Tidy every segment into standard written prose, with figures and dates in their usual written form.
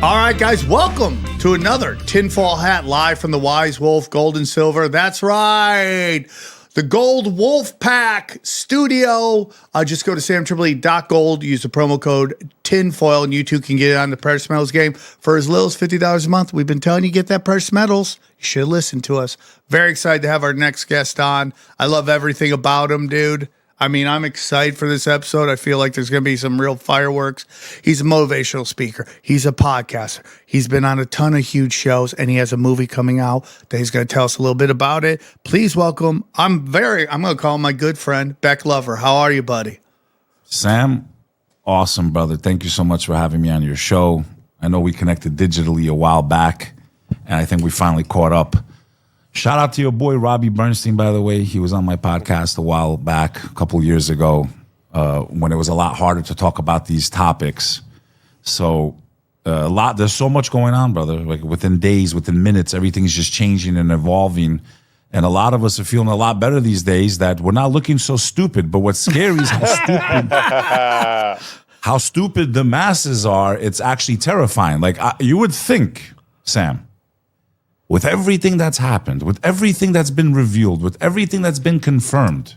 All right, guys, welcome to another Tinfoil Hat live from the Wise Wolf Gold and Silver. That's right, the Gold Wolf Pack Studio. Just go to samtripoli.gold, use the promo code Tinfoil, and you too can get on the Precious Metals game for as little as $50 a month. We've been telling you get that Precious Metals. You should listen to us. Very excited to have our next guest on. I love everything about him, dude. I mean, I'm excited for this episode. I feel like there's going to be some real fireworks. He's a motivational speaker. He's a podcaster. He's been on a ton of huge shows, and he has a movie coming out that he's going to tell us a little bit about it. Please welcome, I'm going to call him my good friend, Bek Lover. How are you, buddy? Sam, awesome, brother. Thank you so much for having me on your show. I know we connected digitally a while back, and I think we finally caught up. Shout out to your boy, Robbie Bernstein, by the way. He was on my podcast a while back, a couple years ago, when it was a lot harder to talk about these topics. So there's so much going on, brother. Like within days, within minutes, everything's just changing and evolving. And a lot of us are feeling a lot better these days that we're not looking so stupid. But what's scary is how stupid the masses are. It's actually terrifying. Like you would think, Sam, with everything that's happened, with everything that's been revealed, with everything that's been confirmed,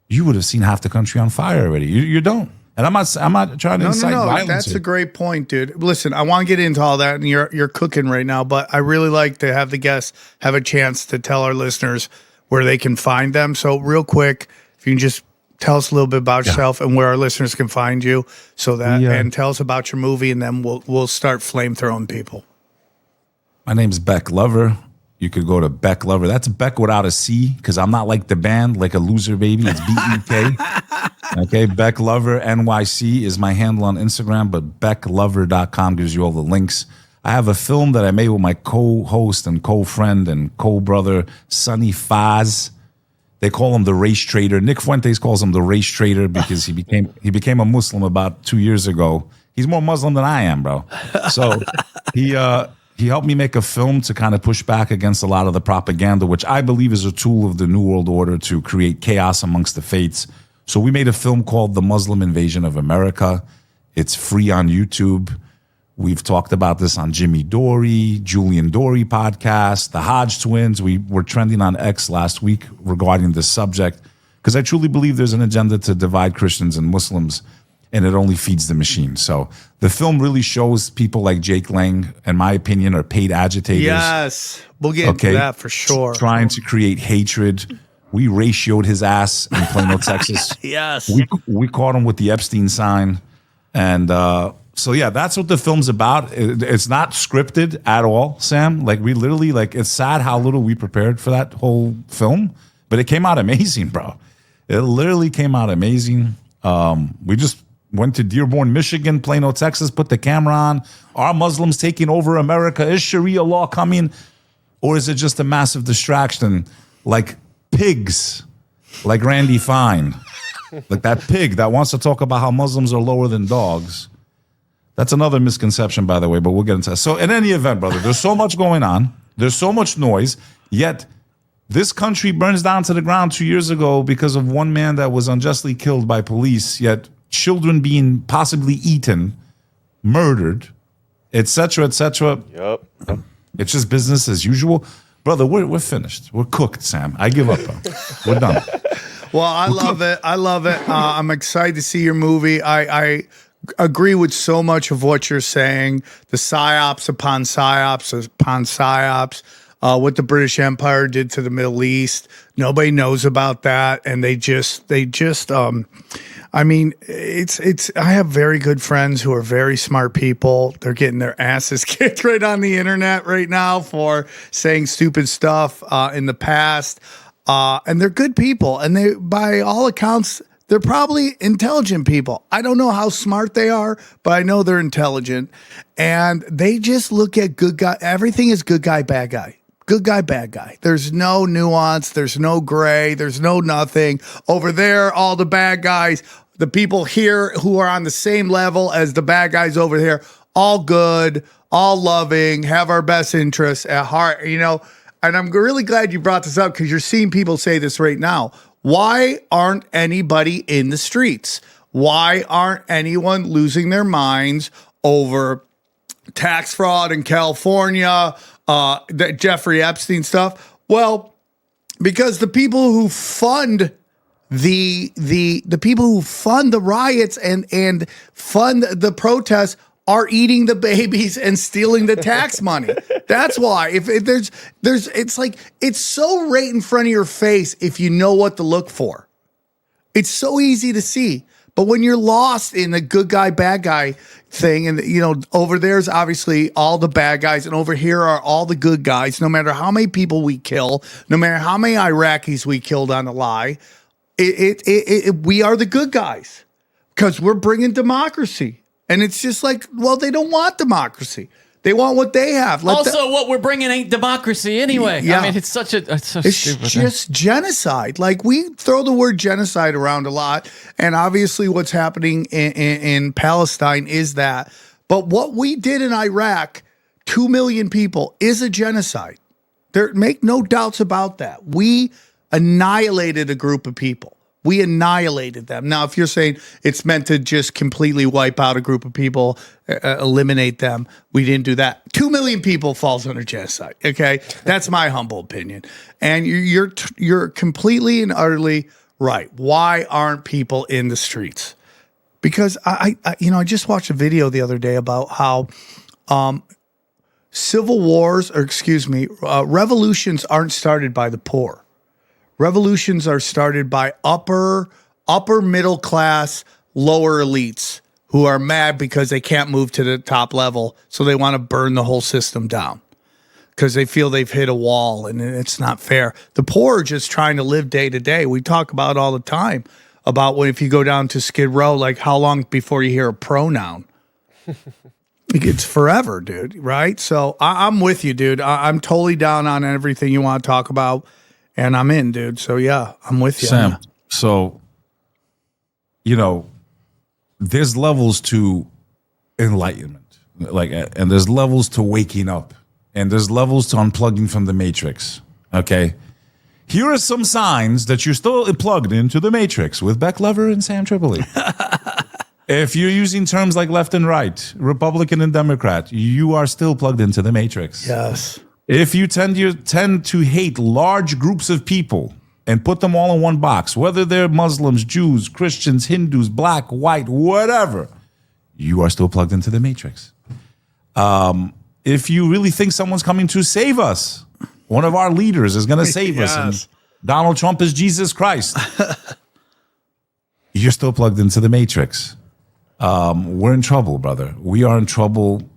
you would have seen half the country on fire already. You don't. And I'm not trying to incite violence. That's a great point, dude. Listen, I want to get into all that, and you're cooking right now, but I really like to have the guests have a chance to tell our listeners where they can find them. So real quick, if you can just tell us a little bit about yourself and where our listeners can find you, and tell us about your movie, and then we'll start flamethrowing people. My name's Bek Lover. You could go to Bek Lover. That's Bek without a C, because I'm not like the band, like a loser baby. It's B-E-K. Okay, Bek Lover NYC is my handle on Instagram, but BekLover.com gives you all the links. I have a film that I made with my co-host and co-friend and co-brother, Sonny Faz. They call him the race trader. Nick Fuentes calls him the race trader because he became a Muslim about 2 years ago. He's more Muslim than I am, bro. So he helped me make a film to kind of push back against a lot of the propaganda, which I believe is a tool of the New World Order to create chaos amongst the faiths. So we made a film called The Muslim Invasion of America. It's free on YouTube. We've talked about this on Jimmy Dore, Julian Dore podcast, the Hodge twins. We were trending on X last week regarding this subject because I truly believe there's an agenda to divide Christians and Muslims, and it only feeds the machine. So the film really shows people like Jake Lang, in my opinion, are paid agitators. Yes, we'll get into that for sure. Trying to create hatred. We ratioed his ass in Plano, Texas. Yes. We caught him with the Epstein sign. And so, yeah, that's what the film's about. It's not scripted at all, Sam. Like, we literally, it's sad how little we prepared for that whole film. But it came out amazing, bro. It literally came out amazing. We just went to Dearborn, Michigan, Plano, Texas, put the camera on. Are Muslims taking over America? Is Sharia law coming? Or is it just a massive distraction? Like pigs, like Randy Fine. Like that pig that wants to talk about how Muslims are lower than dogs. That's another misconception, by the way, but we'll get into that. So in any event, brother, there's so much going on. There's so much noise, yet this country burns down to the ground 2 years ago because of one man that was unjustly killed by police, yet children being possibly eaten, murdered, etc., etc. Yep. It's just business as usual. Brother, we're finished. We're cooked, Sam. I give up, bro. We're done. Well, I love it. I'm excited to see your movie. I agree with so much of what you're saying. The psyops upon psyops upon psyops. What the British Empire did to the Middle East. Nobody knows about that. And I have very good friends who are very smart people. They're getting their asses kicked right on the internet right now for saying stupid stuff in the past. And they're good people. And they, by all accounts, they're probably intelligent people. I don't know how smart they are, but I know they're intelligent. And they just look at good guy. Everything is good guy, bad guy. Good guy, bad guy. There's no nuance. There's no gray. There's no nothing. Over there, all the bad guys, the people here who are on the same level as the bad guys over here, all good, all loving, have our best interests at heart, you know. And I'm really glad you brought this up because you're seeing people say this right now. Why aren't anybody in the streets? Why aren't anyone losing their minds over tax fraud in California, that Jeffrey Epstein stuff? Well, because the people who fund the people who fund the riots and fund the protests are eating the babies and stealing the tax money. That's why. If there's it's like it's so right in front of your face if you know what to look for. It's so easy to see. But when you're lost in the good guy, bad guy thing, and over there's obviously all the bad guys, and over here are all the good guys, no matter how many people we kill, no matter how many Iraqis we killed on the lie, we are the good guys because we're bringing democracy. And it's just like, well, they don't want democracy. They want what they have. What we're bringing ain't democracy anyway. Yeah. I mean, it's so stupid. It's just genocide. Like, we throw the word genocide around a lot. And obviously what's happening in Palestine is that. But what we did in Iraq, 2 million people, is a genocide. Make no doubts about that. We annihilated a group of people. We annihilated them. Now, if you're saying it's meant to just completely wipe out a group of people, eliminate them, we didn't do that. 2 million people falls under genocide. Okay, that's my humble opinion. And you're completely and utterly right. Why aren't people in the streets? Because I just watched a video the other day about how revolutions aren't started by the poor. Revolutions are started by upper middle class, lower elites who are mad because they can't move to the top level. So they want to burn the whole system down because they feel they've hit a wall and it's not fair. The poor are just trying to live day to day. We talk about all the time about if you go down to Skid Row, like how long before you hear a pronoun? It's forever, dude. Right? So I'm with you, dude. I'm totally down on everything you want to talk about. And I'm in, dude. So, yeah, I'm with you. Sam, so, there's levels to enlightenment. And there's levels to waking up. And there's levels to unplugging from the matrix. Okay? Here are some signs that you're still plugged into the matrix with Bek Lover and Sam Tripoli. If you're using terms like left and right, Republican and Democrat, you are still plugged into the matrix. Yes. If you tend to hate large groups of people and put them all in one box, whether they're Muslims, Jews, Christians, Hindus, black, white, whatever, you are still plugged into the matrix. If you really think someone's coming to save us, one of our leaders is going to save us, and Donald Trump is Jesus Christ, you're still plugged into the matrix. We're in trouble, brother. We are in trouble.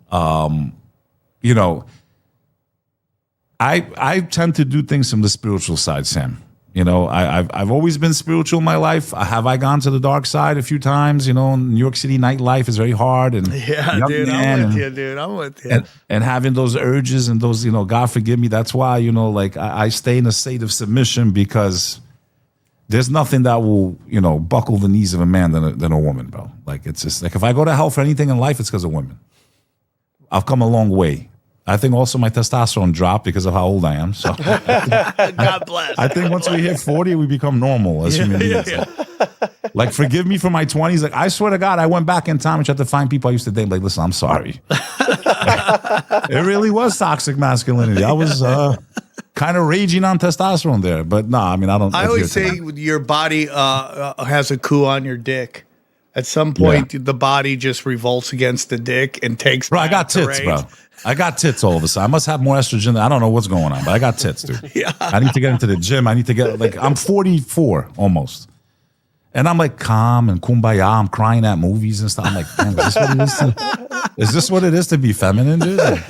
I tend to do things from the spiritual side, Sam. I've always been spiritual in my life. Have I gone to the dark side a few times? New York City nightlife is very hard. And dude, I'm with you. And having those urges and those, God forgive me. That's why, I stay in a state of submission because there's nothing that will, buckle the knees of a man than a woman, bro. Like, it's just like if I go to hell for anything in life, it's because of women. I've come a long way. I think also my testosterone dropped because of how old I am. So God bless. I think once we hit 40, we become normal as human beings. Yeah. Like, forgive me for my 20s. Like, I swear to God, I went back in time and tried to find people I used to date. Like, listen, I'm sorry. It really was toxic masculinity. I was kind of raging on testosterone there. But no, I don't. I always say your body has a coup on your dick. At some point, the body just revolts against the dick and takes. Bro, I got tits, bro. I got tits all of a sudden. I must have more estrogen. I don't know what's going on, but I got tits, dude. Yeah. I need to get into the gym. I need to get, I'm 44 almost. And I'm like calm and kumbaya. I'm crying at movies and stuff. I'm like, man, is this what it is to be feminine, dude? Like,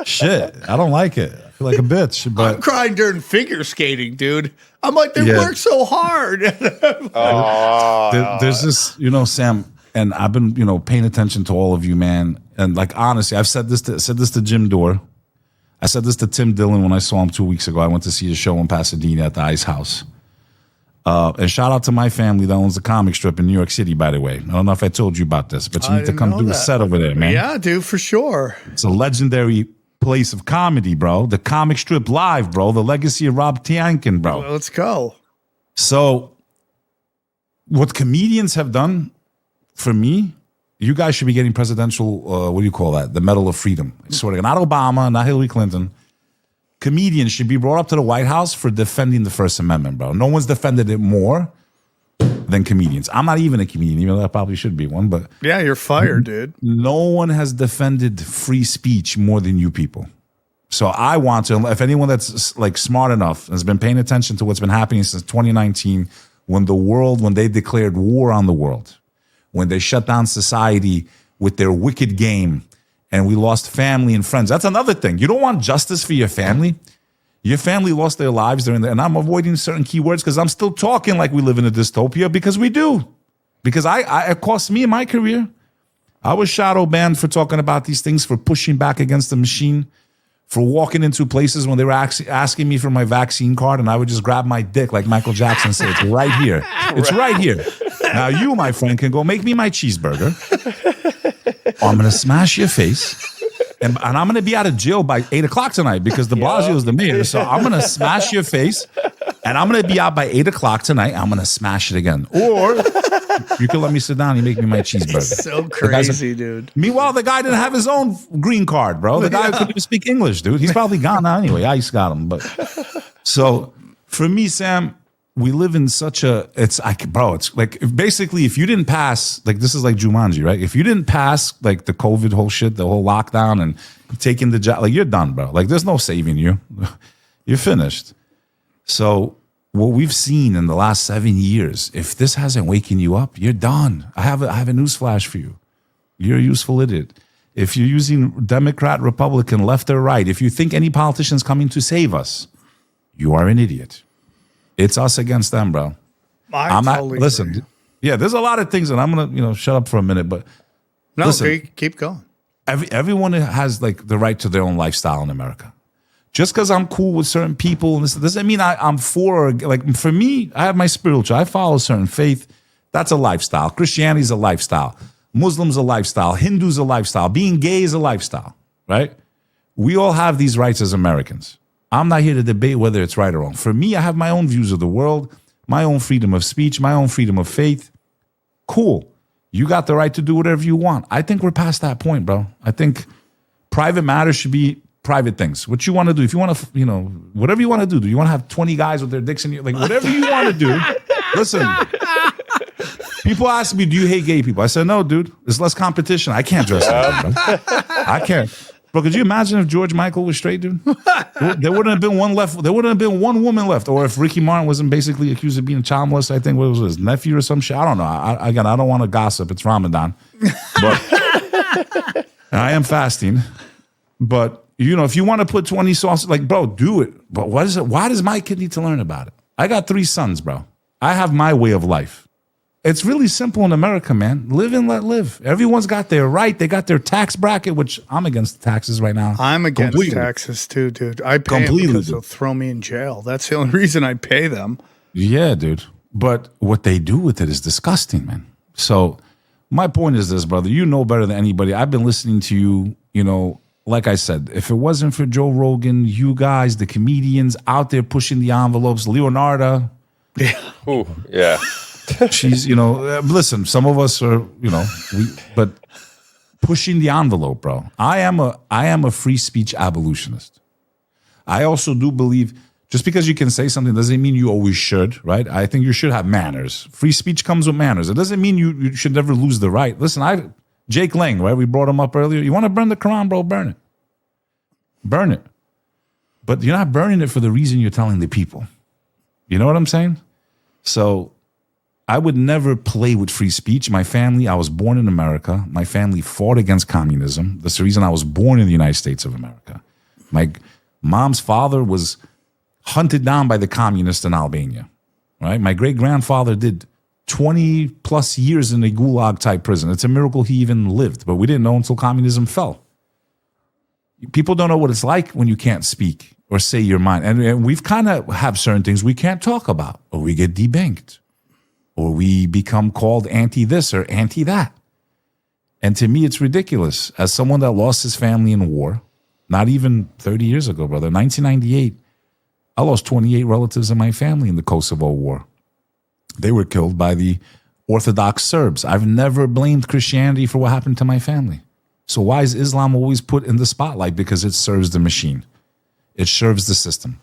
shit, I don't like it. I feel like a bitch. But I'm crying during figure skating, dude. I'm like, they work so hard. There's this, Sam, and I've been, paying attention to all of you, man. And honestly, I've said this to Jim Dore. I said this to Tim Dillon when I saw him 2 weeks ago. I went to see his show in Pasadena at the Ice House. And shout out to my family that owns the comic strip in New York City, by the way. I don't know if I told you about this, but you need to come do a set over there, man. Yeah, dude, for sure. It's a legendary place of comedy, bro. The comic strip live, bro. The legacy of Rob Tiankin, bro. Well, let's go. So what comedians have done for me you guys should be getting presidential, what do you call that? The Medal of Freedom. Sort of, not Obama, not Hillary Clinton. Comedians should be brought up to the White House for defending the First Amendment, bro. No one's defended it more than comedians. I'm not even a comedian, even though I probably should be one, but yeah, you're fired, dude. No one has defended free speech more than you people. So I want to, if anyone that's like smart enough has been paying attention to what's been happening since 2019, when they declared war on the world, when they shut down society with their wicked game, and we lost family and friends. That's another thing. You don't want justice for your family. Your family lost their lives during and I'm avoiding certain keywords because I'm still talking like we live in a dystopia because we do. Because it cost me in my career. I was shadow banned for talking about these things, for pushing back against the machine, for walking into places when they were asking me for my vaccine card, and I would just grab my dick like Michael Jackson said, it's right here. It's right here. Now you, my friend, can go make me my cheeseburger. I'm going to smash your face. And I'm going to be out of jail by 8 o'clock tonight because de Blasio is the mayor. So I'm going to smash your face, and I'm going to be out by 8 o'clock tonight. I'm going to smash it again. Or you can let me sit down and make me my cheeseburger. So crazy, dude. Meanwhile, the guy didn't have his own green card, bro. The guy couldn't even speak English, dude. He's probably gone now anyway. ICE got him. But so for me, Sam, we live in such a, it's like basically if you didn't pass, like this is like Jumanji, right? If you didn't pass like the COVID whole shit, the whole lockdown and taking the job, like you're done, bro. Like there's no saving you. You're finished. So what we've seen in the last 7 years, if this hasn't waken you up, you're done. I have a news flash for you. You're a useful idiot. If you're using Democrat, Republican, left or right, if you think any politician's coming to save us, you are an idiot. It's us against them, bro. I'm not. Totally listen, agree. yeah, there's a lot of things, and I'm gonna shut up for a minute. But No, listen, keep going. everyone has like the right to their own lifestyle in America. Just because I'm cool with certain people, and this doesn't mean I'm for. Like for me, I have my spiritual. I follow a certain faith. That's a lifestyle. Christianity's a lifestyle. Muslims a lifestyle. Hindus a lifestyle. Being gay is a lifestyle. Right? We all have these rights as Americans. I'm not here to debate whether it's right or wrong. For me, I have my own views of the world, my own freedom of speech, my own freedom of faith. Cool. You got the right to do whatever you want. I think we're past that point, bro. I think private matters should be private things. What you want to do, if you want to, whatever you want to do. Do you want to have 20 guys with their dicks in you? Like, whatever you want to do. Listen, people ask me, do you hate gay people? I said, no, dude. There's less competition. I can't dress like that, bro. I can't. Bro, could you imagine if George Michael was straight, dude? There wouldn't have been one left. There wouldn't have been one woman left. Or if Ricky Martin wasn't basically accused of being a child molester, I think what was his nephew or some shit. I don't know. I don't want to gossip. It's Ramadan. But and I am fasting. But, if you want to put 20 sauces, like, bro, do it. But what is it? Why does my kid need to learn about it? I got 3 sons, bro. I have my way of life. It's really simple in America, man. Live and let live. Everyone's got their right. They got their tax bracket, which I'm against the taxes right now. I'm against taxes too, dude. I pay them because they'll throw me in jail. That's the only reason I pay them. Yeah, dude. But what they do with it is disgusting, man. So my point is this, brother. You know better than anybody. I've been listening to you, like I said, if it wasn't for Joe Rogan, you guys, the comedians out there pushing the envelopes, Leonardo. Yeah. Ooh, yeah. She's, listen, some of us are, but pushing the envelope, bro. I am a free speech abolitionist. I also do believe just because you can say something doesn't mean you always should, right? I think you should have manners. Free speech comes with manners. It doesn't mean you should never lose the right. Listen, Jake Lang, right? We brought him up earlier. You want to burn the Quran, bro? Burn it. Burn it. But you're not burning it for the reason you're telling the people. You know what I'm saying? So I would never play with free speech. My family, I was born in America. My family fought against communism. That's the reason I was born in the United States of America. My mom's father was hunted down by the communists in Albania. Right? My great-grandfather did 20 plus years in a gulag type prison. It's a miracle he even lived, but we didn't know until communism fell. People don't know what it's like when you can't speak or say your mind. And we've kind of have certain things we can't talk about, or we get debanked, or we become called anti this or anti that. And to me, it's ridiculous. As someone that lost his family in war, not even 30 years ago, brother, 1998, I lost 28 relatives in my family in the Kosovo war. They were killed by the Orthodox Serbs. I've never blamed Christianity for what happened to my family. So why is Islam always put in the spotlight? Because it serves the machine. It serves the system.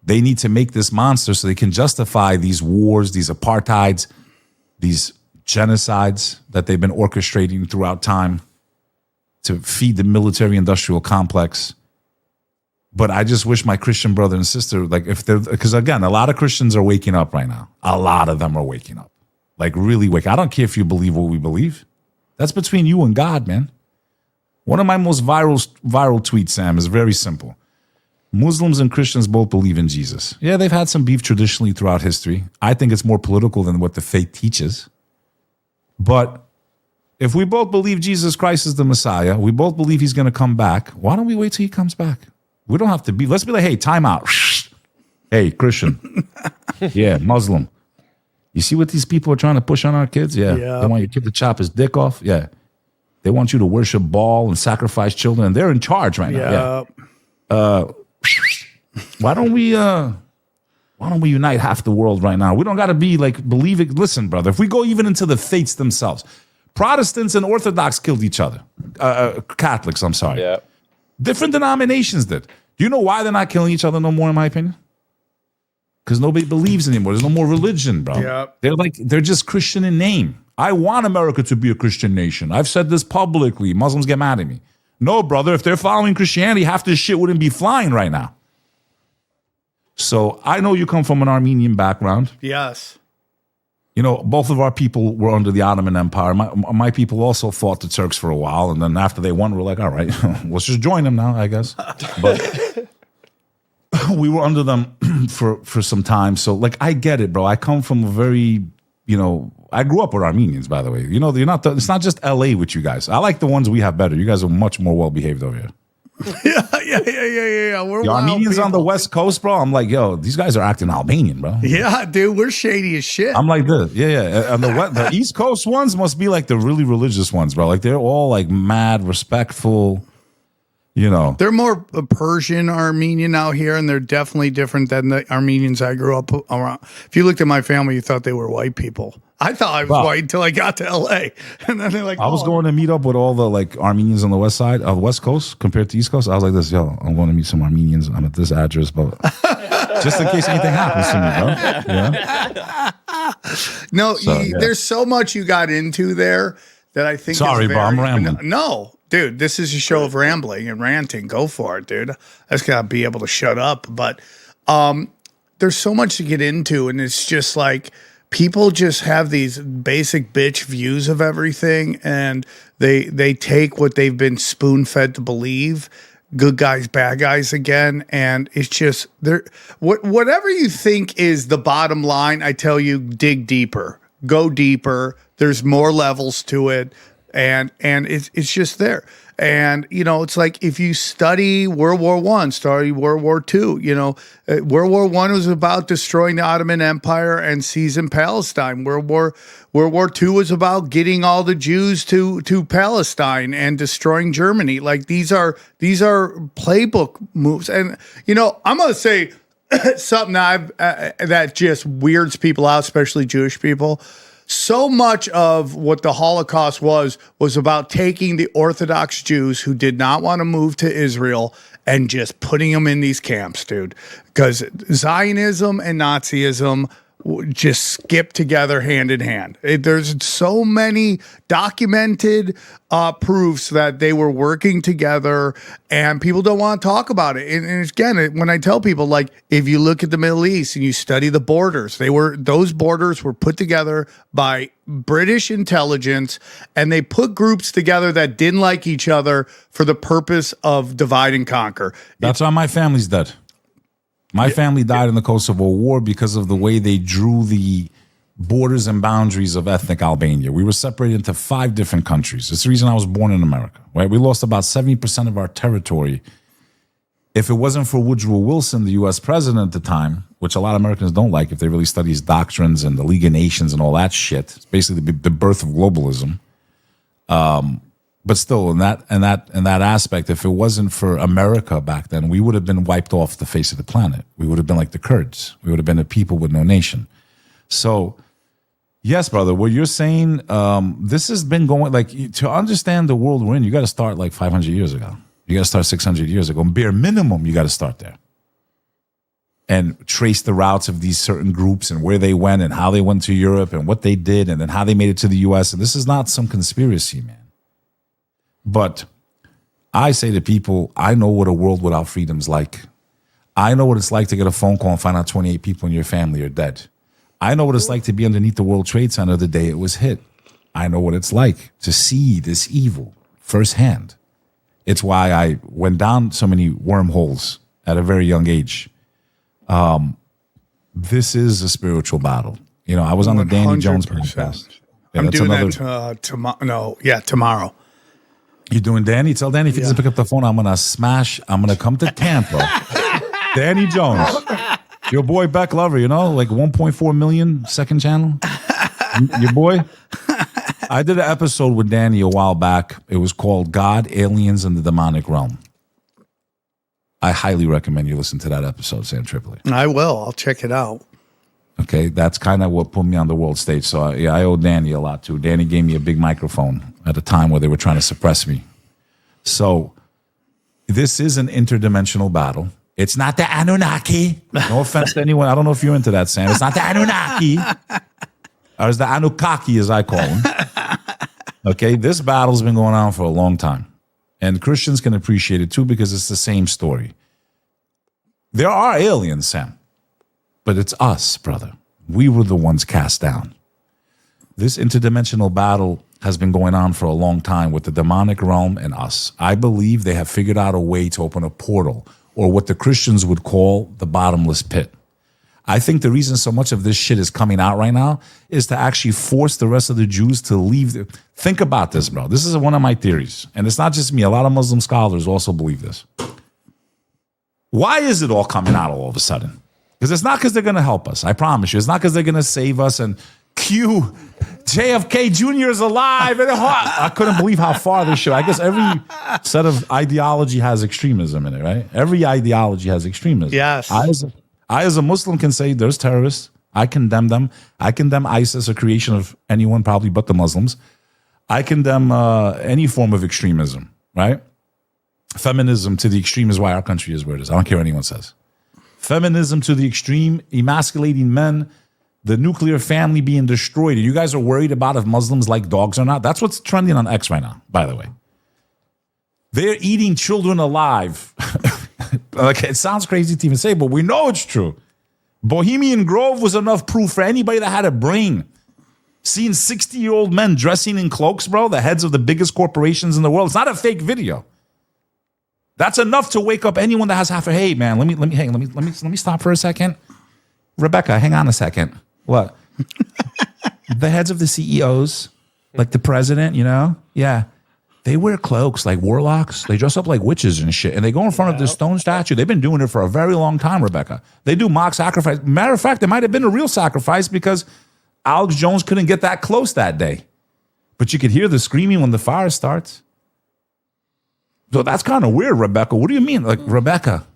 They need to make this monster so they can justify these wars, these apartheids, these genocides that they've been orchestrating throughout time to feed the military-industrial complex. But I just wish my Christian brother and sister, like if they're, because again, a lot of Christians are waking up right now. A lot of them are waking up. Like really wake. I don't care if you believe what we believe. That's between you and God, man. One of my most viral tweets, Sam, is very simple. Muslims and Christians both believe in Jesus. Yeah, they've had some beef traditionally throughout history. I think it's more political than what the faith teaches. But if we both believe Jesus Christ is the Messiah, we both believe he's going to come back, why don't we wait till he comes back? We don't have to be, let's be like, hey, time out. Hey, Christian. Yeah, Muslim. You see what these people are trying to push on our kids? Yeah. They want your kid to chop his dick off? Yeah. They want you to worship Baal and sacrifice children, and they're in charge right now. Yeah. Why don't we unite half the world right now? We don't got to be like believing. Listen, brother, if we go even into the faiths themselves, Protestants and Orthodox killed each other. Catholics, I'm sorry. Yeah. Different denominations did. Do you know why they're not killing each other no more, in my opinion? Because nobody believes anymore. There's no more religion, bro. Yep. They're just Christian in name. I want America to be a Christian nation. I've said this publicly. Muslims get mad at me. No, brother, if they're following Christianity, half this shit wouldn't be flying right now. So I know you come from an Armenian background. Yes. You know, both of our people were under the Ottoman Empire. My people also fought the Turks for a while. And then after they won, we're like, all right, let's just join them now, I guess. But we were under them for some time. So, like, I get it, bro. I come from a very, I grew up with Armenians, by the way. You know, it's not just LA with you guys. I like the ones we have better. You guys are much more well-behaved over here. Yeah. We're the Armenians on the West Coast, bro. I'm like, yo, these guys are acting Albanian, bro. Yeah, dude, we're shady as shit. I'm like this. Yeah. And the East Coast ones must be like the really religious ones, bro. Like they're all like mad, respectful. They're more Persian Armenian out here, and they're definitely different than the Armenians I grew up around. If you looked at my family, you thought they were white people. I thought I was white until I got to LA, and then they're like, I was going to meet up with all the like Armenians on the west side of West Coast compared to East Coast. I was like this, yo, I'm going to meet some Armenians. I'm at this address, but just in case anything happens to me, bro. There's so much you got into there that I think. Sorry, bro, I'm rambling. No, dude, this is a show of rambling and ranting. Go for it, dude. I just gotta be able to shut up. But there's so much to get into, and it's just like people just have these basic bitch views of everything, and they take what they've been spoon-fed to believe. Good guys, bad guys again, and it's just whatever you think is the bottom line. I tell you, dig deeper, go deeper. There's more levels to it, and it's just there. And it's like if you study World War I, study World War II. World War I was about destroying the Ottoman Empire and seizing Palestine. World War II was about getting all the Jews to Palestine and destroying Germany. Like these are playbook moves. And I'm gonna say something that just weirds people out, especially Jewish people. So much of what the Holocaust was about taking the Orthodox Jews who did not want to move to Israel and just putting them in these camps, dude. Because Zionism and Nazism just skip together hand in hand. There's so many documented proofs that they were working together, and people don't want to talk about it. And again, when I tell people, like, if you look at the Middle East and you study the borders, those borders were put together by British intelligence, and they put groups together that didn't like each other for the purpose of divide and conquer. That's why my family's dead. My family died in the Kosovo War because of the way they drew the borders and boundaries of ethnic Albania. We were separated into 5 different countries. It's the reason I was born in America, right? We lost about 70% of our territory. If it wasn't for Woodrow Wilson, the U.S. president at the time, which a lot of Americans don't like if they really study his doctrines and the League of Nations and all that shit, it's basically the birth of globalism. But still, in that aspect, if it wasn't for America back then, we would have been wiped off the face of the planet. We would have been like the Kurds. We would have been a people with no nation. So, Yes, brother. What you're saying, this has been going, like, to understand the world we're in, you got to start like 500 years ago. You got to start 600 years ago. Bare minimum, you got to start there. And trace the routes of these certain groups and where they went and how they went to Europe and what they did and then how they made it to the U.S. And this is not some conspiracy, man. But I say to people, I know what a world without freedom's like. I know what it's like to get a phone call and find out 28 people in your family are dead. I know what it's like to be underneath the World Trade Center the day it was hit. I know what it's like to see this evil firsthand. It's why I went down so many wormholes at a very young age. This is a spiritual battle. You know, I was on the Danny Jones podcast. Yeah, I'm doing that tomorrow. No, yeah, tomorrow. You doing Danny? Tell Danny if he doesn't pick up the phone, I'm going to come to Tampa. Danny Jones. Your boy Bek Lover, you know, like 1.4 million second channel. Your boy. I did an episode with Danny a while back. It was called God, Aliens, and the Demonic Realm. I highly recommend you listen to that episode, Sam Tripoli. I will. I'll check it out. Okay, that's kind of what put me on the world stage. So, I owe Danny a lot, too. Danny gave me a big microphone at a time where they were trying to suppress me. So, this is an interdimensional battle. It's not the Anunnaki. No offense to anyone. I don't know if you're into that, Sam. It's not the Anunnaki. Or it's the Anunnaki, as I call them. Okay, this battle's been going on for a long time. And Christians can appreciate it too because it's the same story. There are aliens, Sam. But it's us, brother. We were the ones cast down. This interdimensional battle has been going on for a long time with the demonic realm and us. I believe they have figured out a way to open a portal, or what the Christians would call the bottomless pit. I think the reason so much of this shit is coming out right now is to actually force the rest of the Jews to leave. Think about this, bro. This is one of my theories. And it's not just me. A lot of Muslim scholars also believe this. Why is it all coming out all of a sudden? Because it's not because they're going to help us. I promise you. It's not because they're going to save us and Q, JFK Jr. is alive. And I couldn't believe how far this shit. I guess every set of ideology has extremism in it, right? Every ideology has extremism. Yes. I, as a Muslim, can say there's terrorists. I condemn them. I condemn ISIS, a creation of anyone probably but the Muslims. I condemn any form of extremism, right? Feminism to the extreme is why our country is where it is. I don't care what anyone says. Feminism to the extreme, emasculating men, the nuclear family being destroyed. You guys are worried about if Muslims like dogs or not? That's what's trending on X right now, by the way. They're eating children alive. Like, it sounds crazy to even say, but we know it's true. Bohemian Grove was enough proof for anybody that had a brain. Seeing 60-year-old men dressing in cloaks, bro, the heads of the biggest corporations in the world. It's not a fake video. That's enough to wake up anyone that has half a. Hey, man, let me stop for a second. Rebecca, hang on a second. What? The heads of the CEOs, like the president, you know? Yeah. They wear cloaks like warlocks. They dress up like witches and shit. And they go in front of this stone statue. They've been doing it for a very long time, Rebecca. They do mock sacrifice. Matter of fact, it might have been a real sacrifice because Alex Jones couldn't get that close that day. But you could hear the screaming when the fire starts. So that's kind of weird, Rebecca. What do you mean? Like, Rebecca,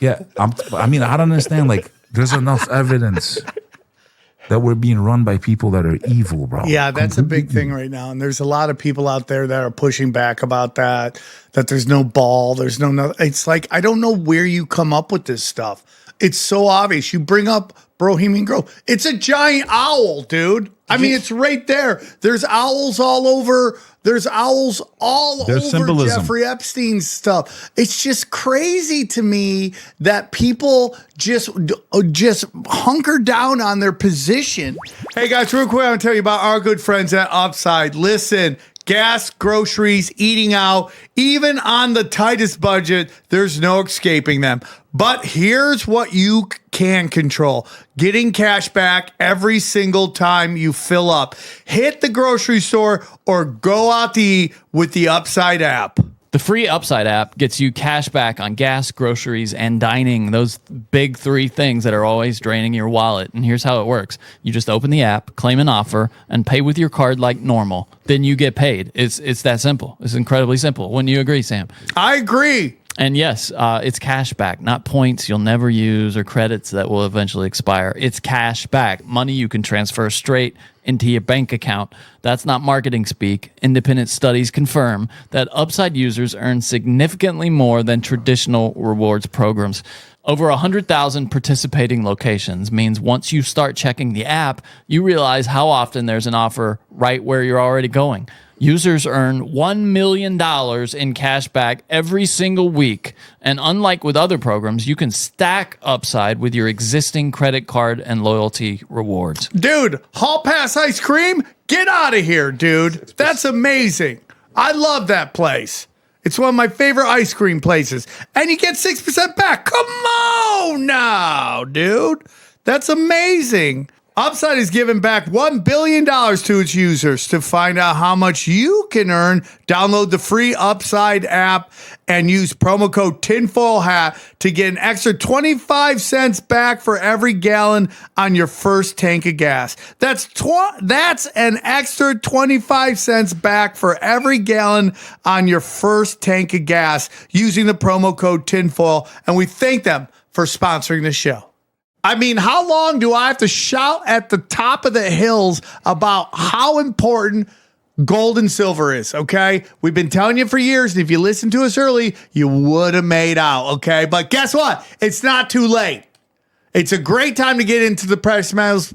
yeah, I don't understand. Like, there's enough evidence that we're being run by people that are evil, bro. Yeah, that's a big thing right now. And there's a lot of people out there that are pushing back about that there's no ball, there's no, it's like, I don't know where you come up with this stuff. It's so obvious. You bring up Bohemian Grove. It's a giant owl, dude. I mean, it's right there. There's owls all over. There's owls all over symbolism. Jeffrey Epstein's stuff. It's just crazy to me that people just hunker down on their position. Hey, guys, real quick, I want to tell you about our good friends at Upside. Listen, gas, groceries, eating out, even on the tightest budget, there's no escaping them. But here's what you can control. Getting cash back every single time you fill up. Hit the grocery store or go out to eat with the Upside app. The free Upside app gets you cash back on gas, groceries, and dining. Those big three things that are always draining your wallet. And here's how it works. You just open the app, claim an offer, and pay with your card like normal. Then you get paid. It's that simple. It's incredibly simple. Wouldn't you agree, Sam? I agree. And yes, it's cash back, not points you'll never use or credits that will eventually expire. It's cash back, money you can transfer straight into your bank account. That's not marketing speak. Independent studies confirm that Upside users earn significantly more than traditional rewards programs. Over 100,000 participating locations means once you start checking the app, you realize how often there's an offer right where you're already going. Users earn $1 million in cash back every single week. And unlike with other programs, you can stack Upside with your existing credit card and loyalty rewards. Dude, Hall Pass Ice Cream? Get out of here, dude. That's amazing. I love that place. It's one of my favorite ice cream places. And you get 6% back. Come on now, dude. That's amazing. Upside is giving back $1 billion to its users. To find out how much you can earn, download the free Upside app and use promo code TINFOILHAT to get an extra 25 cents back for every gallon on your first tank of gas. That's an extra 25 cents back for every gallon on your first tank of gas using the promo code TINFOIL. And we thank them for sponsoring the show. I mean, how long do I have to shout at the top of the hills about how important gold and silver is, okay? We've been telling you for years, and if you listened to us early, you would have made out, okay? But guess what? It's not too late. It's a great time to get into the precious metals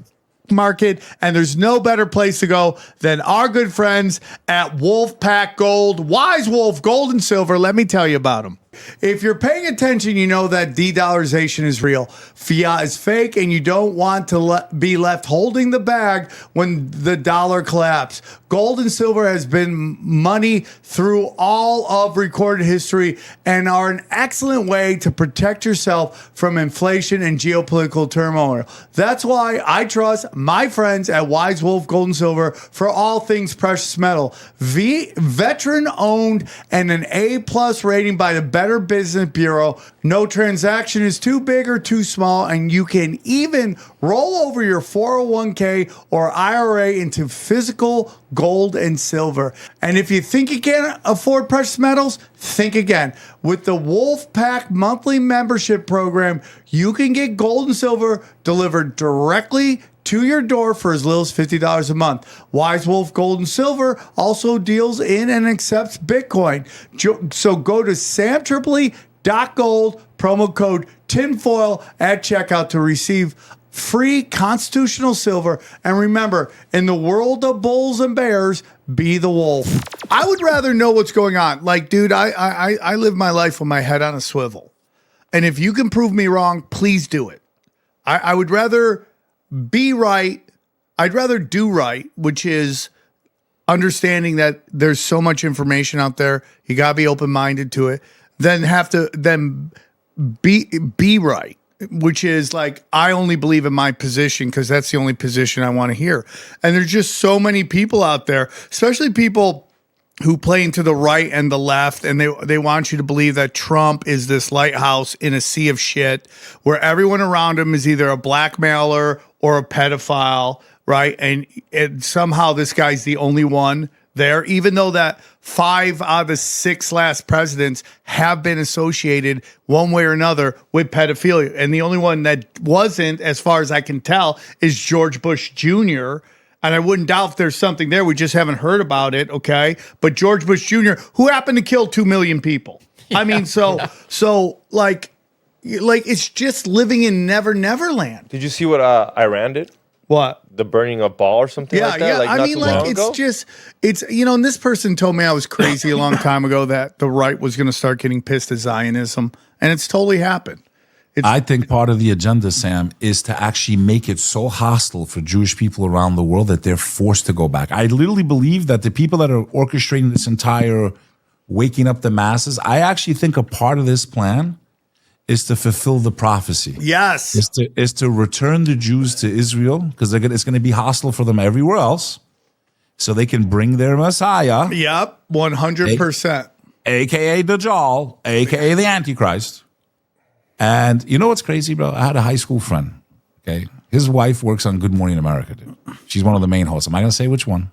market, and there's no better place to go than our good friends at Wolfpack Gold, Wise Wolf Gold and Silver. Let me tell you about them. If you're paying attention, you know that de-dollarization is real. Fiat is fake, and you don't want to be left holding the bag when the dollar collapses. Gold and silver has been money through all of recorded history and are an excellent way to protect yourself from inflation and geopolitical turmoil. That's why I trust my friends at Wise Wolf Gold and Silver for all things precious metal. Veteran-owned and an A+ rating by the Better Business Bureau. No transaction is too big or too small, and you can even roll over your 401k or IRA into physical gold and silver. And if you think you can't afford precious metals, think again. With the Wolfpack monthly membership program, you can get gold and silver delivered directly to your door for as little as $50 a month. Wise Wolf Gold and Silver also deals in and accepts Bitcoin. So go to samtripoli.gold, promo code TINFOIL at checkout to receive free constitutional silver. And remember, in the world of bulls and bears, be the wolf. I would rather know what's going on. Like, dude, I live my life with my head on a swivel. And if you can prove me wrong, please do it. I would rather be right. I'd rather do right, which is understanding that there's so much information out there. You got to be open-minded to it. Then be right, which is like, I only believe in my position because that's the only position I want to hear. And there's just so many people out there, especially people who play into the right and the left, and they want you to believe that Trump is this lighthouse in a sea of shit where everyone around him is either a blackmailer or a pedophile, right? And somehow this guy's the only one there, even though that 5 out of the 6 last presidents have been associated one way or another with pedophilia. And the only one that wasn't, as far as I can tell, is George Bush Jr., and I wouldn't doubt if there's something there. We just haven't heard about it, okay? But George Bush Jr., who happened to kill 2 million people. Yeah, I mean, so like it's just living in Neverland. Did you see what Iran did? What? The burning of ball or something like that? Yeah, like, I mean, like, it's and this person told me I was crazy a long time ago that the right was going to start getting pissed at Zionism, and it's totally happened. I think part of the agenda, Sam, is to actually make it so hostile for Jewish people around the world that they're forced to go back. I literally believe that the people that are orchestrating this entire waking up the masses, I actually think a part of this plan is to fulfill the prophecy. Yes. Is to return the Jews to Israel, because it's going to be hostile for them everywhere else, so they can bring their Messiah. Yep, 100%. AKA Dajjal, AKA the Antichrist. And you know what's crazy, bro? I had a high school friend, okay? His wife works on Good Morning America, dude. She's one of the main hosts. Am I going to say which one?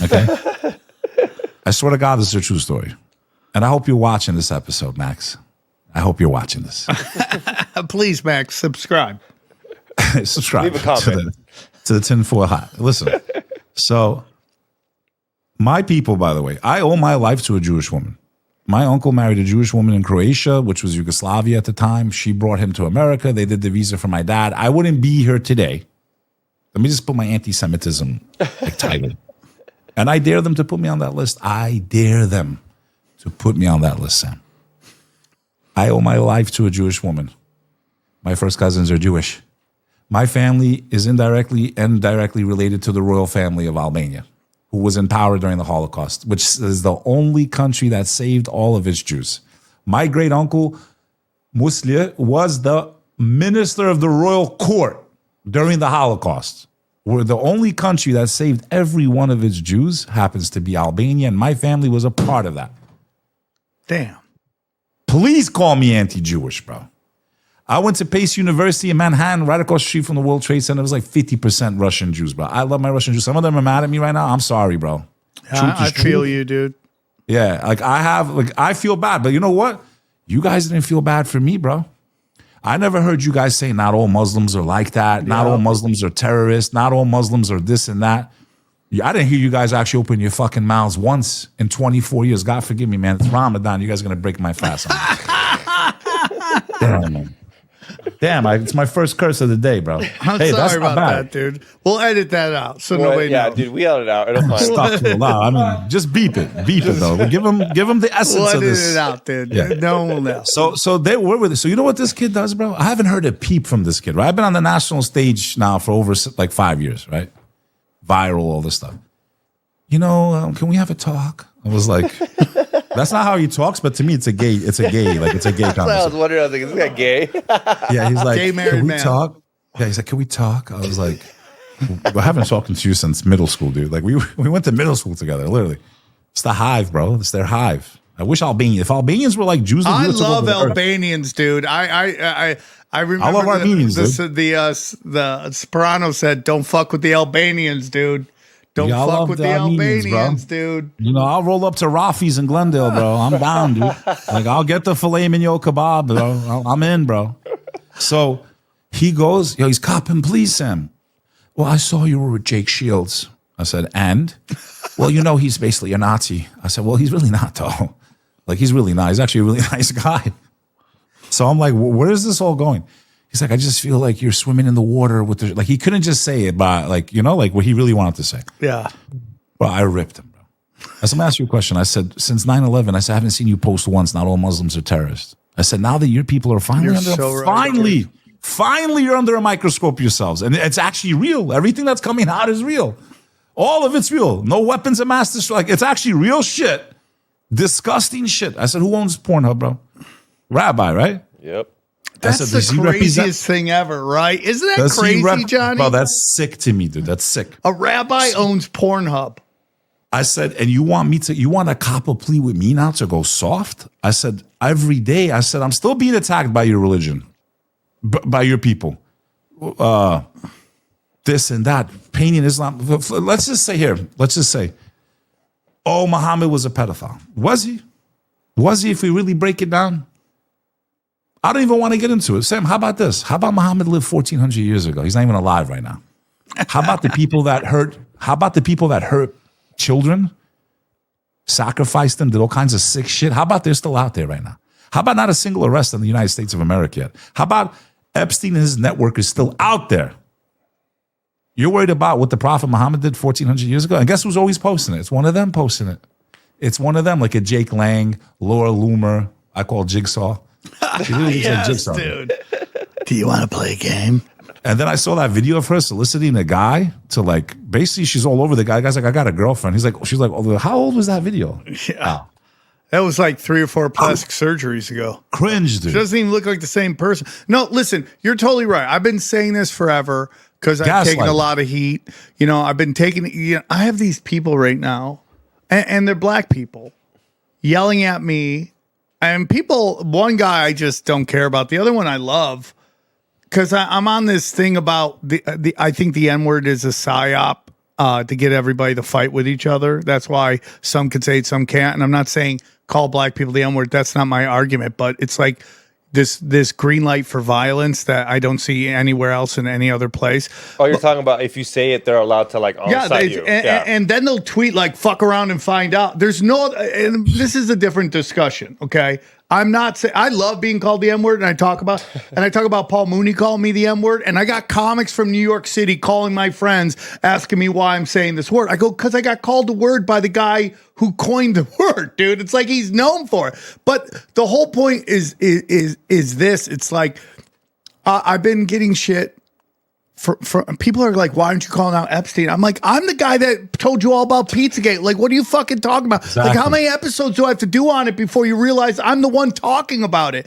Okay? I swear to God, this is a true story. And I hope you're watching this episode, Max. I hope you're watching this. Please, Max, subscribe. Subscribe Leave a comment. to the tinfoil hat. Listen, so my people, by the way, I owe my life to a Jewish woman. My uncle married a Jewish woman in Croatia, which was Yugoslavia at the time. She brought him to America. They did the visa for my dad. I wouldn't be here today. Let me just put my anti-Semitism title. And I dare them to put me on that list. I dare them to put me on that list, Sam. I owe my life to a Jewish woman. My first cousins are Jewish. My family is indirectly and directly related to the royal family of Albania, who was in power during the Holocaust, which is the only country that saved all of its Jews. My great uncle, Muslih, was the minister of the royal court during the Holocaust. We're the only country that saved every one of its Jews, happens to be Albania, and my family was a part of that. Damn. Please call me anti-Jewish, bro. I went to Pace University in Manhattan, right across the street from the World Trade Center. It was like 50% Russian Jews, bro. I love my Russian Jews. Some of them are mad at me right now. I'm sorry, bro. I feel you, dude. Yeah, I feel bad, but you know what? You guys didn't feel bad for me, bro. I never heard you guys say not all Muslims are like that. Not all Muslims are terrorists. Not all Muslims are this and that. I didn't hear you guys actually open your fucking mouths once in 24 years. God forgive me, man. It's Ramadan. You guys are going to break my fast. Damn, man. Damn, it's my first curse of the day, bro. I'm sorry about that, dude. We'll edit that out so nobody knows. Dude, we edit it out. It'll find. I mean, just beep it. Beep it, though. Give him the essence We'll of edit this. it out, dude. Yeah. No one will know. So they were with it. So you know what this kid does, bro? I haven't heard a peep from this kid, right? I've been on the national stage now for over like 5 years, right? Viral, all this stuff. You know, can we have a talk? I was like, that's not how he talks, but to me, it's a gay conversation. I was wondering, I was like, is this guy gay? Yeah, he's like, Gay married can we man. talk? Yeah, he's like, can we talk? I was like, I haven't talked to you since middle school, dude. Like we went to middle school together, literally. It's the hive, bro. It's their hive. I wish if Albanians were like Jews, I love Albanians, dude. I remember I love Armenians, the Soprano said, "Don't fuck with the Albanians, dude. Don't Yeah, I fuck love with the the Armenians, Albanians, bro. dude." You know, I'll roll up to Rafi's in Glendale, bro. I'm down, dude. Like, I'll get the filet mignon kebab, bro. I'm in, bro. So he goes, he's copping, please, Sam. Well, I saw you were with Jake Shields. I said, and? Well, you know, he's basically a Nazi. I said, well, he's really not, though. Like, he's really not. He's actually a really nice guy. So I'm like, where is this all going? He's like, I just feel like you're swimming in the water with the, like, he couldn't just say it, but like, you know, like what he really wanted to say. Yeah. Well, I ripped him, bro. I said, let me ask you a question. I said, since 9/11, I said, I haven't seen you post once, not all Muslims are terrorists. I said, now that your people are finally finally you're under a microscope yourselves. And it's actually real. Everything that's coming out is real. All of it's real. No weapons of mass destruction. Like, it's actually real shit. Disgusting shit. I said, who owns Pornhub, bro? Rabbi, right? Yep. That's the craziest thing ever, right? Isn't that crazy, Johnny? Bro, that's sick to me, dude. That's sick. A rabbi owns Pornhub. I said, and you want to cop a plea with me now to go soft? I said, every day, I'm still being attacked by your religion, by your people. This and that, painting Islam. Let's just say, oh, Muhammad was a pedophile. Was he? Was he, if we really break it down? I don't even want to get into it. Sam, how about this? How about Muhammad lived 1,400 years ago? He's not even alive right now. How about the people that hurt? How about the people that hurt children, sacrificed them, did all kinds of sick shit? How about they're still out there right now? How about not a single arrest in the United States of America yet? How about Epstein and his network is still out there? You're worried about what the Prophet Muhammad did 1,400 years ago? And guess who's always posting it? It's one of them posting it. It's one of them, like a Jake Lang, Laura Loomer, I call Jigsaw. She really looks like Jigsaw. Dude. Do you want to play a game? And then I saw that video of her soliciting a guy to, like, basically she's all over the guy. The guy's like, I got a girlfriend. She's like, oh, how old was that video? Yeah. That was like 3 or 4 plastic surgeries ago. Cringe, dude. She doesn't even look like the same person. No, listen, you're totally right. I've been saying this forever because I've taken a lot of heat. You know, I've been taking, I have these people right now, and they're black people, yelling at me. And people, one guy I just don't care about. The other one I love. Because I'm on this thing about I think the N-word is a psyop to get everybody to fight with each other. That's why some can say it, some can't. And I'm not saying call black people the N-word. That's not my argument. But it's like this green light for violence that I don't see anywhere else in any other place. Oh, you're talking about if you say it, they're allowed to like on-site you. And then they'll tweet like "fuck around and find out." There's no, and this is a different discussion. Okay, I'm not saying I love being called the N-word, and I talk about Paul Mooney calling me the N-word, and I got comics from New York City calling my friends asking me why I'm saying this word. I go, because I got called the word by the guy who coined the word, dude. It's like he's known for it. But the whole point is this. It's like I've been getting shit for people are like, why aren't you calling out Epstein? I'm like, I'm the guy that told you all about Pizzagate. Like, what are you fucking talking about? Exactly. Like, how many episodes do I have to do on it before you realize I'm the one talking about it?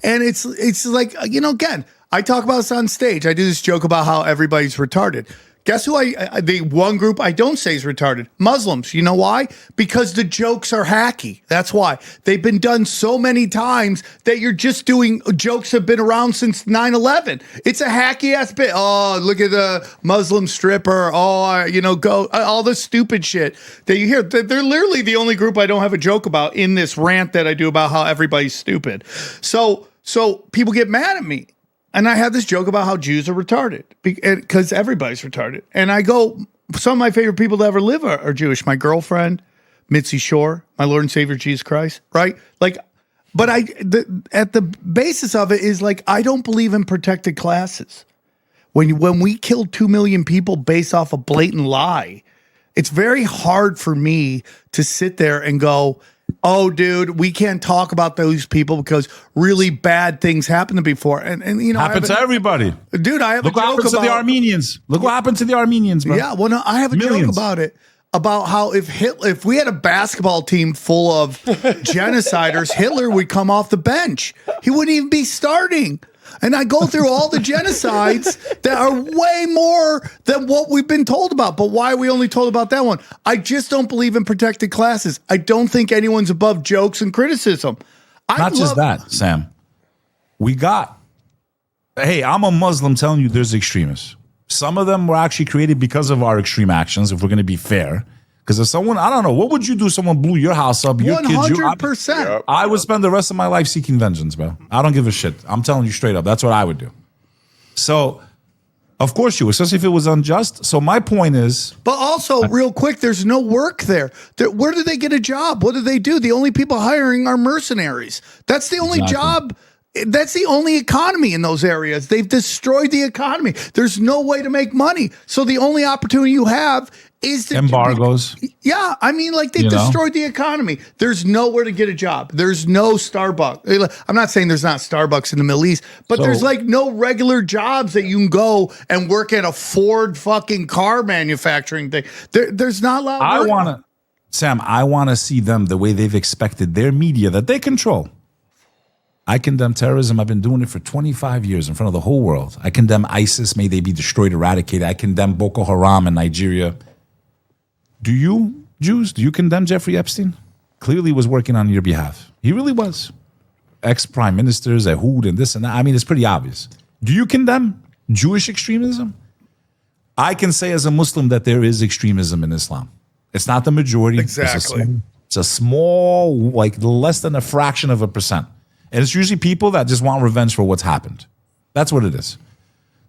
And it's like, again, I talk about this on stage. I do this joke about how everybody's retarded. Guess who the one group I don't say is retarded? Muslims. You know why? Because the jokes are hacky. That's why. They've been done so many times that you're just doing jokes have been around since 9/11. It's a hacky ass bit. Oh, look at the Muslim stripper. Oh, go all the stupid shit that you hear. They're literally the only group I don't have a joke about in this rant that I do about how everybody's stupid. So people get mad at me. And I have this joke about how Jews are retarded because everybody's retarded. And I go, some of my favorite people to ever live are Jewish. My girlfriend, Mitzi Shore, my Lord and Savior Jesus Christ, right? Like, but at the basis of it is like, I don't believe in protected classes. When we killed 2 million people based off a blatant lie, it's very hard for me to sit there and go, oh, dude, we can't talk about those people because really bad things happened to before. And happened to everybody. Dude, I have Look a what joke happened to the Armenians. Look what happened to the Armenians, bro. Yeah, well, no, I have a joke about it. About how if we had a basketball team full of genociders, Hitler would come off the bench. He wouldn't even be starting. And I go through all the genocides that are way more than what we've been told about. But why are we only told about that one? I just don't believe in protected classes. I don't think anyone's above jokes and criticism. Not just that, Sam. Hey, I'm a Muslim telling you there's extremists. Some of them were actually created because of our extreme actions, if we're going to be fair. Because if someone, I don't know, what would you do if someone blew your house up, your kids? 100%. I would spend the rest of my life seeking vengeance, bro. I don't give a shit. I'm telling you straight up. That's what I would do. So, of course you would, especially if it was unjust. So my point is... But also, real quick, there's no work there. Where do they get a job? What do they do? The only people hiring are mercenaries. That's the only job... That's the only economy in those areas. They've destroyed the economy. There's no way to make money. So the only opportunity you have is to embargoes. Yeah, I mean, like they've destroyed the economy. There's nowhere to get a job. There's no Starbucks. I'm not saying there's not Starbucks in the Middle East, but there's like no regular jobs that you can go and work at a Ford fucking car manufacturing thing. There's not a lot of work. I want to see them the way they've expected their media that they control. I condemn terrorism. I've been doing it for 25 years in front of the whole world. I condemn ISIS. May they be destroyed, eradicated. I condemn Boko Haram in Nigeria. Do you, Jews, do you condemn Jeffrey Epstein? Clearly was working on your behalf. He really was. Ex-prime ministers, Ehud, and this and that. I mean, it's pretty obvious. Do you condemn Jewish extremism? I can say as a Muslim that there is extremism in Islam. It's not the majority. Exactly. It's a small, like less than a fraction of a percent. And it's usually people that just want revenge for what's happened. That's what it is.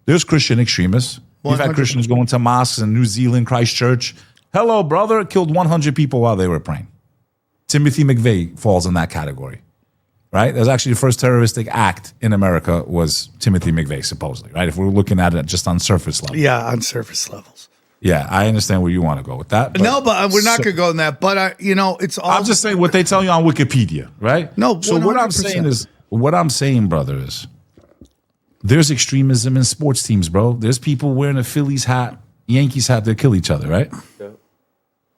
There's Christian extremists. You've had Christians going to mosques in New Zealand, Christchurch. Hello, brother, killed 100 people while they were praying. Timothy McVeigh falls in that category, right? There's actually the first terroristic act in America was Timothy McVeigh, supposedly, right? If we're looking at it just on surface level. Yeah, on surface levels. Yeah, I understand where you want to go with that. No, but we're not going to go in that. But, it's all... I'm just saying what they tell you on Wikipedia, right? No, 100%. So what I'm saying, brother, is there's extremism in sports teams, bro. There's people wearing a Phillies hat, Yankees hat, that kill each other, right? Yeah.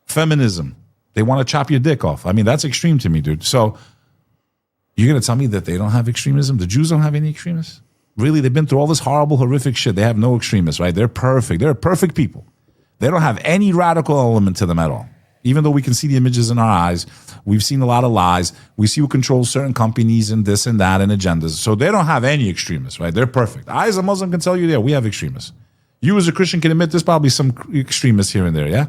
Feminism. They want to chop your dick off. I mean, that's extreme to me, dude. So you're going to tell me that they don't have extremism? The Jews don't have any extremists? Really? They've been through all this horrible, horrific shit. They have no extremists, right? They're perfect. They're perfect people. They don't have any radical element to them at all. Even though we can see the images in our eyes, we've seen a lot of lies. We see who controls certain companies and this and that and agendas. So they don't have any extremists, right? They're perfect. I, as a Muslim, can tell you, we have extremists. You, as a Christian, can admit there's probably some extremists here and there, yeah?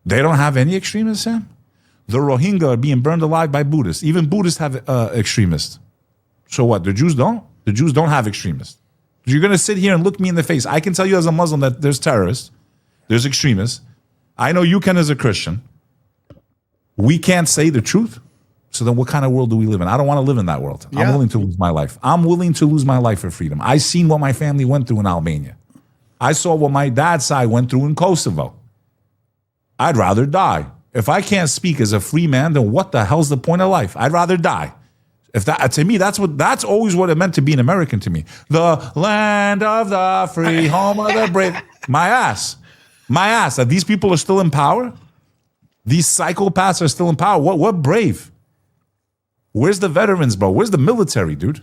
They don't have any extremists, Sam? The Rohingya are being burned alive by Buddhists. Even Buddhists have extremists. So what? The Jews don't? The Jews don't have extremists. You're going to sit here and look me in the face. I can tell you as a Muslim that there's terrorists, there's extremists. I know you can as a Christian. We can't say the truth. So then what kind of world do we live in? I don't want to live in that world. Yeah. I'm willing to lose my life. I'm willing to lose my life for freedom. I seen what my family went through in Albania. I saw what my dad's side went through in Kosovo. I'd rather die. If I can't speak as a free man, then what the hell's the point of life? I'd rather die. If that, to me, that's always what it meant to be an American to me. The land of the free, home of the brave. My ass. That these people are still in power. These psychopaths are still in power. What brave? Where's the veterans, bro? Where's the military, dude?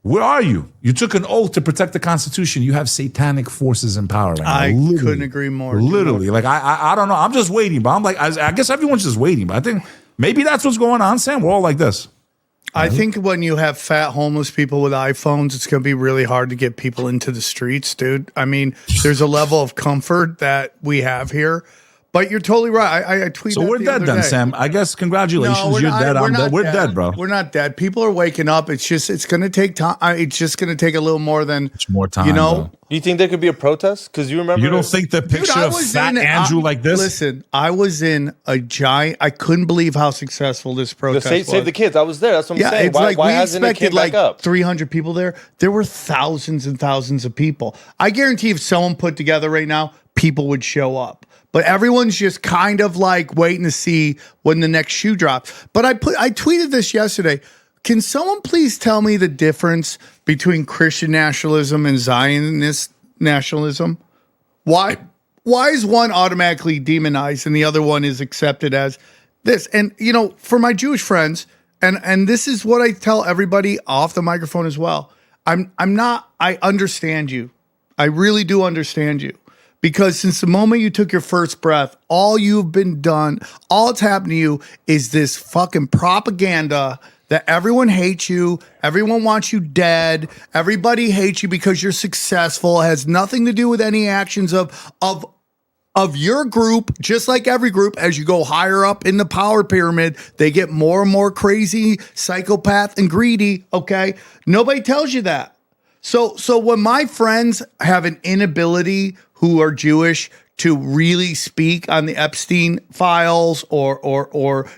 Where are you? You took an oath to protect the Constitution. You have satanic forces in power right now. I couldn't agree more. Literally. Like, I don't know. I'm just waiting, but I'm like, I guess everyone's just waiting. But I think maybe that's what's going on, Sam. We're all like this. I think when you have fat homeless people with iPhones, it's going to be really hard to get people into the streets, dude. I mean, there's a level of comfort that we have here. But you're totally right. I tweeted. So we're dead then, Sam. I guess congratulations. No, you're dead. I'm dead. We're dead, bro. We're not dead. People are waking up. It's going to take time. It's just going to take a little more than. It's more time. You know. Bro. Do you think there could be a protest? Because you remember. You don't think the picture of fat Andrew like this? Listen, I was in a giant. I couldn't believe how successful this protest was. Save the kids. I was there. That's what I'm saying. It's like why we hasn't it came back up? 300 people there. There were thousands and thousands of people. I guarantee if someone put together right now, people would show up. But everyone's just kind of like waiting to see when the next shoe drops. But I tweeted this yesterday. Can someone please tell me the difference between Christian nationalism and Zionist nationalism? Why is one automatically demonized and the other one is accepted as this? And you know, for my Jewish friends, and this is what I tell everybody off the microphone as well. I understand you. I really do understand you. Because since the moment you took your first breath, all that's happened to you is this fucking propaganda that everyone hates you, everyone wants you dead, everybody hates you because you're successful. It has nothing to do with any actions of your group. Just like every group, as you go higher up in the power pyramid, they get more and more crazy, psychopath, and greedy. Okay, nobody tells you that. So when my friends have an inability who are Jewish to really speak on the Epstein files or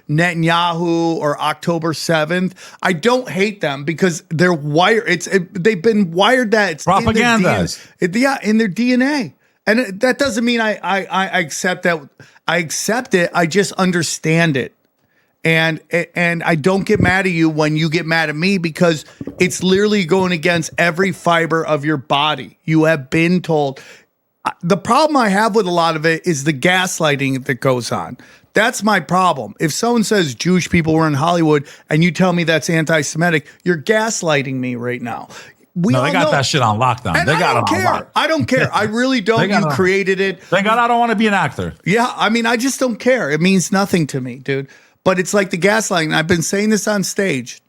Netanyahu or October 7th, I don't hate them because they're wired. They've been wired that it's propaganda. In their DNA. And that doesn't mean I accept that. I accept it. I just understand it. And I don't get mad at you when you get mad at me because it's literally going against every fiber of your body. You have been told. The problem I have with a lot of it is the gaslighting that goes on. That's my problem. If someone says Jewish people were in Hollywood and you tell me that's anti-Semitic, you're gaslighting me right now. They got that shit on lockdown. And they got it on lockdown. I don't care. I really don't. You created it. Thank God I don't want to be an actor. Yeah, I mean, I just don't care. It means nothing to me, dude. But it's like the gaslighting. I've been saying this on stage.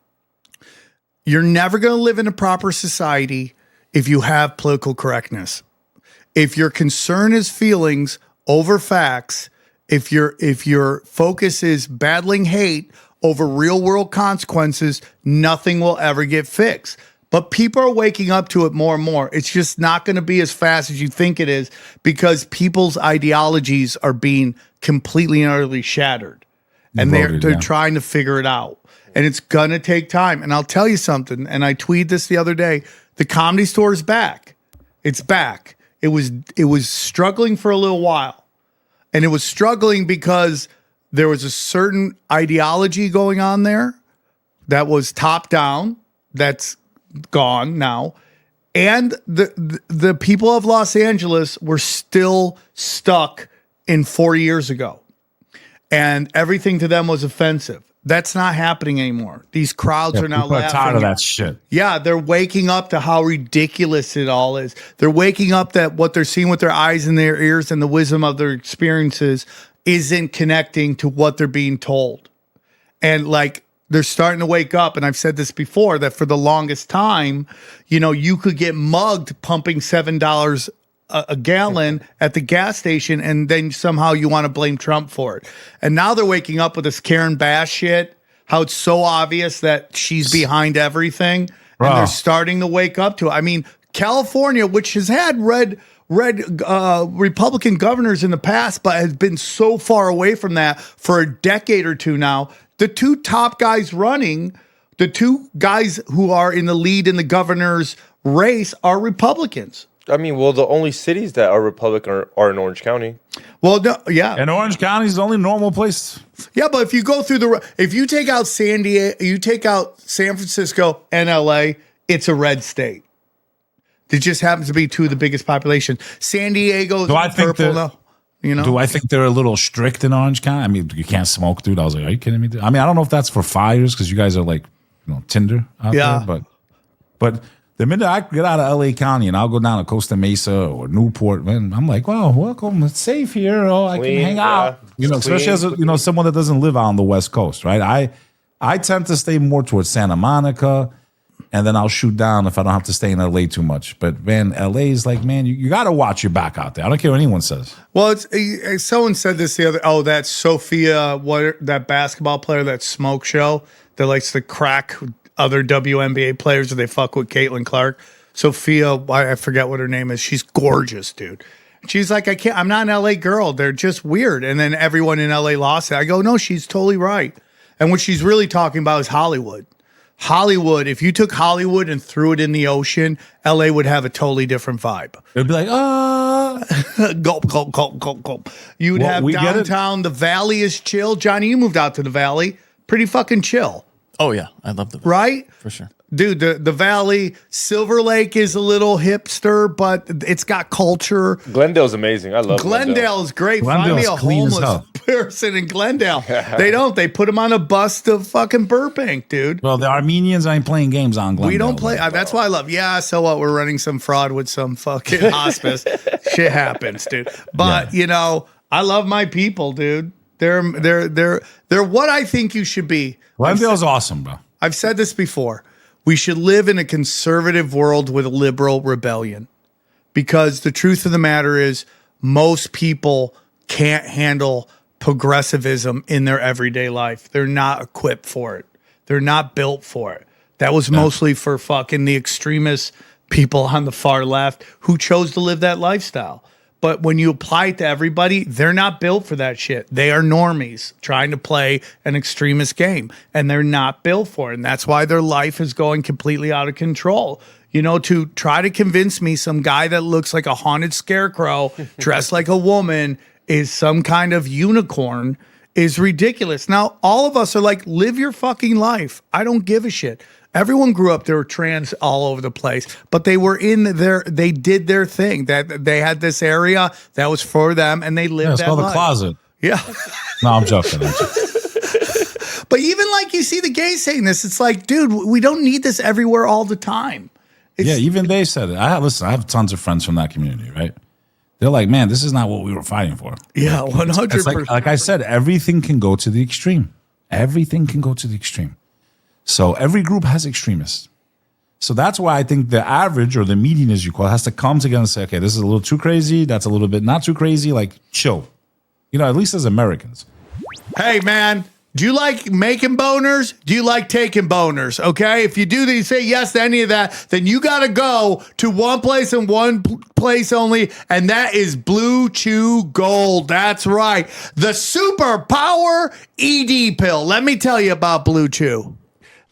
You're never going to live in a proper society if you have political correctness. If your concern is feelings over facts, if your focus is battling hate over real world consequences, nothing will ever get fixed. But people are waking up to it more and more. It's just not going to be as fast as you think it is because people's ideologies are being completely and utterly shattered. And they're trying to figure it out. And it's going to take time. And I'll tell you something, and I tweeted this the other day, the Comedy Store is back. It's back. It was struggling for a little while. And it was struggling because there was a certain ideology going on there that was top down. That's gone now. And the people of Los Angeles were still stuck in 4 years ago. And everything to them was offensive. That's not happening anymore. These crowds are now laughing. Tired of that shit. Yeah, they're waking up to how ridiculous it all is. They're waking up that what they're seeing with their eyes and their ears and the wisdom of their experiences isn't connecting to what they're being told. And like they're starting to wake up. And I've said this before, that for the longest time, you know, you could get mugged pumping $7 a gallon at the gas station, and then somehow you want to blame Trump for it. And now they're waking up with this Karen Bass shit. how it's so obvious that she's behind everything, Bro. and they're starting to wake up to it. I mean, California, which has had red Republican governors in the past, but has been so far away from that for a decade or two now. The two top guys running, the two guys who are in the lead in the governor's race are Republicans. I mean, well, the only cities that are Republican are in Orange County. Well, no, yeah. And Orange County is the only normal place. Yeah, but if you go through if you take out San Diego, you take out San Francisco and LA, it's a red state. It just happens to be two of the biggest populations. San Diego's purple, though. You know? Do I think they're a little strict in Orange County? I mean, you can't smoke, dude. I was like, are you kidding me? Dude? I mean, I don't know if that's for fires because you guys are like, Tinder out there. But the minute I get out of LA County and I'll go down to Costa Mesa or Newport, man, I'm like, wow, welcome. It's safe here. Oh, I can hang out. Especially as someone that doesn't live out on the West Coast, right? I tend to stay more towards Santa Monica. And then I'll shoot down if I don't have to stay in LA too much. But man, LA is like, man, you got to watch your back out there. I don't care what anyone says. Well, someone said this the other. Oh, that's Sophia, that basketball player, that smoke show that likes to crack other WNBA players, or they fuck with Caitlin Clark. Sophia, I forget what her name is. She's gorgeous, dude. She's like, I'm not an LA girl. They're just weird. And then everyone in LA lost it. I go, no, she's totally right. And what she's really talking about is Hollywood. Hollywood, if you took Hollywood and threw it in the ocean, LA would have a totally different vibe. It'd be like, gulp, gulp, gulp, gulp, gulp. You would have downtown. The Valley is chill. Johnny, you moved out to the Valley. Pretty fucking chill. Oh, yeah. I love the Valley. Right? For sure. Dude, the Valley, Silver Lake is a little hipster, but it's got culture. Glendale's amazing. I love Glendale. Is great. Glendale's Find me clean a as homeless hell. person in Glendale. They don't. They put them on a bus to fucking Burbank, dude. Well, the Armenians ain't playing games on Glendale. We don't play. That's why I love. Yeah, so what? We're running some fraud with some fucking hospice. Shit happens, dude. But I love my people, dude. They're what I think you should be. Glendale's awesome, bro. I've said this before. We should live in a conservative world with a liberal rebellion, because the truth of the matter is most people can't handle progressivism in their everyday life. They're not equipped for it. They're not built for it. That was mostly for fucking the extremist people on the far left who chose to live that lifestyle. But when you apply it to everybody, they're not built for that shit. They are normies trying to play an extremist game, and they're not built for it. And that's why their life is going completely out of control. To try to convince me some guy that looks like a haunted scarecrow dressed like a woman is some kind of unicorn is ridiculous. Now, all of us are like, live your fucking life. I don't give a shit. Everyone grew up, there were trans all over the place, but they were they did their thing. That they had this area that was for them, and they lived it's that called life. The closet. Yeah. No, I'm joking. But even like you see the gays saying this, it's like, dude, we don't need this everywhere all the time. Even they said it. I have tons of friends from that community, right? They're like, man, this is not what we were fighting for. Yeah, 100%. It's like I said, everything can go to the extreme. Everything can go to the extreme. So every group has extremists. So that's why I think the average, or the median as you call it, has to come together and say, okay, this is a little too crazy. That's a little bit not too crazy. Like, chill. At least as Americans. Hey, man, do you like making boners? Do you like taking boners? Okay. If you do, you say yes to any of that, then you got to go to one place and one place only. And that is Blue Chew Gold. That's right. The superpower ED pill. Let me tell you about Blue Chew.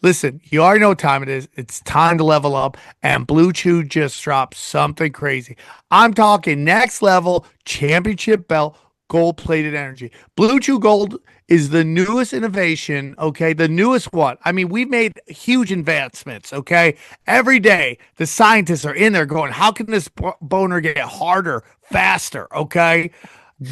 Listen, you already know what time it is. It's time to level up, and Blue Chew just dropped something crazy. I'm talking next level championship belt gold-plated energy. Blue Chew Gold is the newest innovation, okay? The newest one. I mean, we've made huge advancements, okay? Every day, the scientists are in there going, how can this boner get harder, faster, okay?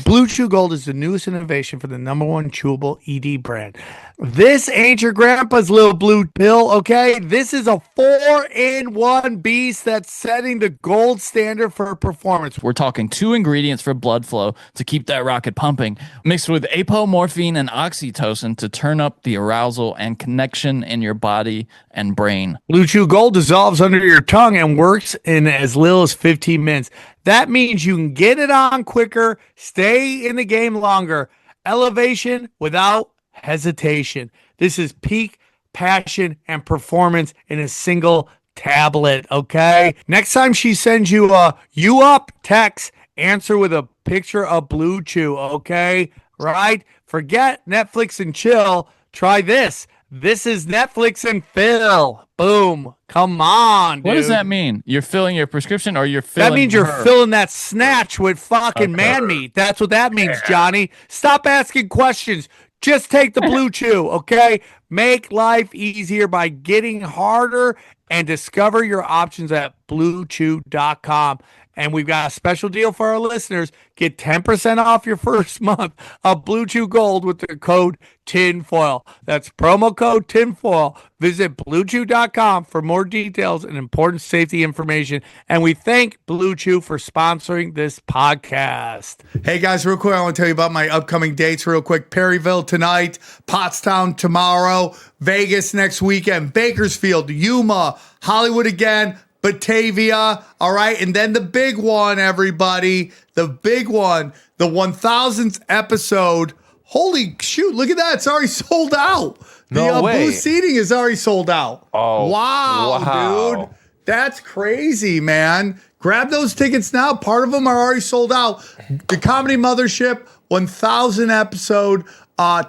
Blue Chew Gold is the newest innovation for the #1 chewable ED brand. This ain't your grandpa's little blue pill, okay? This is a 4-in-1 beast that's setting the gold standard for performance. We're talking 2 ingredients for blood flow to keep that rocket pumping, mixed with apomorphine and oxytocin to turn up the arousal and connection in your body and brain. Blue Chew Gold dissolves under your tongue and works in as little as 15 minutes. That means you can get it on quicker, stay in the game longer. Elevation without hesitation. This is peak passion and performance in a single tablet, okay? Next time she sends you a "you up" text, answer with a picture of Blue Chew, okay? Right? Forget Netflix and chill. Try this. This is Netflix and fill. Boom. Come on, dude. What does that mean? You're filling your prescription, or you're filling That means you're her? filling that snatch with fucking man meat. That's what that means, Johnny. Stop asking questions. Just take the Blue Chew, okay? Make life easier by getting harder and discover your options at bluechew.com. And we've got a special deal for our listeners. Get 10% off your first month of Blue Chew Gold with the code TINFOIL. That's promo code TINFOIL. Visit bluechew.com for more details and important safety information. And we thank Blue Chew for sponsoring this podcast. Hey guys, real quick, I want to tell you about my upcoming dates real quick. Perryville tonight, Pottstown tomorrow, Vegas next weekend, Bakersfield, Yuma, Hollywood again, Batavia, all right? And then the big one, everybody, the big one, the 1000th episode. Holy shoot, look at that. It's already sold out. No the way. booth seating is already sold out. Oh, wow, dude. That's crazy, man. Grab those tickets now. Part of them are already sold out. The Comedy Mothership, 1000 episode.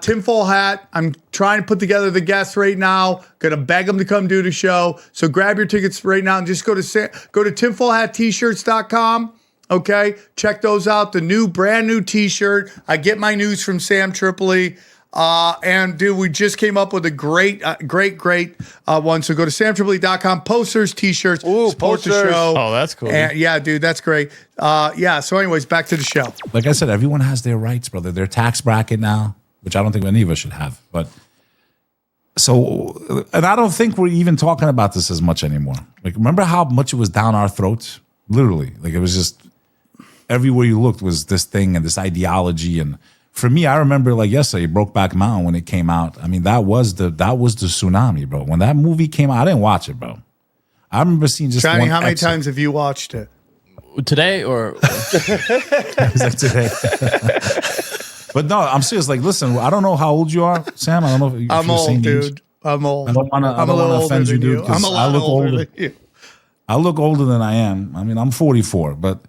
Tinfoil hat. I'm trying to put together the guests right now. Gonna beg them to come do the show. So grab your tickets right now and just go to tinfoilhattshirts.com. Okay, check those out. The brand new T-shirt. I get my news from Sam Tripoli. And dude, we just came up with a great one. So go to samtripoli.com. Posters, T-shirts, support the show. Oh, that's cool. And, yeah, dude, that's great. Yeah. So, anyways, back to the show. Like I said, everyone has their rights, brother. Their tax bracket now, which I don't think any of us should have. But so, and I don't think we're even talking about this as much anymore. Like, remember how much it was down our throats? Literally, like it was just everywhere you looked was this thing and this ideology. And for me, I remember like yesterday, Brokeback Mountain when it came out. I mean, that was the tsunami, bro. When that movie came out, I didn't watch it, bro. I remember seeing just Johnny, one how many episode. times have you watched it? Today or Is that today? But no, I'm serious. Like, listen, I don't know how old you are, Sam. I don't know if I'm you're the old, same dude. age. I'm old. I don't want I'm a little to older offend you, than dude. you. 'Cause I'm a lot I look older older. than you. I look older than I am. I mean, I'm 44, but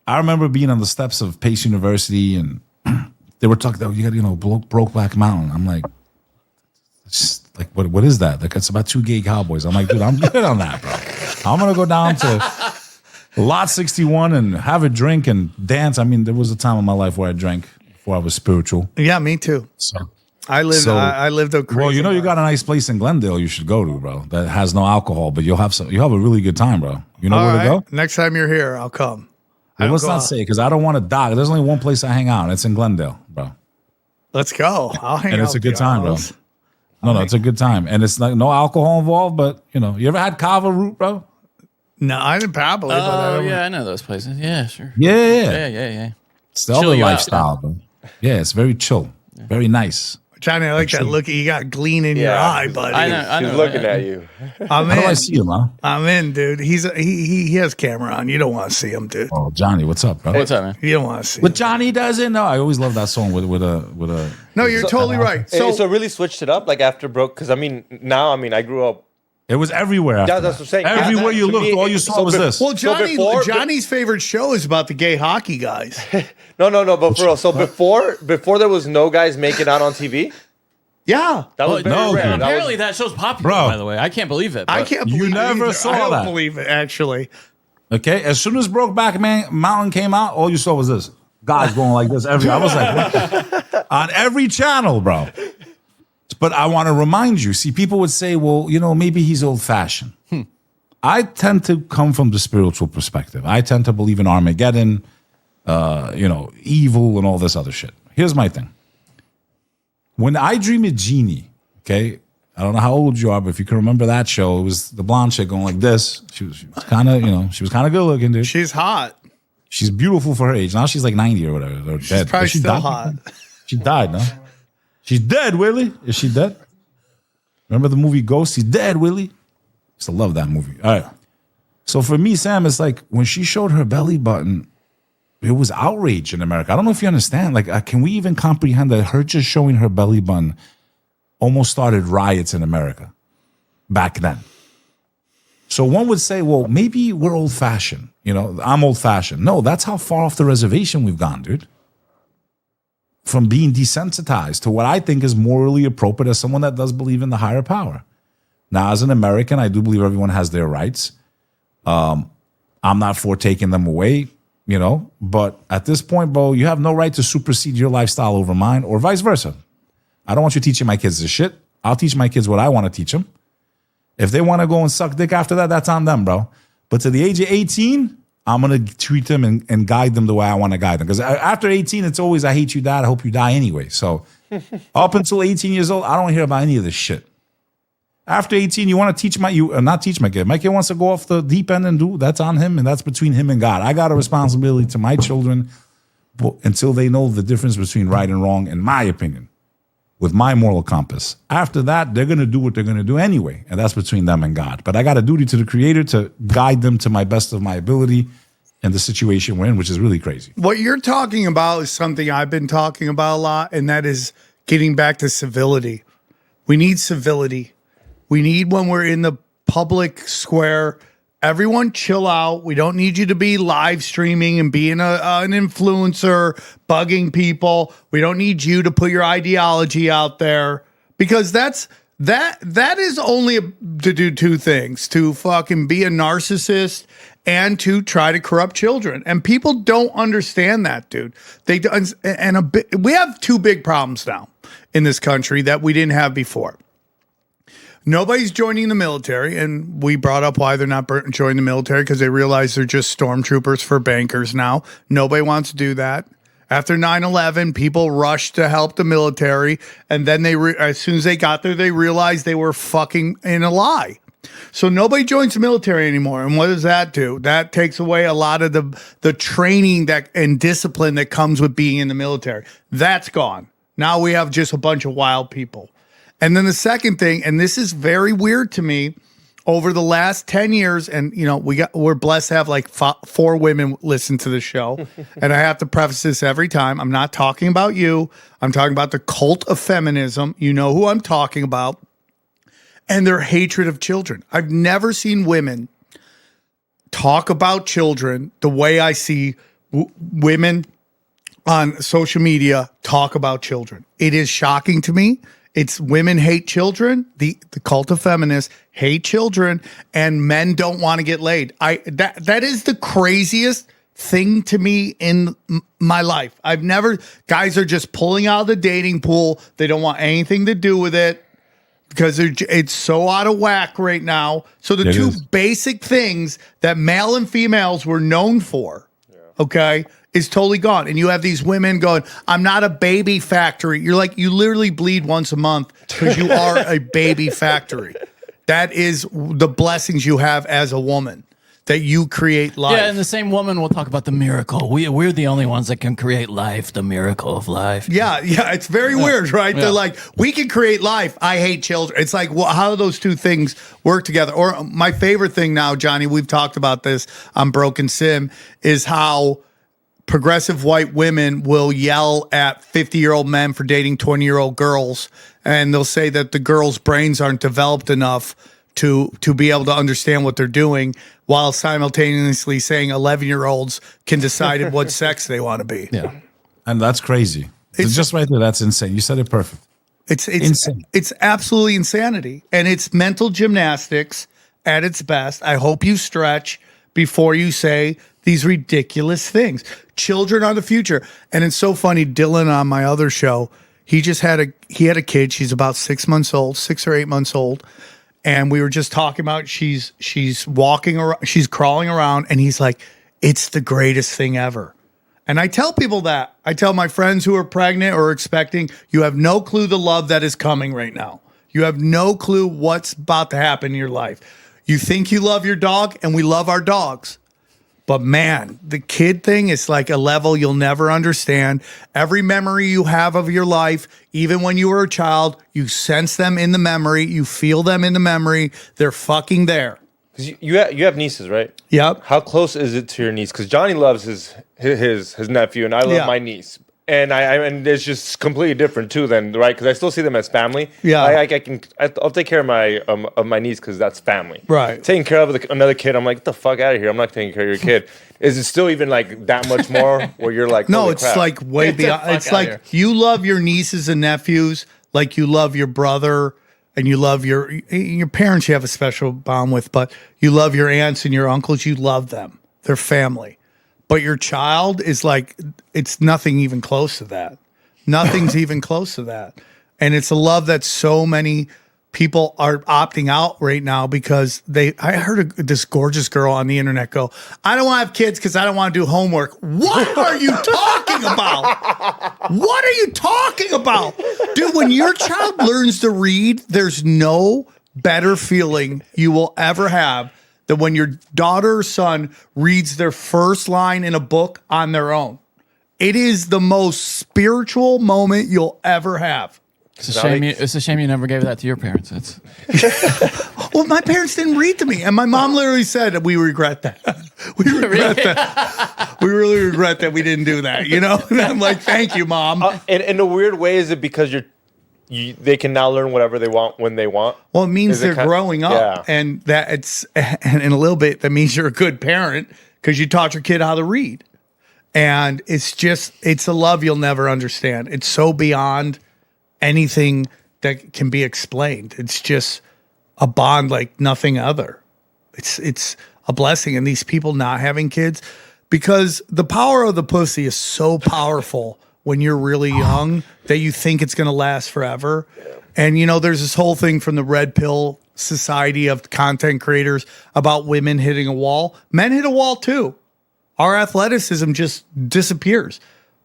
I remember being on the steps of Pace University, and they were talking about, you got, Brokeback Mountain. I'm like, just like, what is that? Like, it's about two gay cowboys. I'm like, dude, I'm good on that, bro. I'm gonna go down to Lot 61 and have a drink and dance. I mean, there was a time in my life where I drank before I was spiritual. Yeah, me too. So I lived a crazy well, you life. got a nice place in Glendale you should go to, bro. That has no alcohol, but you'll have a really good time, bro. You know All where right. to go? Next time you're here, I'll come. Well, let's go not out. say because I don't want to die. There's only one place I hang out, and it's in Glendale, bro. Let's go. I'll hang out. And it's a with good you, time, bro. Alice. No, it's a good time, and it's like no alcohol involved. But you ever had kava root, bro? No, I didn't probably. but I oh don't- yeah, I know those places. Yeah, sure. Yeah. It's the Chill other you out. lifestyle, bro. Yeah, it's very chill, very nice. Johnny, I like that look. You got gleam in your Yeah. eye, buddy. I know. He's looking at you. I'm How do I in. see him, huh? I'm in, dude. He has camera on. You don't want to see him, dude. Oh, Johnny, what's up, bro? What's up, man? You don't want to see But him. Johnny doesn't know. I always love that song with a. No, you're totally right. So, So, really switched it up like after broke because I grew up. It was everywhere. After Yeah, that's what I'm saying. Everywhere you To looked, me, all you saw so was be- this. well, before- Johnny's favorite show is about the gay hockey guys. No, but for real. So before there was no guys making out on TV. Yeah. That was very no, rare. dude. That was- Apparently that show's popular. Bro. By the way, I can't believe it. I but- can't You believe it never either. saw I don't that. believe it, actually. Okay, as soon as Brokeback Mountain came out, all you saw was this. Guys going like this. I was like, what? On every channel, bro. But I want to remind you. See, people would say, well, maybe he's old-fashioned. I tend to come from the spiritual perspective. I tend to believe in Armageddon, evil, and all this other shit. Here's my thing. When I dream a genie, okay, I don't know how old you are, but if you can remember that show, it was the blonde chick going like this. She was kind of, she was kind of good looking, dude. She's hot. She's beautiful for her age. Now she's like 90 or whatever. Or dead. Probably Is she still died? hot. She died, no? She's dead, Willie. Is she dead? Remember the movie Ghost? She's dead, Willie. Used to love that movie. All right. So for me, Sam, it's like when she showed her belly button, it was outrage in America. I don't know if you understand. Like, can we even comprehend that her just showing her belly button almost started riots in America back then. So one would say, well, maybe we're old-fashioned. You know, I'm old-fashioned. No, that's how far off the reservation we've gone, dude. From being desensitized to what I think is morally appropriate as someone that does believe in the higher power. Now, as an American, I do believe everyone has their rights. I'm not for taking them away, you know. But at this point, Bo, you have no right to supersede your lifestyle over mine or vice versa. I don't want you teaching my kids this shit. I'll teach my kids what I want to teach them. If they want to go and suck dick after that, that's on them, bro. But to the age of 18, I'm going to treat them and guide them the way I want to guide them. Because after 18, it's always, I hate you, Dad. I hope you die anyway. So up until 18 years old, I don't hear about any of this shit. After 18, you want to teach not teach my kid. My kid wants to go off the deep end and do, that's on him, and that's between him and God. I got a responsibility to my children until they know the difference between right and wrong, in my opinion, with my moral compass. After that, they're going to do what they're going to do anyway, and that's between them and God. But I got a duty to the Creator to guide them to my best of my ability in the situation we're in, which is really crazy. What you're talking about is something I've been talking about a lot, and that is getting back to civility. We need civility. We need, when we're in the public square, everyone chill out. We don't need you to be live streaming and being an influencer, bugging people. We don't need you to put your ideology out there, because that is only to do two things: to fucking be a narcissist and to try to corrupt children. And people don't understand that, dude. We have two big problems now in this country that we didn't have before. Nobody's joining the military, and we brought up why they're not joining the military, because they realize they're just stormtroopers for bankers now. Nobody wants to do that. After 9/11, people rushed to help the military, and then as soon as they got there, they realized they were fucking in a lie. So nobody joins the military anymore. And what does that do? That takes away a lot of the training and discipline that comes with being in the military. That's gone. Now we have just a bunch of wild people. And then the second thing, and this is very weird to me, over the last 10 years, and you know, we're blessed to have like 4 women listen to the show. And I have to preface this every time. I'm not talking about you. I'm talking about the cult of feminism. You know who I'm talking about. And their hatred of children. I've never seen women talk about children the way I see women on social media talk about children. It is shocking to me. It's women hate children. The cult of feminists hate children, and men don't want to get laid. That is the craziest thing to me in my life. Guys are just pulling out of the dating pool. They don't want anything to do with it because it's so out of whack right now. So the two basic things that male and females were known for, okay, is totally gone. And you have these women going, I'm not a baby factory. You're like, you literally bleed once a month because you are a baby factory. That is the blessings you have as a woman, that you create life. Yeah, and the same woman will talk about the miracle. We're the only ones that can create life, the miracle of life. Yeah, it's very weird, right? Yeah. They're like, we can create life. I hate children. It's like, well, how do those two things work together? Or my favorite thing now, Johnny, we've talked about this on Broken Sim, is how progressive white women will yell at 50-year-old men for dating 20-year-old girls, and they'll say that the girls' brains aren't developed enough to be able to understand what they're doing, while simultaneously saying 11-year-olds can decide what sex they want to be. Yeah, and that's crazy. It's just right there. That's insane. You said it perfect. It's insane. It's absolutely insanity, and it's mental gymnastics at its best. I hope you stretch before you say these ridiculous things. Children are the future. And it's so funny, Dylan on my other show, he had a kid. She's about 6 months old, 6 or 8 months old. And we were just talking about she's walking around, she's crawling around, and he's like, it's the greatest thing ever. And I tell people that. I tell my friends who are pregnant or expecting, you have no clue the love that is coming right now. You have no clue what's about to happen in your life. You think you love your dog, and we love our dogs. But man, the kid thing is like a level you'll never understand. Every memory you have of your life, even when you were a child, you sense them in the memory. You feel them in the memory. They're fucking there. Because you have nieces, right? Yep. How close is it to your niece? Because Johnny loves his nephew, and I love my niece. and and it's just completely different too. Then right, because I still see them as family. Yeah. I'll take care of my niece because that's family. Right. Taking care of another kid, I'm like, get the fuck out of here. I'm not taking care of your kid. Is it still even like that much more where you're like, No, holy it's crap. like way beyond. fuck It's outta like here. you love your nieces and nephews like you love your brother and you love your parents you have a special bond with, but you love your aunts and your uncles. You love them. They're family. But your child is like, it's nothing even close to that. Nothing's even close to that. And it's a love that so many people are opting out right now because I heard this gorgeous girl on the internet go, I don't want to have kids because I don't want to do homework. What are you talking about? What are you talking about? Dude, when your child learns to read, there's no better feeling you will ever have than when your daughter or son reads their first line in a book on their own. It is the most spiritual moment you'll ever have. It's a shame you never gave that to your parents. It's Well, my parents didn't read to me, and my mom literally said, "We regret that. We regret that. We really regret that we didn't do that." You know, and I'm like, "Thank you, mom." And in a weird way, is it because they can now learn whatever they want when they want? Well, it means Is it they're growing up, Yeah. and and in a little bit that means you're a good parent because you taught your kid how to read, and it's a love you'll never understand. It's so beyond anything that can be explained. It's just a bond like nothing other. It's a blessing. And these people not having kids, because the power of the pussy is so powerful when you're really young that you think it's going to last forever. And, you know, there's this whole thing from the Red Pill Society of content creators about women hitting a wall. Men hit a wall too. Our athleticism just disappears.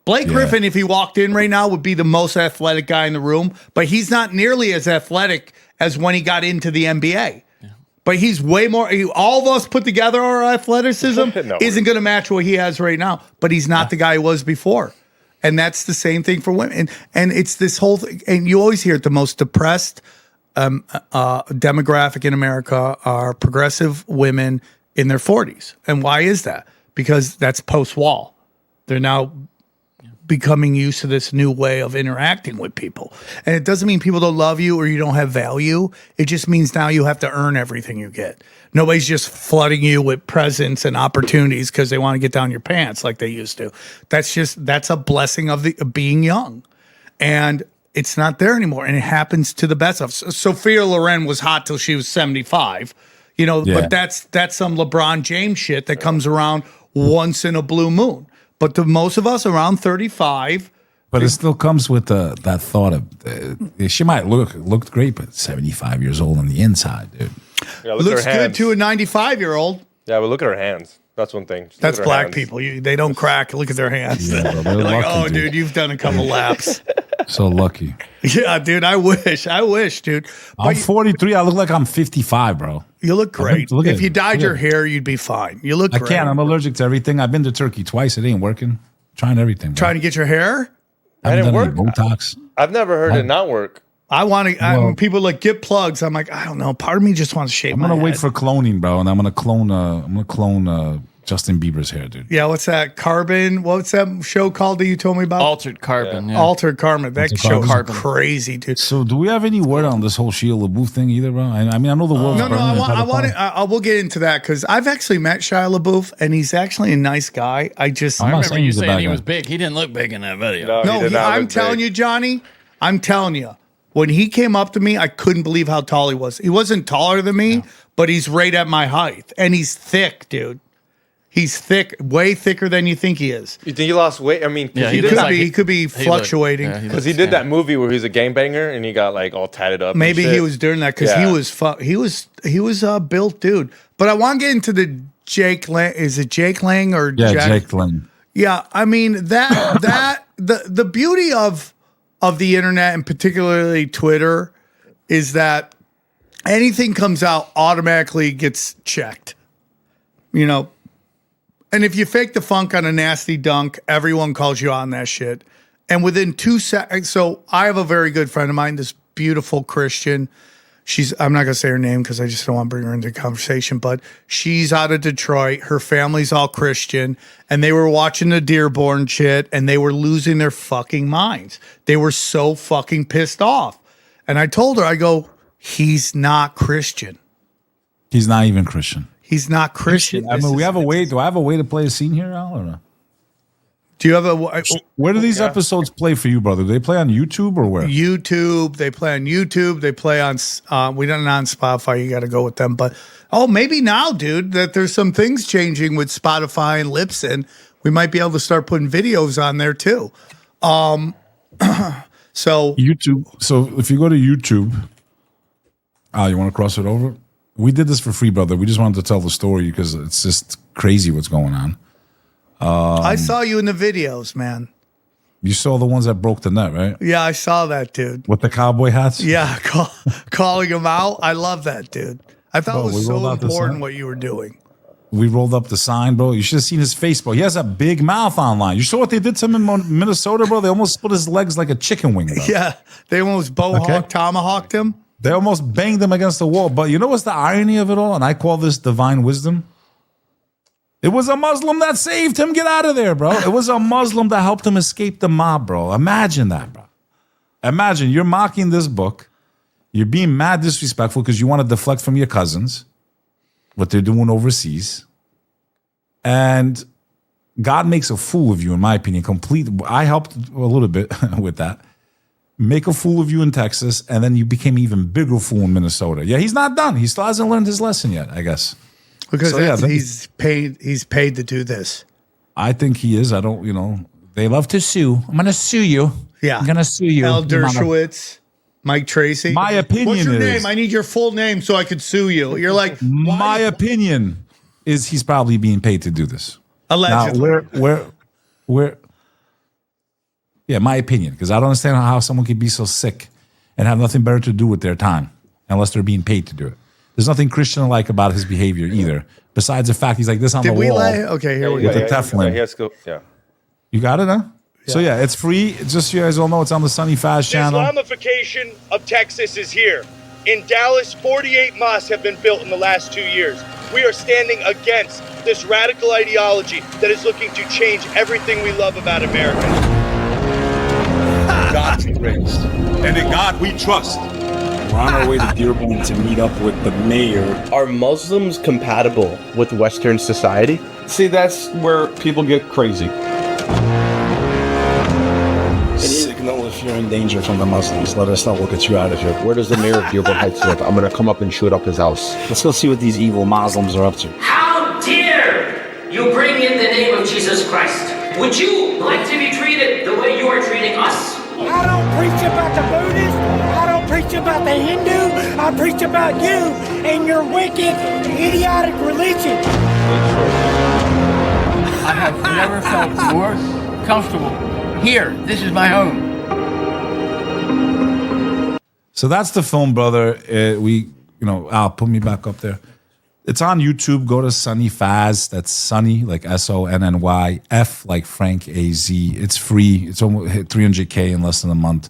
Blake Griffin, if he walked in right now, would be the most athletic guy in the room, but he's not nearly as athletic as when he got into the NBA. Yeah. But he's way more. All of us put together, our athleticism isn't going to match what he has right now. But he's not the guy he was before, and that's the same thing for women. And it's this whole thing. And you always hear it: the most depressed demographic in America are progressive women in their 40s. And why is that? Because that's post-wall. They're now becoming used to this new way of interacting with people. And it doesn't mean people don't love you or you don't have value. It just means now you have to earn everything you get. Nobody's just flooding you with presents and opportunities because they want to get down your pants like they used to. That's a blessing of being young. And it's not there anymore. And it happens to the best of us. Sophia Loren was hot till she was 75. You know, but that's some LeBron James shit that comes around once in a blue moon. But to most of us around 35. But it still comes with that thought of she might look great, but 75 years old on the inside, dude. Yeah, Looks good to a 95-year-old. Yeah, but look at her hands. That's one thing. Just That's look at her black hands. people. They don't crack. Look at their hands. Yeah, bro, they're You're like, lucky, oh, dude, you've done a couple laps. So lucky. Yeah, dude, I wish, dude. But I'm 43. I look like I'm 55, bro. you look great. Look at If you it. dyed Look your at hair, you'd be fine. You look I great. can't. I'm allergic to everything. I've been to Turkey twice. It ain't working. Trying everything. Bro. Trying to get your hair? I haven't didn't done any Botox. I've never heard it not work. I want to. Well- When people like get plugs, I'm like, I don't know. Part of me just wants to shave I'm my gonna wait head. for cloning, bro, and I'm gonna clone Justin Bieber's hair, dude. Yeah, what's that? Carbon? What's that show called that you told me about? altered carbon. Yeah. Altered Carbon. That Altered show is Carbon. crazy, dude. So, do we have any word on this whole Shia LaBeouf thing either, bro? I mean, I know the world's No, burning. I want to. I will get into that because I've actually met Shia LaBeouf and he's actually a nice guy. I just I'm I not remember saying you he's a saying bad he guy. was big. He didn't look big in that video. No, no. he did not I'm look telling big. you, Johnny. I'm telling you. When he came up to me, I couldn't believe how tall he was. He wasn't taller than me, but he's right at my height, and he's thick, dude. He's thick, way thicker than you think he is. You think he lost weight? I mean, Yeah, he he did looks that. like He could be fluctuating. Because he did that movie where he was a gangbanger and he got like all tatted up. and Maybe shit. he was doing that because he was a built dude. But I want to get into the Jake Lang. Is it Jake Lang or Yeah, Jack? Jake Lynn. Yeah, I mean the beauty of the internet and particularly Twitter is that anything comes out automatically gets checked. You know, and if you fake the funk on a nasty dunk, everyone calls you on that shit. And within 2 seconds, so I have a very good friend of mine, this beautiful Christian. I'm not going to say her name because I just don't want to bring her into the conversation, but she's out of Detroit. Her family's all Christian, and they were watching the Dearborn shit, and they were losing their fucking minds. They were so fucking pissed off. And I told her, I go, he's not Christian. He's not even Christian. He's not Christian. I mean, we have a way. Do I have a way to play a scene here, Al, or no? Do you have a Where do these episodes play for you, brother? Do they play on YouTube or where? YouTube? They play on YouTube. They play on. We don't on Spotify. You got to go with them. But maybe now, dude, that there's some things changing with Spotify and Libsyn. We might be able to start putting videos on there too. So YouTube. So if you go to YouTube, you want to cross it over? We did this for free, brother. We just wanted to tell the story because it's just crazy what's going on. I saw you in the videos, man. You saw the ones that broke the net, right? Yeah, I saw that, dude. With the cowboy hats? Yeah, calling him out. I love that, dude. I thought it was so important what you were doing. We rolled up the sign, bro. You should have seen his face, bro. He has a big mouth online. You saw what they did to him in Minnesota, bro? They almost split his legs like a chicken wing, bro. Yeah, they almost tomahawked him. They almost banged him against the wall. But you know what's the irony of it all? And I call this divine wisdom. It was a Muslim that saved him. Get out of there, bro. It was a Muslim that helped him escape the mob, bro. Imagine that, bro. Imagine you're mocking this book. You're being mad disrespectful because you want to deflect from your cousins, what they're doing overseas. And God makes a fool of you, in my opinion. I helped a little bit with that. Make a fool of you in Texas, and then you became an even bigger fool in Minnesota. Yeah, he's not done. He still hasn't learned his lesson yet, I guess. Because he's paid to do this. I think he is. I don't, they love to sue. I'm going to sue you. Yeah. I'm going to sue you. Al Dershowitz, Mike Tracy. My opinion What's your is. name? I need your full name so I could sue you. You're like, my opinion is he's probably being paid to do this. Allegedly. Now, yeah, my opinion, because I don't understand how someone could be so sick and have nothing better to do with their time unless they're being paid to do it. There's nothing Christian-like about his behavior either, besides the fact he's like this on the wall. Okay, here we go. With the Teflon. Yeah. You got it, huh? Yeah. So yeah, it's free. It's just so you guys all know it's on the Sunny Fast channel. The Islamification of Texas is here. In Dallas, 48 mosques have been built in the last 2 years. We are standing against this radical ideology that is looking to change everything we love about America. God's grace. And in God we trust. We're on our way to Dearborn to meet up with the mayor. Are Muslims compatible with Western society? See, that's where people get crazy. Signal if you're in danger from the Muslims. Let us know. We'll get you out of here. Where does the mayor of Dearborn Heights live? I'm going to come up and shoot up his house. Let's go see what these evil Muslims are up to. How dare you bring in the name of Jesus Christ? Would you like to be treated the way you are treating us? I don't preach about the Buddhist. I don't preach about the Hindu. I preach about you and your wicked, idiotic religion. I have never felt more comfortable here. This is my home. So that's the film, brother. Al, put me back up there. It's on YouTube. Go to Sunny Faz. That's Sunny, like SONNY, F like Frank AZ. It's free. It's almost hit 300K in less than a month.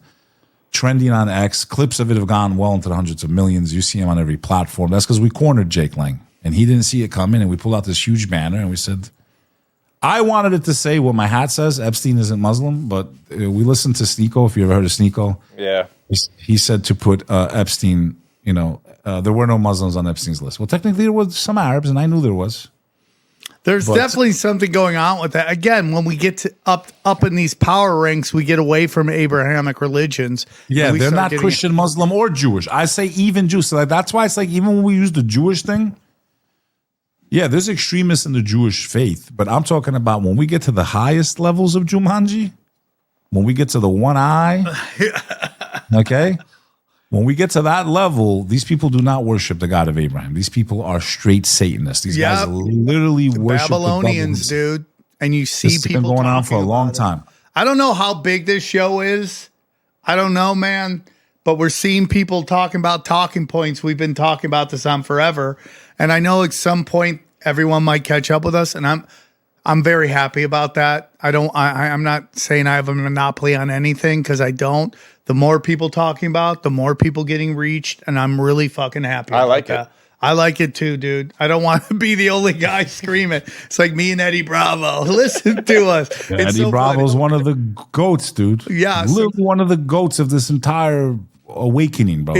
Trending on X. Clips of it have gone well into the hundreds of millions. You see him on every platform. That's because we cornered Jake Lang, and he didn't see it coming. And we pulled out this huge banner, and we said, I wanted it to say what my hat says. Epstein isn't Muslim, but we listened to Sneeko. If you ever heard of Sneeko, Yeah. he said to put Epstein. There were no Muslims on Epstein's list. Well, technically, there was some Arabs, and I knew there was. There's definitely something going on with that. Again, when we get to up in these power ranks, we get away from Abrahamic religions. Yeah, they're not Christian, Muslim, or Jewish. I say even Jews. So that's why it's like even when we use the Jewish thing, yeah, there's extremists in the Jewish faith. But I'm talking about when we get to the highest levels of Jumanji, when we get to the one eye, okay? When we get to that level, these people do not worship the God of Abraham. These people are straight Satanists. These guys literally worship Babylonians, the dude. And you see this people has been going on for a long time. I don't know how big this show is. I don't know, man. But we're seeing people talking about talking points. We've been talking about this on forever. And I know at some point everyone might catch up with us. And I'm very happy about that. I'm not saying I have a monopoly on anything because I don't. The more people talking about, the more people getting reached, and I'm really fucking happy. I like that. it. I like it too, dude. I don't want to be the only guy screaming. It's like me and Eddie Bravo. Listen to us. Yeah, It's Eddie so Bravo's funny. one of the goats, dude. Yeah, literally one of the goats of this entire awakening, bro.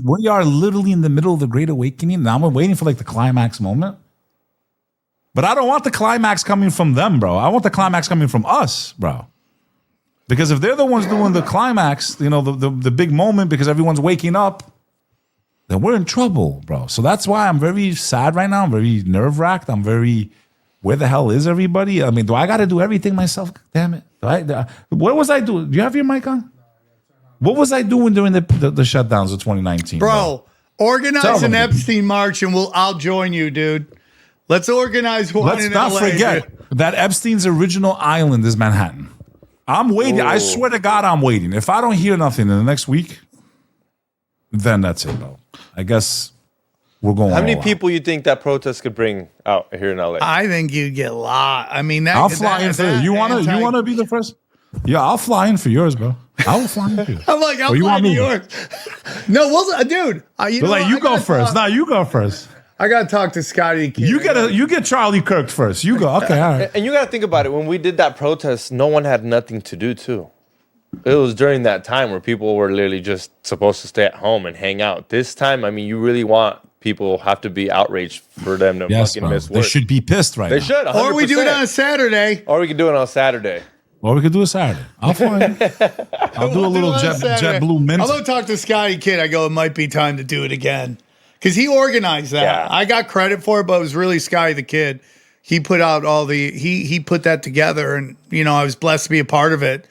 We are literally in the middle of the Great Awakening, and I'm waiting for like the climax moment. But I don't want the climax coming from them, bro. I want the climax coming from us, bro. Because if they're the ones doing the climax, you know, the big moment, because everyone's waking up, then we're in trouble, bro. So that's why I'm very sad right now. I'm very nerve-wracked. I'm very, where the hell is everybody? I mean, do I got to do everything myself? Damn it. What was I doing? Do you have your mic on? What was I doing during the shutdowns of 2019? Bro, organize Tell an them. Epstein march and I'll join you, dude. Let's organize one. Let's in not LA, forget dude. that Epstein's original island is Manhattan. I'm waiting. I swear to God, I'm waiting. If I don't hear nothing in the next week, then that's it, bro. I guess we're going. How many all out. people you think that protest could bring out here in LA? I think you'd get a lot. I mean, I'll fly in for you. You wanna be the first? Yeah, I'll fly in for yours, bro. I will fly in for you. I'm like, I'm Or you flying want to me? yours. No, dude. You know Like what? you I go gotta first. talk- No, you go first. I gotta talk to Scotty. Kid. You get Charlie Kirk first. You go. Okay, all right. And you got to think about it. When we did that protest, no one had nothing to do, too. It was during that time where people were literally just supposed to stay at home and hang out. This time, I mean, you really want people have to be outraged for them to Yes, fucking bro. miss They work. should be pissed right They now. should. 100%. Or we do it on a Saturday. Or we could do it on Saturday. Or we could do a Saturday. I'll fly in. I'll do a little it on Saturday. JetBlue mint. I'm gonna talk to Scotty Kid. I go, it might be time to do it again. Because he organized that. Yeah. I got credit for it, but it was really Scotty the Kid. He put out he put that together, and I was blessed to be a part of it.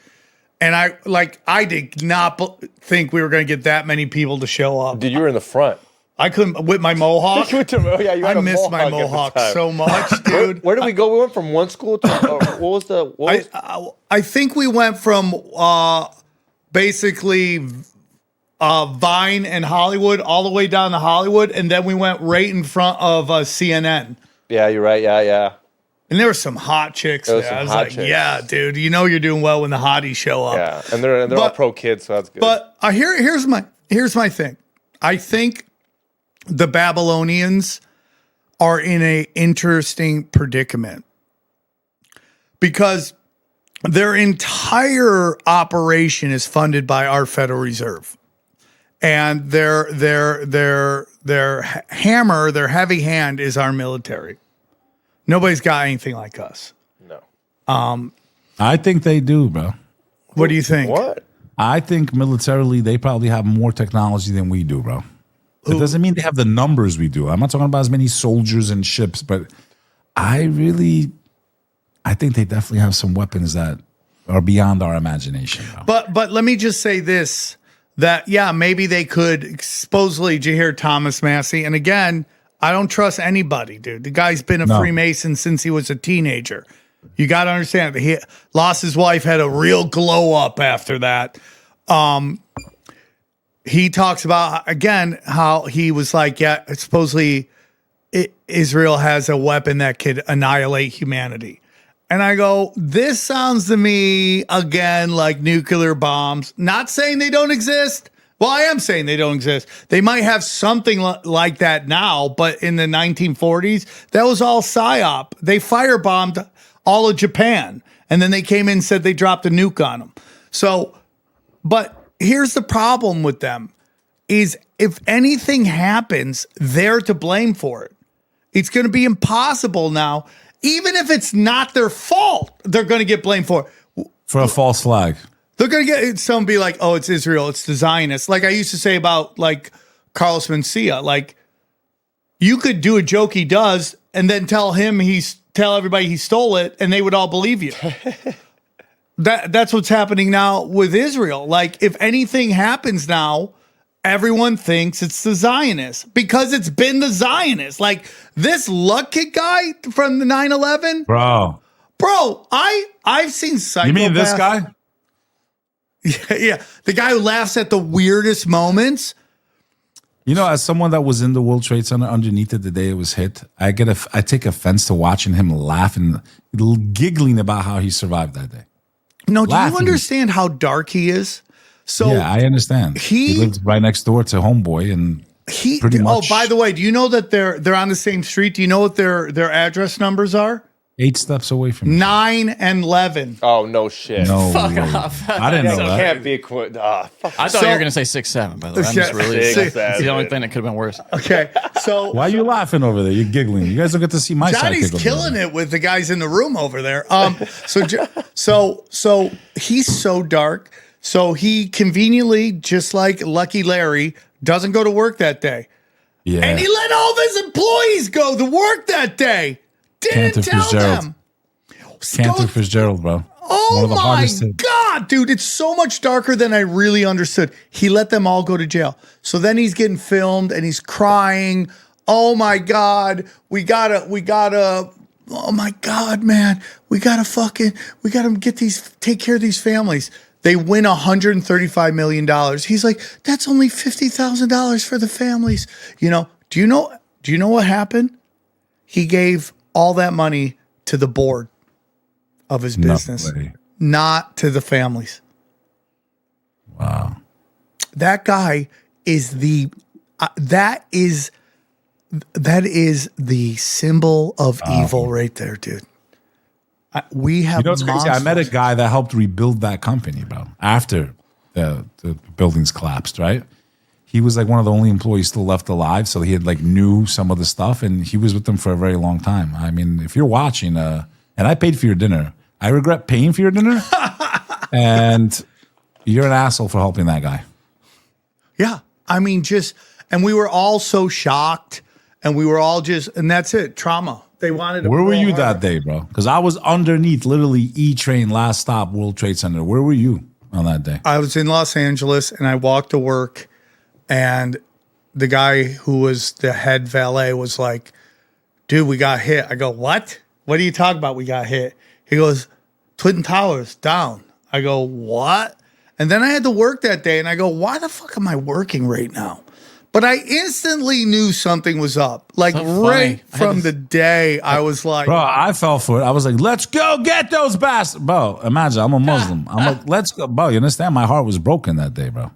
And I did not think we were going to get that many people to show up. Dude, you were in the front. I couldn't with my mohawk. You had I a miss my at the mohawk time. so much, dude. Where did we go? We went from one school to what was I think we went from basically Vine and Hollywood all the way down to Hollywood, and then we went right in front of CNN. Yeah, you're right. Yeah. And there were some hot chicks There was there. some I was hot like, chicks. yeah, dude, you know you're doing well when the hotties show up. Yeah, and they're all But- pro kids, so that's good. But here's my thing. I think the Babylonians are in a interesting predicament because their entire operation is funded by our Federal Reserve, and their hammer, their heavy hand, is our military. Nobody's got anything like us. No. I think they do, bro. What do you think? What? I think militarily they probably have more technology than we do, bro. It doesn't mean they have the numbers we do. I'm not talking about as many soldiers and ships, but I think they definitely have some weapons that are beyond our imagination, bro. But let me just say this, that, yeah, maybe they could. Supposedly, did you hear Thomas Massey? And again, I don't trust anybody, dude. The guy's been a Freemason since he was a teenager. You got to understand. He lost his wife, had a real glow up after that. He talks about, again, how he was like, yeah, supposedly Israel has a weapon that could annihilate humanity. And I go, this sounds to me, again, like nuclear bombs. Not saying they don't exist. Well, I am saying they don't exist. They might have something like that now, but in the 1940s, that was all PSYOP. They firebombed all of Japan, and then they came in and said they dropped a nuke on them. So, but here's the problem with them, is if anything happens, they're to blame for it. It's going to be impossible now. Even if it's not their fault, they're going to get blamed for it. For a false flag. They're going to get some be like, oh, it's Israel, it's the Zionists. Like I used to say about like Carlos Mencia, like you could do a joke he does and then tell everybody he stole it and they would all believe you. That's what's happening now with Israel. Like if anything happens now, everyone thinks it's the Zionists because it's been the Zionists. Like this Luckett guy from the 9/11, Bro, I've seen psychopaths. you mean this guy? Yeah, the guy who laughs at the weirdest moments. You know, as someone that was in the World Trade Center underneath it the day it was hit, I take offense to watching him laugh and giggling about how he survived that day. No, do Laughing. you understand how dark he is? So yeah, I understand. He lives right next door to Homeboy, and pretty much. Oh, by the way, do you know that they're on the same street? Do you know what their address numbers are? 8 steps away from you. 9 and 11. Oh, no shit. No Fuck way. off. I didn't know that. Can't be fuck. I thought you were going to say 6'7", by the way. I'm just really Six, that's the only seven. thing that could have been worse. Okay, so Why are you laughing over there? You're giggling. You guys don't get to see my Johnny's sidekick over killing there. it with the guys in the room over there. So he's so dark. So he conveniently, just like Lucky Larry, doesn't go to work that day, Yeah. and he let all of his employees go to work that day. Didn't Cantor tell Fitzgerald. them. Cantor Fitzgerald, bro. One Oh of the my hardest hit. God, dude, it's so much darker than I really understood. He let them all go to jail. So then he's getting filmed and he's crying. Oh my God, we gotta, oh my God, man, we gotta take care of these families. They win $135 million. He's like, that's only $50,000 for the families. Do you know what happened? He gave all that money to the board of his business, not to the families. Wow. That guy is that is the symbol of evil right there, dude. We have You know what's crazy? I met a guy that helped rebuild that company, bro, after the buildings collapsed, right? He was like one of the only employees still left alive, so he had like knew some of the stuff, and he was with them for a very long time. I mean, if you're watching, and I paid for your dinner, I regret paying for your dinner, and you're an asshole for helping that guy. Yeah. I mean, and we were all so shocked, and we were all and that's it, trauma. They wanted to. Where were you Harbor. that day, bro? Because I was underneath, literally E-Train, last stop, World Trade Center. Where were you on that day? I was in Los Angeles, and I walked to work, and the guy who was the head valet was like, dude, we got hit. I go, what? What are you talking about? We got hit. He goes, Twin Towers down. I go, what? And then I had to work that day, and I go, why the fuck am I working right now? But I instantly knew something was up. Like right from the day I was like, bro, I fell for it. I was like, let's go get those bastards. Bro, imagine I'm a Muslim. I'm like, let's go. Bro, you understand? My heart was broken that day, bro.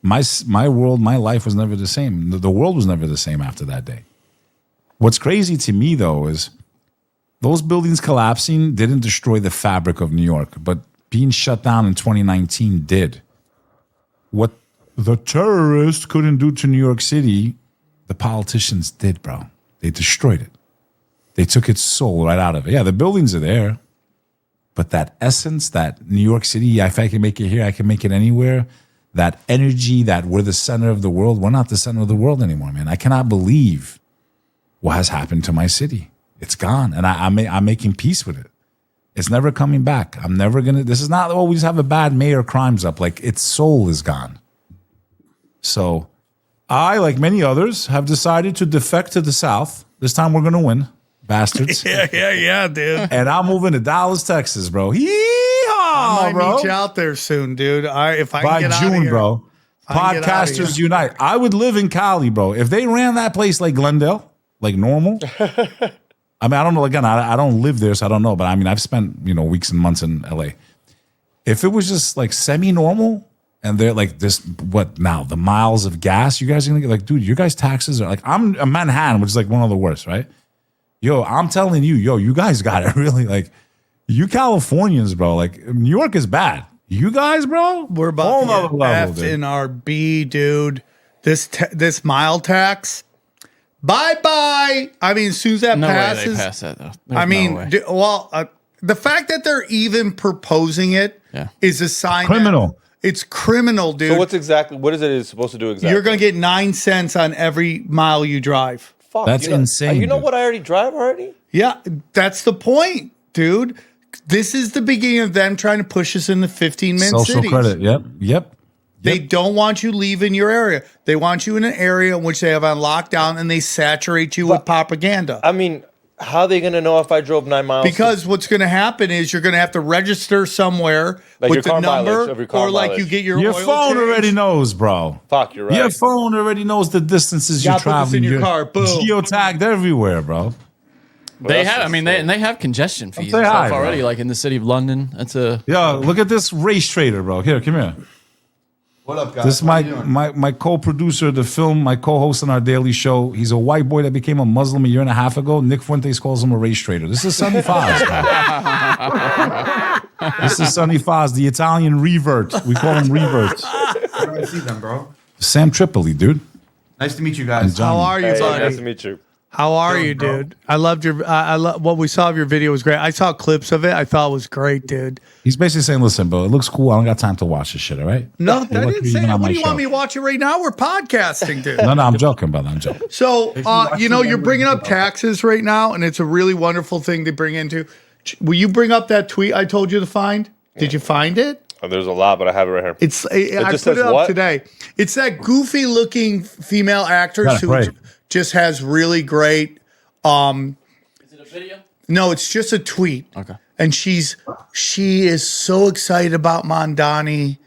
My world, my life was never the same. The world was never the same after that day. What's crazy to me, though, is those buildings collapsing didn't destroy the fabric of New York, but being shut down in 2019 did. What the terrorists couldn't do to New York City, the politicians did, bro. They destroyed it. They took its soul right out of it. Yeah, the buildings are there, but that essence, that New York City, if I can make it here, I can make it anywhere, that energy that we're the center of the world, we're not the center of the world anymore, man. I cannot believe what has happened to my city. It's gone, and I'm making peace with it. It's never coming back. I'm never going to, this is not, we just have a bad mayor, crime's up. Like, its soul is gone. So I, like many others, have decided to defect to the South. This time we're going to win, bastards. yeah, dude. And I'm moving to Dallas, Texas, bro. Yeehaw, I might bro. meet you out there soon, dude. If I By can get June, out of here, bro. I can get out of Podcasters here. Unite. I would live in Cali, bro. If they ran that place like Glendale, like normal. I mean, I don't know. Again, I don't live there, so I don't know. But I mean, I've spent, weeks and months in LA. If it was just like semi-normal, and they're like this, what now? The miles of gas you guys are gonna get? Like, dude, your guys' taxes are like, I'm in Manhattan, which is like one of the worst, right? Yo, I'm telling you, you guys got it really. Like, you Californians, bro. Like, New York is bad. You guys, bro, We're about whole to nother get level, F dude. in our B, dude. This mild tax. Bye. I mean, as soon as that No way passes, they pass that, though. I There's mean, no way. the fact that they're even proposing it is a sign. Criminal. It's criminal, dude. So what is it supposed to do exactly? You're going to get 9 cents on every mile you drive. Fuck, That's you know, insane, You know dude. what? I already drive already. Yeah, that's the point, dude. This is the beginning of them trying to push us in the 15-minute Social cities. credit. Yep. They don't want you leaving your area. They want you in an area in which they have on lockdown, and they saturate you with propaganda. I mean, How are they going to know if I drove 9 miles? Because what's going to happen is you're going to have to register somewhere Like with your the car mileage number, of your car or like mileage. you get your Your oil phone change. already knows, bro. Fuck, you're right. Your phone already knows the distances Yeah, you're put this traveling. in your You're car. Boom. geotagged everywhere, bro. They have. I mean, they have congestion fees say and hi, stuff bro. already. Like in the city of London, that's a. Yo, look at this race trader, bro. Here, come here. What up, guys? This is What are you doing? my co-producer of the film, my co-host on our daily show. He's a white boy that became a Muslim a year and a half ago. Nick Fuentes calls him a race trader. This is Sonny Faz. This is Sonny Faz, the Italian revert. We call him reverts. Where do I see them, bro? Sam Tripoli, dude. Nice to meet you guys. How are you, Hey, buddy? nice to meet you. How are you, bro. dude? I loved your. I love what we saw of your video was great. I saw clips of it. I thought it was great, dude. He's basically saying, listen, bro, it looks cool. I don't got time to watch this shit, all right? No, I Look didn't who say you that. on What my do you want show. me to watch it right now? We're podcasting, dude. No, I'm joking, brother. I'm joking. So, watch you know, the you're bringing up numbers, taxes right now, and it's a really wonderful thing to bring into. Will you bring up that tweet I told you to find? Did you find it? Oh, there's a lot, but I have it right here. It's I just put says it up what? today. It's that goofy looking female actress Gotta who pray. just has really great. Is it a video? No, it's just a tweet. Okay. And she is so excited about Mondani,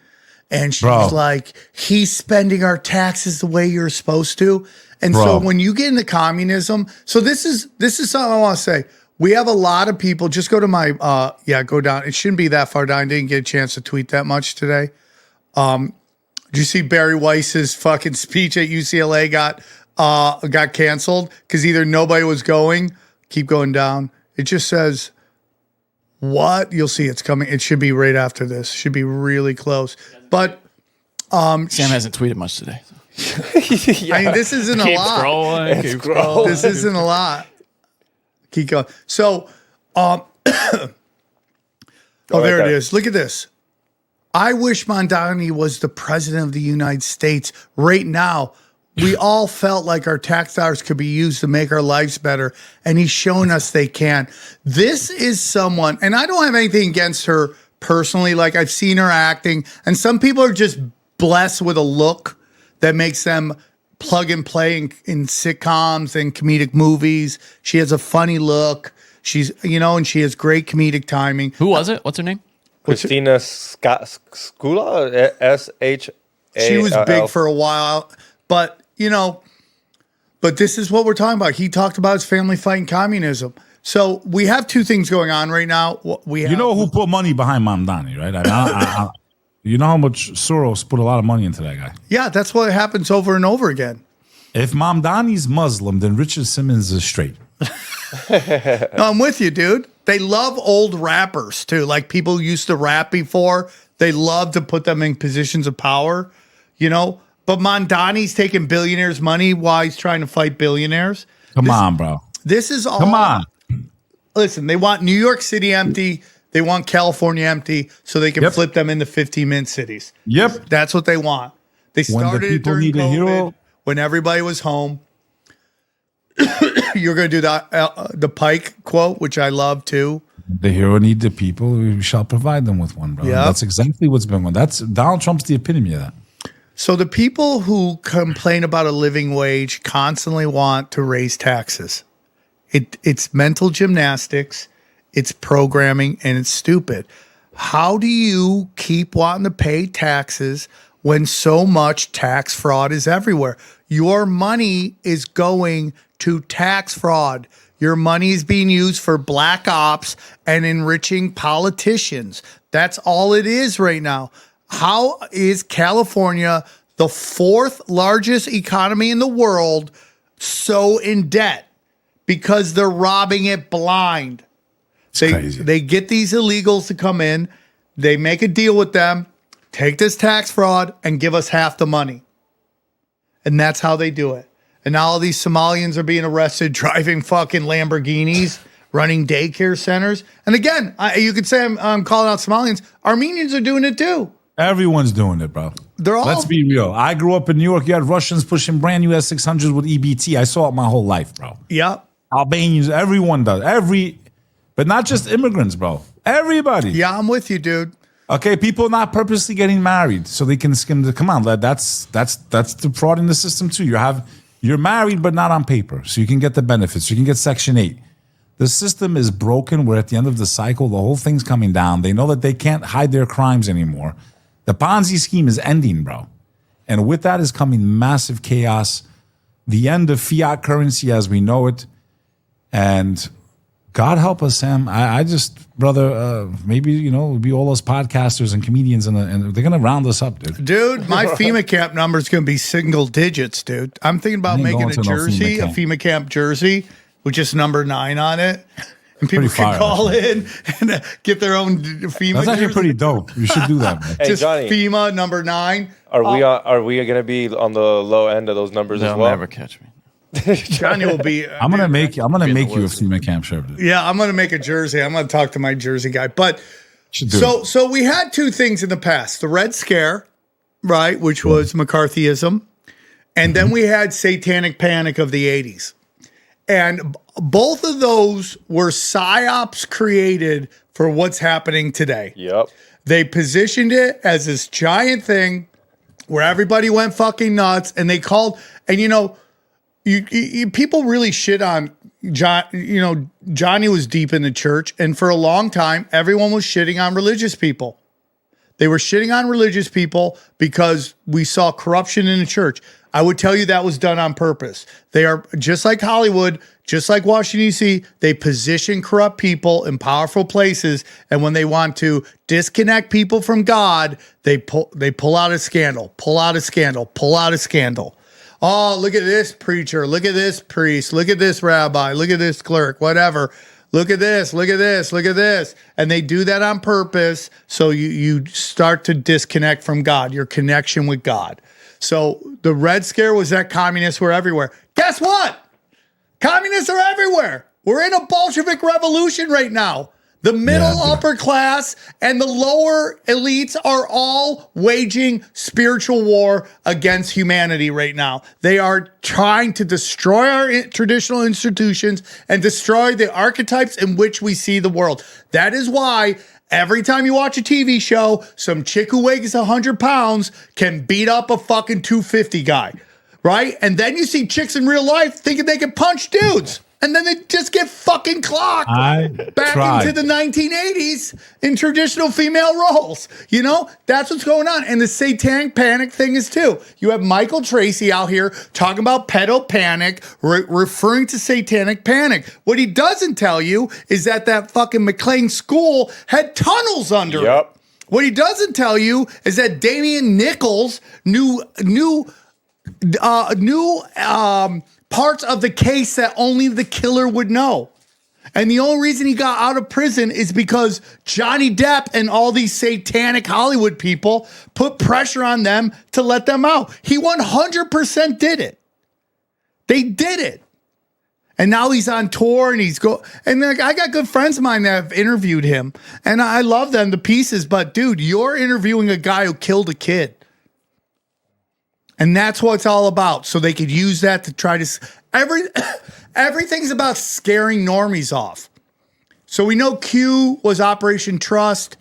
and she's Bro. like, he's spending our taxes the way you're supposed to. And Bro. so when you get into communism, so this is something I want to say. We have a lot of people. Just go to my go down. It shouldn't be that far down. I didn't get a chance to tweet that much today. Did you see Barry Weiss's fucking speech at UCLA got canceled because either nobody was going? Keep going down. It just says what? You'll see it's coming. It should be right after this. Should be really close. But Sam hasn't tweeted much today. I mean, this isn't a Keep lot. scrolling. Keep scrolling. This isn't a lot. Keep going. So, oh, there it is. Look at this. I wish Mondani was the president of the United States right now. We all felt like our tax dollars could be used to make our lives better, and he's shown us they can. This is someone, and I don't have anything against her personally. Like, I've seen her acting, and some people are just blessed with a look that makes them plug and play in sitcoms and comedic movies. She has a funny look. She's, and she has great comedic timing. Who was it? What's her name? Christina Skula, S-H-A-L-L. She was big for a while, but but this is what we're talking about. He talked about his family fighting communism. So we have two things going on right now. We have, You know who put money behind Mamdani, right? You know how much Soros put a lot of money into that guy. yeah, that's what happens over and over again. If Mamdani's Muslim, then Richard Simmons is straight. No, I'm with you, dude. They love old rappers too. Like people who used to rap before. They love to put them in positions of power, But Mondani's taking billionaires' money while he's trying to fight billionaires. Come on, bro. This is all. Come on. Listen, they want New York City empty. They want California empty so they can Yep. flip them into 15-minute cities. Yep. That's what they want. They When the started it people during need a COVID hero. when everybody was home. You're going to do the Pike quote, which I love too. The hero need the people. We shall provide them with one, bro. Yep. That's exactly what's been going. That's Donald Trump's the epitome of that. So the people who complain about a living wage constantly want to raise taxes. It's mental gymnastics, it's programming, and it's stupid. How do you keep wanting to pay taxes when so much tax fraud is everywhere? Your money is going to tax fraud. Your money is being used for black ops and enriching politicians. That's all it is right now. How is California, the fourth largest economy in the world, so in debt? Because they're robbing it blind. Crazy. They get these illegals to come in, they make a deal with them, take this tax fraud, and give us half the money. And that's how they do it. And now all these Somalians are being arrested driving fucking Lamborghinis, running daycare centers. And again, you could say I'm calling out Somalians. Armenians are doing it too. Everyone's doing it, bro. They're all. Let's be real. I grew up in New York. You had Russians pushing brand new S600s with EBT. I saw it my whole life, bro. Yep. Albanians, everyone does. But not just immigrants, bro. Everybody. Yeah, I'm with you, dude. Okay, people not purposely getting married so they can skim the. Come on, that's the fraud in the system too. You're married but not on paper, so you can get the benefits. You can get Section 8. The system is broken. We're at the end of the cycle. The whole thing's coming down. They know that they can't hide their crimes anymore. The Ponzi scheme is ending, bro. And with that is coming massive chaos, the end of fiat currency as we know it. And God help us, Sam. I just, brother, maybe, it'll be all those podcasters and comedians, and they're going to round us up, dude. Dude, my FEMA camp number is going to be single digits, dude. I'm thinking about making a jersey, a FEMA camp jersey, with just number 9 on it. And people can call in and get their own FEMA. That's actually pretty dope. You should do that, man. Hey, just Johnny, FEMA number 9. Are we going to be on the low end of those numbers as well? They'll never catch me. Johnny will be. I'm gonna make you a FEMA camp shirt. Dude. Yeah, I'm gonna make a jersey. I'm gonna talk to my jersey guy. But so we had 2 things in the past: the Red Scare, right, which was McCarthyism, and then we had Satanic Panic of the '80s, and both of those were psyops created for what's happening today. Yep. They positioned it as this giant thing where everybody went fucking nuts, and they called, and you people really shit on John. Johnny was deep in the church, and for a long time, everyone was shitting on religious people. They were shitting on religious people because we saw corruption in the church. I would tell you that was done on purpose. They are just like Hollywood, just like Washington, D.C., they position corrupt people in powerful places, and when they want to disconnect people from God, they pull out a scandal, pull out a scandal, pull out a scandal. Oh, look at this preacher. Look at this priest. Look at this rabbi. Look at this clerk, whatever. Look at this. Look at this. Look at this. And they do that on purpose. So you start to disconnect from God, your connection with God. So the Red Scare was that communists were everywhere. Guess what? Communists are everywhere. We're in a Bolshevik revolution right now. The middle upper class and the lower elites are all waging spiritual war against humanity right now. They are trying to destroy our traditional institutions and destroy the archetypes in which we see the world. That is why every time you watch a TV show, some chick who weighs 100 pounds can beat up a fucking 250 guy, right? And then you see chicks in real life thinking they can punch dudes. And then they just get fucking clocked back into the 1980s in traditional female roles. That's what's going on. And the Satanic Panic thing is too. You have Michael Tracy out here talking about pedo panic, referring to Satanic Panic. What he doesn't tell you is that fucking McLean school had tunnels under it. What he doesn't tell you is that Damian Nichols knew parts of the case that only the killer would know. And the only reason he got out of prison is because Johnny Depp and all these satanic Hollywood people put pressure on them to let them out. He 100% did it. They did it. And now he's on tour and I got good friends of mine that have interviewed him and I love them to pieces, but dude, you're interviewing a guy who killed a kid. And that's what it's all about. So they could use that to try to... Everything's about scaring normies off. So we know Q was Operation Trust.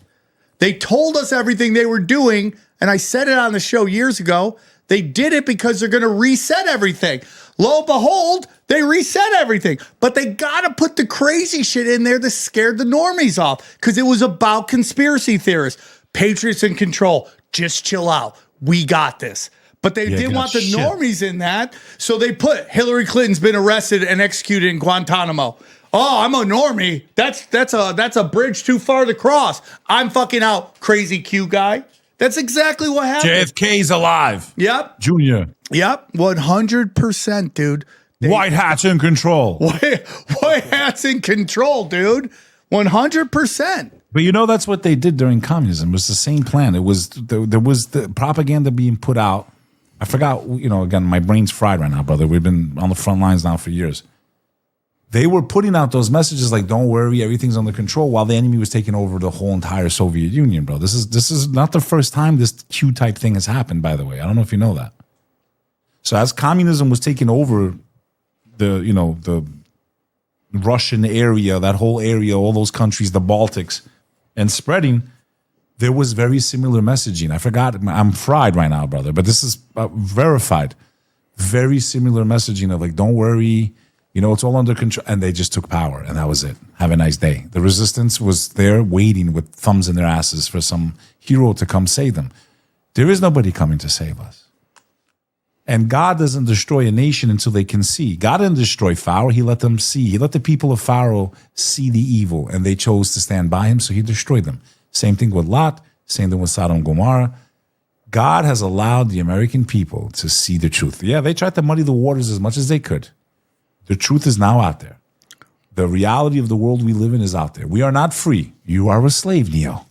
They told us everything they were doing. And I said it on the show years ago. They did it because they're going to reset everything. Lo and behold, they reset everything. But they got to put the crazy shit in there that scared the normies off. Because it was about conspiracy theorists. Patriots in control. Just chill out. We got this. But they didn't want the normies in that, so they put Hillary Clinton's been arrested and executed in Guantanamo. Oh, I'm a normie. That's a bridge too far to cross. I'm fucking out, crazy Q guy. That's exactly what happened. JFK's alive. Yep. Junior. Yep. 100%, dude. White hats in control. White hats in control, dude. 100%. But that's what they did during communism. It was the same plan. It was there was the propaganda being put out. I forgot, again, my brain's fried right now, brother. We've been on the front lines now for years. They were putting out those messages like, don't worry, everything's under control, while the enemy was taking over the whole entire Soviet Union, bro. This is not the first time this Q-type thing has happened, by the way. I don't know if you know that. So as communism was taking over the Russian area, that whole area, all those countries, the Baltics, and spreading, there was very similar messaging. I forgot. I'm fried right now, brother. But this is verified. Very similar messaging of like, don't worry. It's all under control. And they just took power, and that was it. Have a nice day. The resistance was there waiting with thumbs in their asses for some hero to come save them. There is nobody coming to save us. And God doesn't destroy a nation until they can see. God didn't destroy Pharaoh. He let them see. He let the people of Pharaoh see the evil, and they chose to stand by him, so he destroyed them. Same thing with Lot. Same thing with Sodom and Gomorrah. God has allowed the American people to see the truth. Yeah, they tried to muddy the waters as much as they could. The truth is now out there. The reality of the world we live in is out there. We are not free. You are a slave, Neo.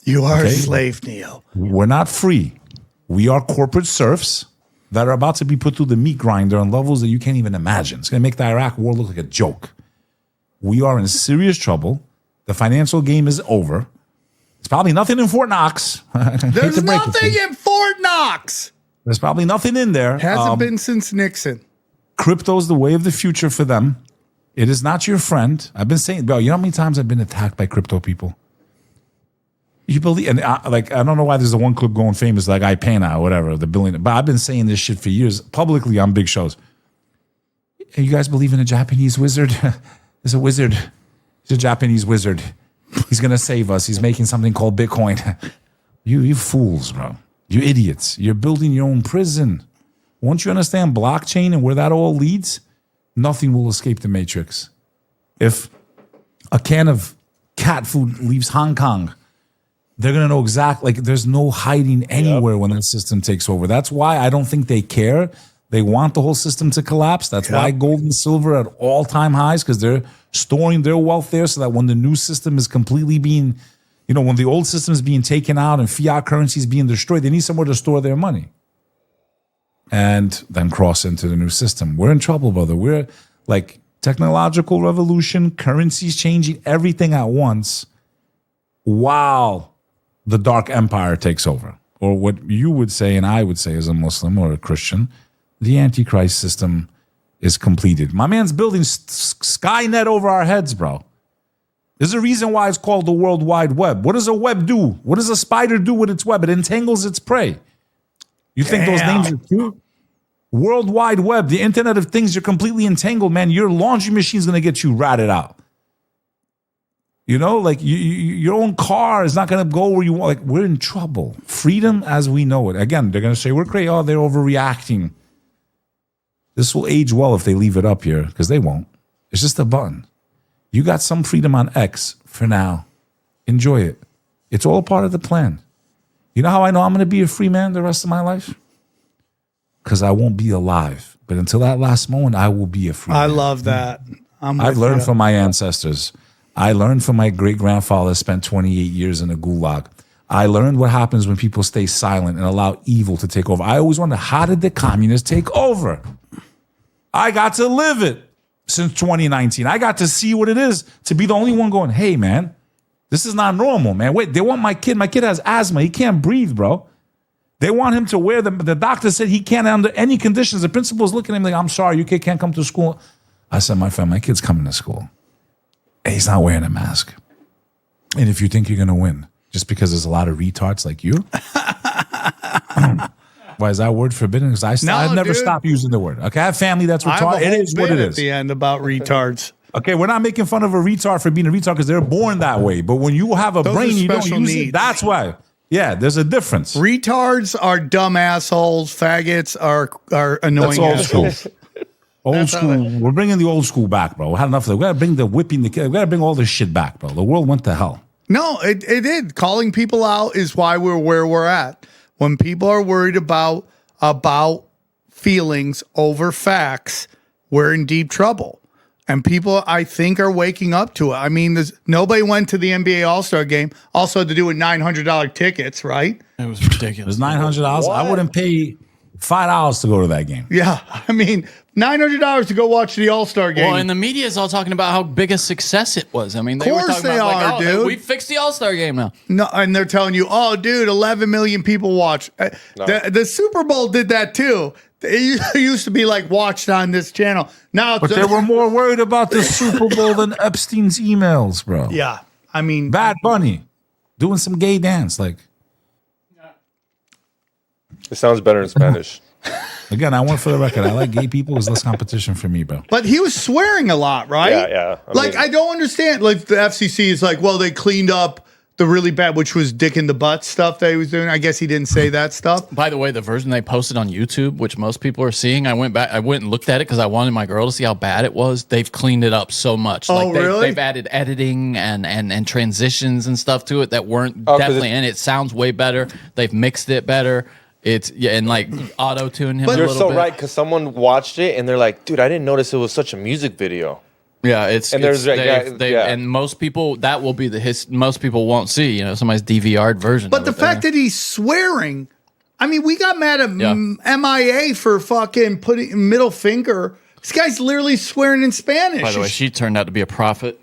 You are a slave, Neo. We're not free. We are corporate serfs that are about to be put through the meat grinder on levels that you can't even imagine. It's going to make the Iraq war look like a joke. We are in serious trouble. The financial game is over. It's probably nothing in Fort Knox. There's nothing in Fort Knox. There's probably nothing in there. Hasn't been since Nixon. Crypto's the way of the future for them. It is not your friend. I've been saying, bro, you know how many times I've been attacked by crypto people? You believe, and I don't know why there's the one clip going famous, like Ipana or whatever, the billion. But I've been saying this shit for years, publicly on big shows. Hey, you guys believe in a Japanese wizard? There's a wizard. He's a Japanese wizard. He's going to save us. He's making something called Bitcoin. You fools, bro. You idiots. You're building your own prison. Once you understand blockchain and where that all leads, nothing will escape the matrix. If a can of cat food leaves Hong Kong, they're going to know exactly, like there's no hiding anywhere when that system takes over. That's why I don't think they care. They want the whole system to collapse. That's why gold and silver are at all-time highs, because they're storing their wealth there so that when the new system is completely being, when the old system is being taken out and fiat currency is being destroyed, they need somewhere to store their money and then cross into the new system. We're in trouble, brother. We're like technological revolution, currencies changing, everything at once, while the dark empire takes over. Or what you would say and I would say as a Muslim or a Christian, the Antichrist system is completed. My man's building Skynet over our heads, bro. There's a reason why it's called the World Wide Web. What does a web do? What does a spider do with its web? It entangles its prey. You think those names are cute? World Wide Web, the Internet of Things, you're completely entangled, man. Your laundry machine's going to get you ratted out. Like your own car is not going to go where you want. Like, we're in trouble. Freedom as we know it. Again, they're going to say, we're crazy. Oh, they're overreacting. This will age well if they leave it up here, because they won't. It's just a button. You got some freedom on X for now. Enjoy it. It's all part of the plan. You know how I know I'm going to be a free man the rest of my life? Because I won't be alive. But until that last moment, I will be a free man. I love that. I've learned from my ancestors. I learned from my great-grandfather, spent 28 years in a gulag. I learned what happens when people stay silent and allow evil to take over. I always wonder, how did the communists take over? I got to live it since 2019. I got to see what it is to be the only one going, hey, man, this is not normal, man. Wait, they want my kid. My kid has asthma. He can't breathe, bro. They want him to wear them. The doctor said he can't under any conditions. The principal's looking at him like, I'm sorry, your kid can't come to school. I said, my friend, my kid's coming to school. And he's not wearing a mask. And if you think you're going to win, just because there's a lot of retards like you, why is that word forbidden? Because I've never stopped using the word. Okay, I have family that's retarded. It is what it is. At the end about retards. Okay, we're not making fun of a retard for being a retard because they're born that way. But when you have a brain, you don't use it. That's why. Yeah, there's a difference. Retards are dumb assholes. Faggots are annoying That's old assholes. school. Old school. We're bringing the old school back, bro. We had enough of that. We got to bring the whipping the kid. We got to bring all this shit back, bro. The world went to hell. No, it did. Calling people out is why we're where we're at. When people are worried about feelings over facts, we're in deep trouble. And people, I think, are waking up to it. I mean, nobody went to the NBA All-Star game. Also had to do with $900 tickets, right? It was ridiculous. It was $900. I wouldn't pay $5 to go to that game. Yeah, I mean, $900 to go watch the All-Star game. Well, and the media is all talking about how big a success it was. I mean, of course they are, dude. We fixed the All-Star game now. No, and they're telling you, oh, dude, 11 million people watch. The Super Bowl did that too. It used to be like watched on this channel. Now, but they were more worried about the Super Bowl than Epstein's emails, bro. Yeah, I mean, Bad Bunny doing some gay dance, like. It sounds better in Spanish. Again, I want for the record. I like gay people. It's less competition for me, bro. But he was swearing a lot, right? Yeah. I don't understand. Like the FCC is like, well, they cleaned up the really bad, which was dick in the butt stuff that he was doing. I guess he didn't say that stuff. By the way, the version they posted on YouTube, which most people are seeing, I went and looked at it because I wanted my girl to see how bad it was. They've cleaned it up so much. Oh, really? They've added editing and transitions and stuff to it that weren't definitely in it. Sounds way better. They've mixed it better. It's and like auto tune him. But a you're little so bit. right, because someone watched it and they're like, dude, I didn't notice it was such a music video. Yeah, and most people that will be most people won't see, somebody's DVR'd version. But the fact that he's swearing, I mean, we got mad at MIA for fucking putting middle finger. This guy's literally swearing in Spanish. By the way, she turned out to be a prophet.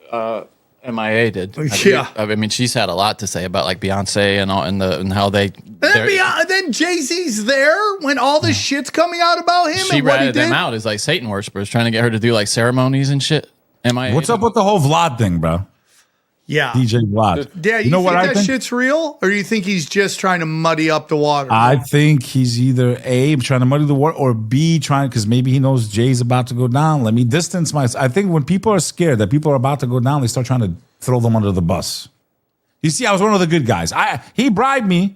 MIA did. I mean, she's had a lot to say about like Beyonce and how they. Then Jay-Z's there when all this shit's coming out about him. She ratted them out as like Satan worshippers, trying to get her to do like ceremonies and shit. What's up with the whole Vlad thing, bro? Yeah. DJ Vlad. Yeah, you know think that shit's real? Or do you think he's just trying to muddy up the water? I think he's either A, trying to muddy the water, or B, trying, because maybe he knows Jay's about to go down. Let me distance myself. I think when people are scared that people are about to go down, they start trying to throw them under the bus. You see, I was one of the good guys. He bribed me,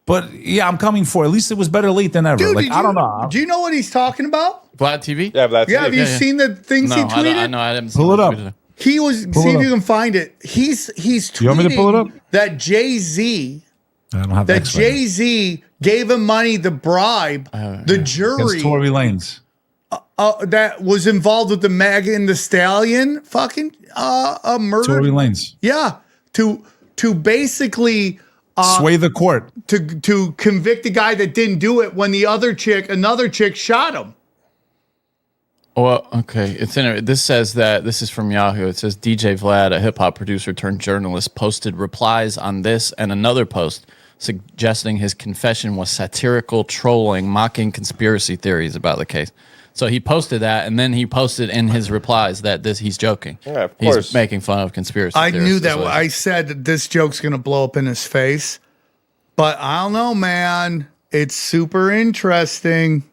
but yeah, I'm coming for it. At least it was better late than ever. Dude, I don't know. Do you know what he's talking about? Vlad TV? Yeah, Vlad TV. Yeah, have you seen the things he tweeted? I haven't seen it. Pull it up. He was, see if you can find it. He's tweeting you want me to pull it up? That Jay-Z, Jay-Z gave him money to bribe the jury. Tory Lanez. That was involved with the Megan Thee Stallion fucking murder. Tory Lanez. Yeah. To basically sway the court. To convict the guy that didn't do it when another chick shot him. Well, okay. This says that this is from Yahoo. It says DJ Vlad, a hip hop producer turned journalist, posted replies on this and another post suggesting his confession was satirical trolling, mocking conspiracy theories about the case. So he posted that, and then he posted in his replies that he's joking. Yeah, of course. He's making fun of conspiracy I theories. knew that. I said that this joke's going to blow up in his face. But I don't know, man. It's super interesting.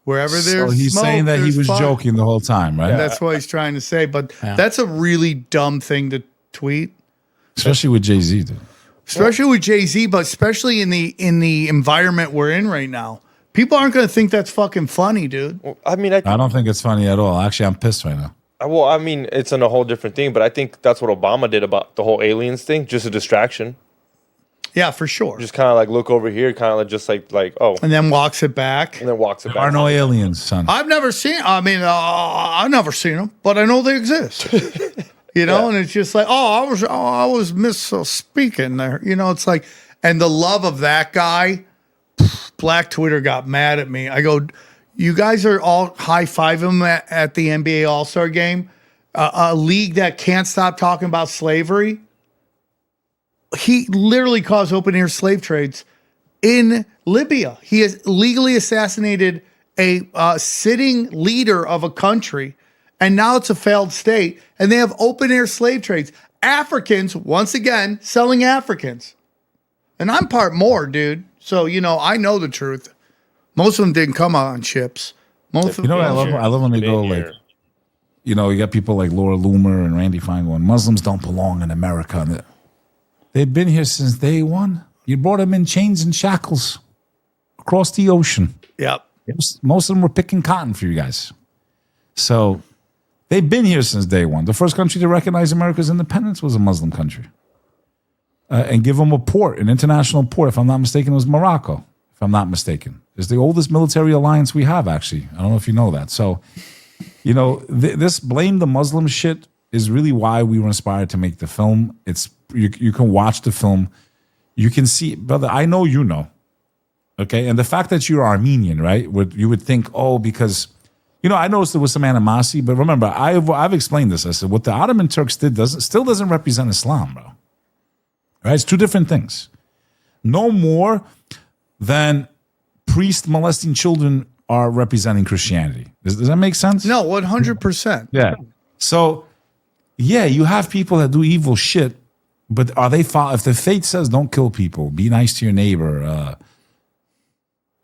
Wherever there's So he's smoke, saying that he was joking the whole time, right? That's what he's trying to say. But that's a really dumb thing to tweet. Especially with Jay-Z, dude. Especially with Jay-Z, but especially in the environment we're in right now. People aren't going to think that's fucking funny, dude. Well, I mean, I don't think it's funny at all. Actually, I'm pissed right now. Well, I mean, it's on a whole different thing, but I think that's what Obama did about the whole aliens thing, just a distraction. Yeah, for sure. Just kind of like look over here, kind of just like oh. And then walks it back. And then walks it back. There are no aliens, son. I've never seen them, but I know they exist. And it's just like, I was misspeaking there. It's like, and the love of that guy, Black Twitter got mad at me. I go, you guys are all high-fiving him at the NBA All-Star game, a league that can't stop talking about slavery. He literally caused open-air slave trades in Libya. He has legally assassinated a sitting leader of a country, and now it's a failed state, and they have open-air slave trades. Africans, once again, selling Africans. And I'm part Moor, dude. So, I know the truth. Most of them didn't come on ships. Most of them. I love when they go like, you got people like Laura Loomer and Randy Fine going, Muslims don't belong in America. They've been here since day one. You brought them in chains and shackles across the ocean. Yep. Most of them were picking cotton for you guys. So they've been here since day one. The first country to recognize America's independence was a Muslim country. And give them a port, an international port. If I'm not mistaken, it was Morocco, if I'm not mistaken. It's the oldest military alliance we have, actually. I don't know if you know that. So, this blame the Muslim shit is really why we were inspired to make the film. It's you can watch the film. You can see, brother, I know you know. Okay? And the fact that you're Armenian, right? You would think, because, I noticed there was some animosity, but remember, I've explained this. I said, what the Ottoman Turks did still doesn't represent Islam, bro. Right? It's two different things. No more than priests molesting children are representing Christianity. Does that make sense? No, 100%. Yeah. So, you have people that do evil shit, but are they if the faith says don't kill people, be nice to your neighbor,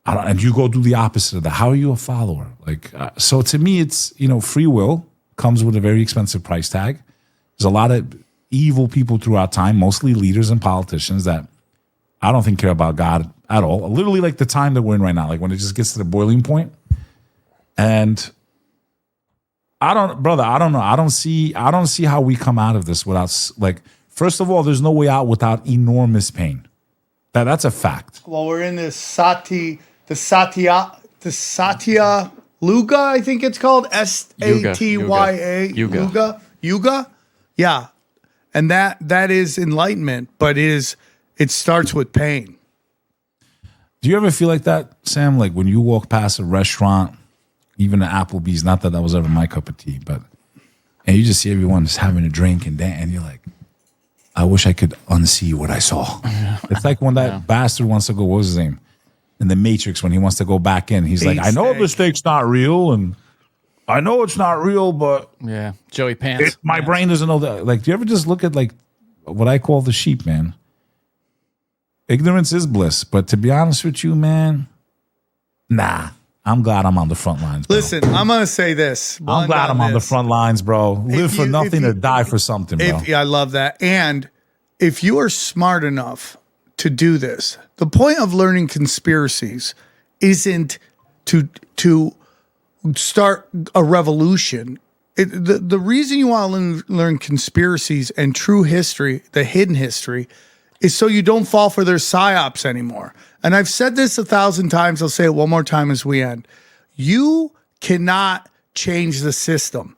and you go do the opposite of that. How are you a follower? Like, so to me, it's, free will comes with a very expensive price tag. There's a lot of evil people throughout time, mostly leaders and politicians that I don't think care about God at all. Literally like the time that we're in right now, like when it just gets to the boiling point. And I don't know. I don't see how we come out of this without, like, first of all, there's no way out without enormous pain. That's a fact. Well, we're in this Satya Luga, I think it's called Satya Yuga. Yeah, and that is enlightenment, but it starts with pain. Do you ever feel like that, Sam? Like when you walk past a restaurant, even an Applebee's, not that was ever my cup of tea, and you just see everyone just having a drink and you're like, I wish I could unsee what I saw. It's like when that bastard wants to go, what was his name? In the Matrix, when he wants to go back in, he's like, I know the steak's not real, and I know it's not real, but Joey Pants. My brain doesn't know that. Like, do you ever just look at like what I call the sheep, man? Ignorance is bliss, but to be honest with you, man, nah. I'm glad I'm on the front lines, bro. Listen, I'm going to say this. I'm glad I'm on the front lines, bro. Live for nothing or die for something, bro. I love that. And if you are smart enough to do this, the point of learning conspiracies isn't to start a revolution. The reason you want to learn conspiracies and true history, the hidden history, is so you don't fall for their psyops anymore. And I've said this 1,000 times. I'll say it one more time as we end. You cannot change the system.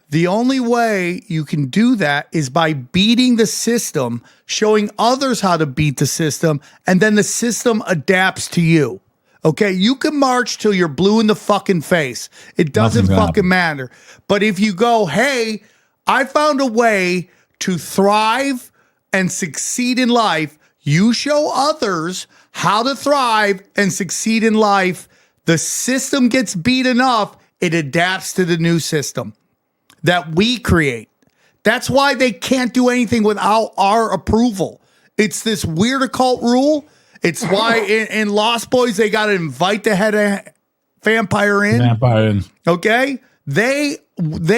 The only way you can do that is by beating the system, showing others how to beat the system, and then the system adapts to you. Okay? You can march till you're blue in the fucking face. It doesn't fucking matter. But if you go, hey, I found a way to thrive and succeed in life, you show others how to thrive and succeed in life. The system gets beat enough, it adapts to the new system that we create. That's why they can't do anything without our approval. It's this weird occult rule. It's why in Lost Boys, they got to invite the head of vampire in. Okay? They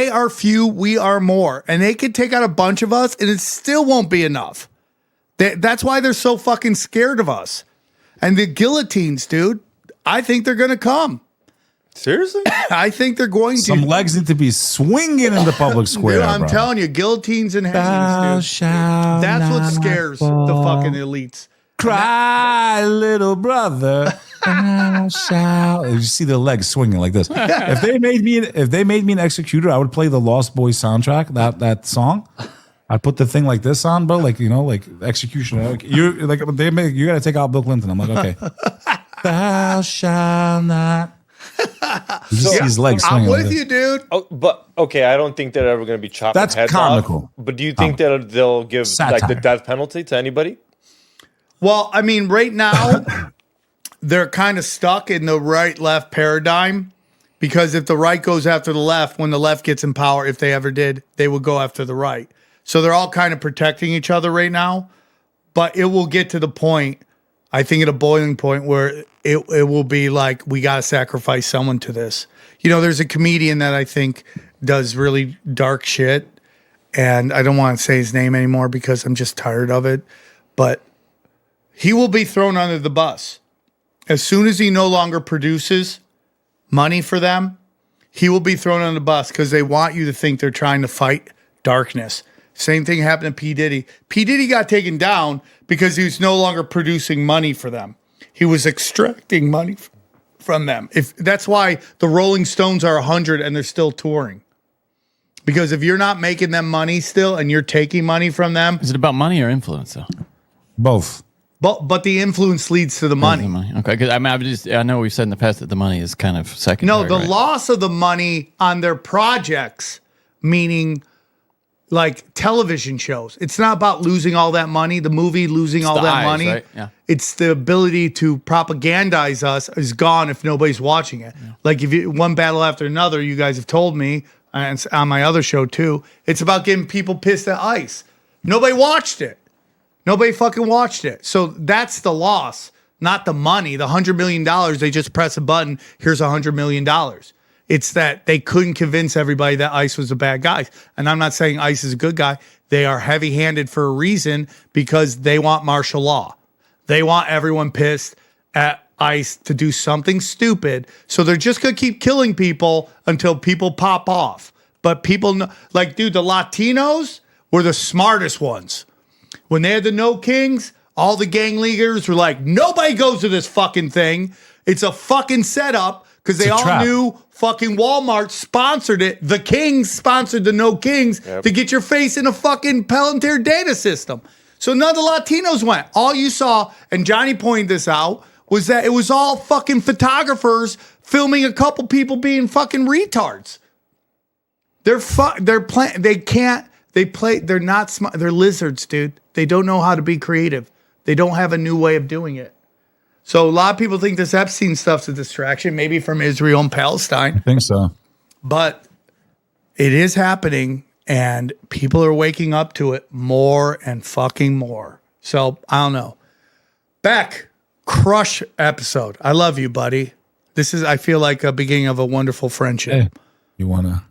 are few, we are more. And they could take out a bunch of us and it still won't be enough. That's why they're so fucking scared of us. And the guillotines, dude, I think they're going to come. Seriously? I think they're going to. Some legs need to be swinging in the public square. Dude, I'm telling you, guillotines and hangings, dude. That's what scares the fucking elites. Cry, little brother. You see the legs swinging like this. If they made me an executor, I would play the Lost Boys soundtrack, that song. I'd put the thing like this on, bro, like execution. Like, you gotta take out Bill Clinton. I'm like, okay. Thou shalt not. You just see his legs swinging. I'm with you, dude. Oh, but okay, I don't think they're ever going to be chopping That's heads comical. off. But do you think that they'll give like the death penalty to anybody? Well, I mean, right now they're kind of stuck in the right-left paradigm because if the right goes after the left, when the left gets in power, if they ever did, they would go after the right. So they're all kind of protecting each other right now. But it will get to the point, I think, at a boiling point where it will be like, we got to sacrifice someone to this. You know, there's a comedian that I think does really dark shit. And I don't want to say his name anymore because I'm just tired of it. But he will be thrown under the bus. As soon as he no longer produces money for them, he will be thrown under the bus because they want you to think they're trying to fight darkness. Same thing happened to P. Diddy. P. Diddy got taken down because he was no longer producing money for them. He was extracting money from them. That's why the Rolling Stones are 100 and they're still touring. Because if you're not making them money still and you're taking money from them. Is it about money or influence, though? Both. But the influence leads to the money. Okay, because I know we've said in the past that the money is kind of secondary. No, the loss of the money on their projects, meaning like television shows. It's not about losing all that money, the movie losing all that money. Right? Yeah. It's the ability to propagandize us is gone if nobody's watching it. Yeah. Like if you one battle after another, you guys have told me, and on my other show too, it's about getting people pissed at ICE. Nobody watched it. Nobody fucking watched it. So that's the loss. not the money. The $100 million, they just press a button. Here's $100 million. It's that they couldn't convince everybody that ICE was a bad guy. And I'm not saying ICE is a good guy. They are heavy-handed for a reason because they want martial law. They want everyone pissed at ICE to do something stupid. So they're just going to keep killing people until people pop off. But people know, like, dude, the Latinos were the smartest ones. When they had the No Kings, all the gang leaders were like, nobody goes to this fucking thing. It's a fucking setup because they all knew fucking Walmart sponsored it. The Kings sponsored the No Kings to get your face in a fucking Palantir data system. So none of the Latinos went. All you saw, and Johnny pointed this out, was that it was all fucking photographers filming a couple people being fucking retards. They're not smart. They're lizards, dude. They don't know how to be creative. They don't have a new way of doing it. So a lot of people think this Epstein stuff's a distraction, maybe from Israel and Palestine. I think so. But it is happening, and people are waking up to it more and fucking more. So I don't know. Beck, crush episode. I love you, buddy. This is, I feel like, a beginning of a wonderful friendship. Hey, you want to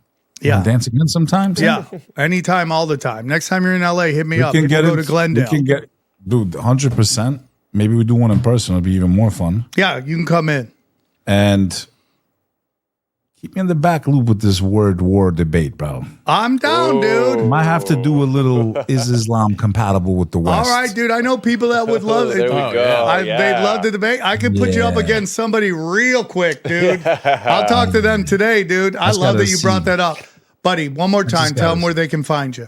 dance again sometimes? Yeah, anytime, all the time. Next time you're in LA, hit me up. We We can go to Glendale. We can get, dude, 100%. Maybe we do one in person. It'll be even more fun. Yeah, you can come in. And keep me in the back loop with this word war debate, bro. I'm down, dude. Might have to do a little, is Islam compatible with the West? All right, dude. I know people that would love it. There we go. They'd love the debate. I could put you up against somebody real quick, dude. I'll talk to them today, dude. I love that you brought that up. Buddy, one more time. Tell them where they can find you.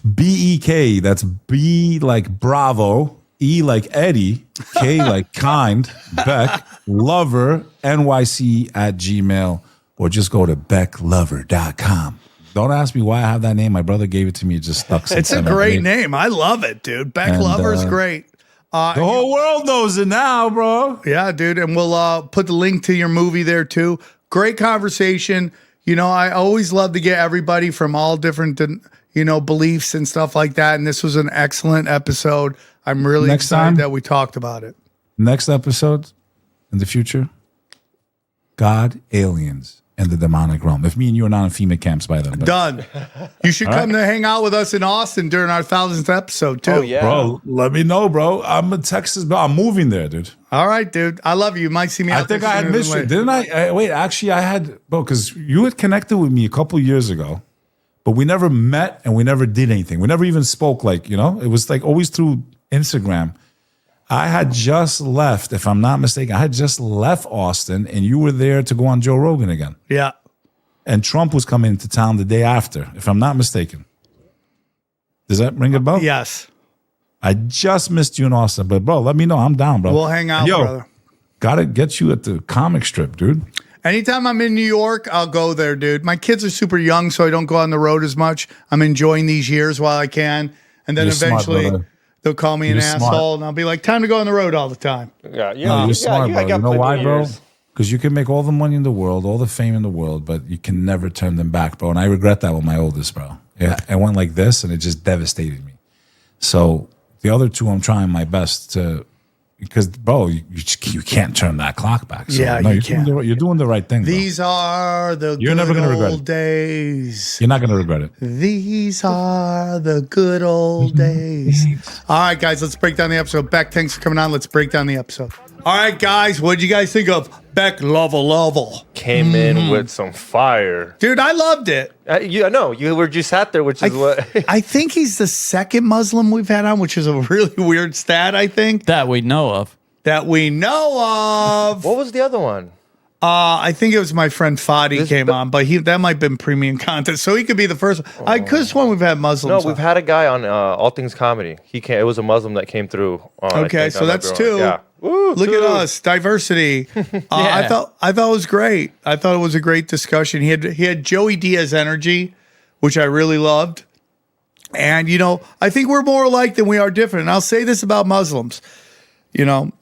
BEK. That's B like Bravo, E like Eddie, K like kind, Bek Lover, NYC at Gmail, or just go to BekLover.com. Don't ask me why I have that name. My brother gave it to me. It just stuck. It's a great name. I love it, dude. Bek Lover is great. The whole world knows it now, bro. Yeah, dude. And we'll put the link to your movie there, too. Great conversation. You know, I always love to get everybody from all different, beliefs and stuff like that. And this was an excellent episode. I'm really excited that we talked about it. Next episode in the future, God, aliens, and the demonic realm. If me and you are not in FEMA camps by then. Done. You should come to hang out with us in Austin during our 1000th episode, too. Oh, yeah. Bro, let me know, bro. I'm in Texas, bro. I'm moving there, dude. All right, dude. I love you. You might see me out there. I think I had missed you. Didn't I? Wait, actually, I had, bro, because you had connected with me a couple years ago, but we never met and we never did anything. We never even spoke, it was like always through Instagram. I had just left, if I'm not mistaken, I had just left Austin and you were there to go on Joe Rogan again. Yeah. And Trump was coming into town the day after, if I'm not mistaken. Does that ring a bell? Yes. I just missed you in Austin, but bro, let me know. I'm down, bro. We'll hang out, brother. Gotta get you at the comic strip, dude. Anytime I'm in New York, I'll go there, dude. My kids are super young, so I don't go on the road as much. I'm enjoying these years while I can. And then eventually they'll call me an asshole, and I'll be like, time to go on the road all the time. Yeah, you're smart, bro. You know why, bro? Because you can make all the money in the world, all the fame in the world, but you can never turn them back, bro. And I regret that with my oldest, bro. Yeah, I went like this, and it just devastated me. So the other two, I'm trying my best to, because, bro, you can't turn that clock back. So, yeah, no, you can't. You're doing the right thing, bro. These are the You're good never gonna regret old it. days. You're not going to regret it. These are the good old days. All right, guys, let's break down the episode. Beck, thanks for coming on. Let's break down the episode. All right, guys, what did you guys think of Bek Lover? Came in with some fire. Dude, I loved it. I know. You sat there, which is what... I think he's the second Muslim we've had on, which is a really weird stat, I think. That we know of. That we know of. What was the other one? I think it was my friend Fadi came on, but that might have been premium content, so he could be the first. I could have sworn we've had Muslims. No, we've had a guy on All Things Comedy. It was a Muslim that came through. Okay, so that's two. Yeah. Woo, Look at us, diversity. I thought it was great. I thought it was a great discussion. He had Joey Diaz energy, which I really loved. And I think we're more alike than we are different. And I'll say this about Muslims. When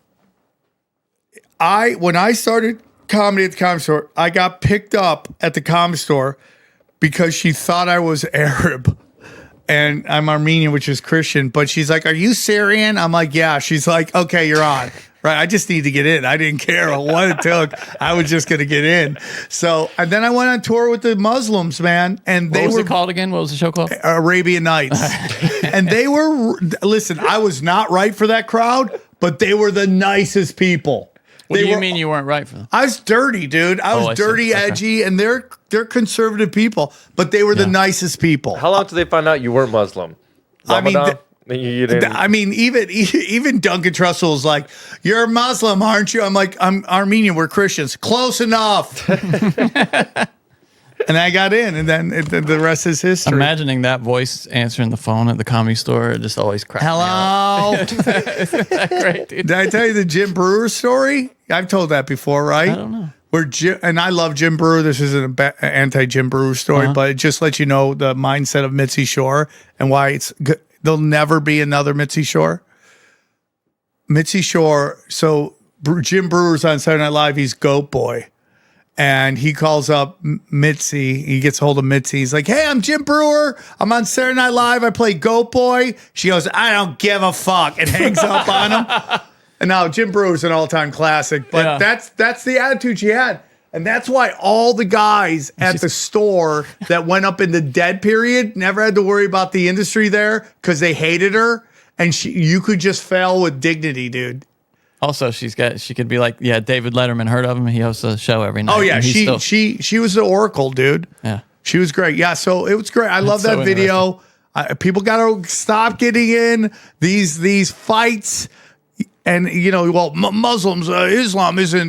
I started comedy at the comedy store, I got picked up at the comedy store because she thought I was Arab. And I'm Armenian, which is Christian. But she's like, "Are you Syrian?" I'm like, "Yeah." She's like, "Okay, you're on." Right. I just need to get in. I didn't care what it took. I was just going to get in. So, and then I went on tour with the Muslims, man. And What was it called again? What was the show called? Arabian Nights. And they were, listen, I was not right for that crowd, but they were the nicest people. What do you mean you weren't right for them? I was dirty, dude. I was dirty, edgy, and they're conservative people, but they were the nicest people. How long did they find out you weren't Muslim? Ramadan? You didn't. I mean, even Duncan Trussell was like, "You're Muslim, aren't you?" I'm like, "I'm Armenian. We're Christians." Close enough. And I got in, and then the rest is history. Imagining that voice answering the phone at the Comedy Store, it just always cracks me up. Hello. Isn't that great, dude? Did I tell you the Jim Brewer story? I've told that before, right? I don't know. And I love Jim Brewer. This isn't an anti-Jim Brewer story, but it just lets you know the mindset of Mitzi Shore and why it's good. There'll never be another Mitzi Shore. Mitzi Shore. So Jim Brewer's on Saturday Night Live. He's Goat Boy. And he calls up Mitzi. He gets a hold of Mitzi. He's like, "Hey, I'm Jim Brewer. I'm on Saturday Night Live. I play Goat Boy." She goes, "I don't give a fuck," and hangs up on him. And now Jim Brewer's an all-time classic, but that's the attitude she had. And that's why all the guys at the store that went up in the dead period never had to worry about the industry there because they hated her. And you could just fail with dignity, dude. Also, she could be like, David Letterman, heard of him? He hosts a show every night. Oh yeah, she was the Oracle, dude. Yeah, she was great. Yeah, so it was great. I love that video. People got to stop getting in these fights. And, Muslims, Islam isn't,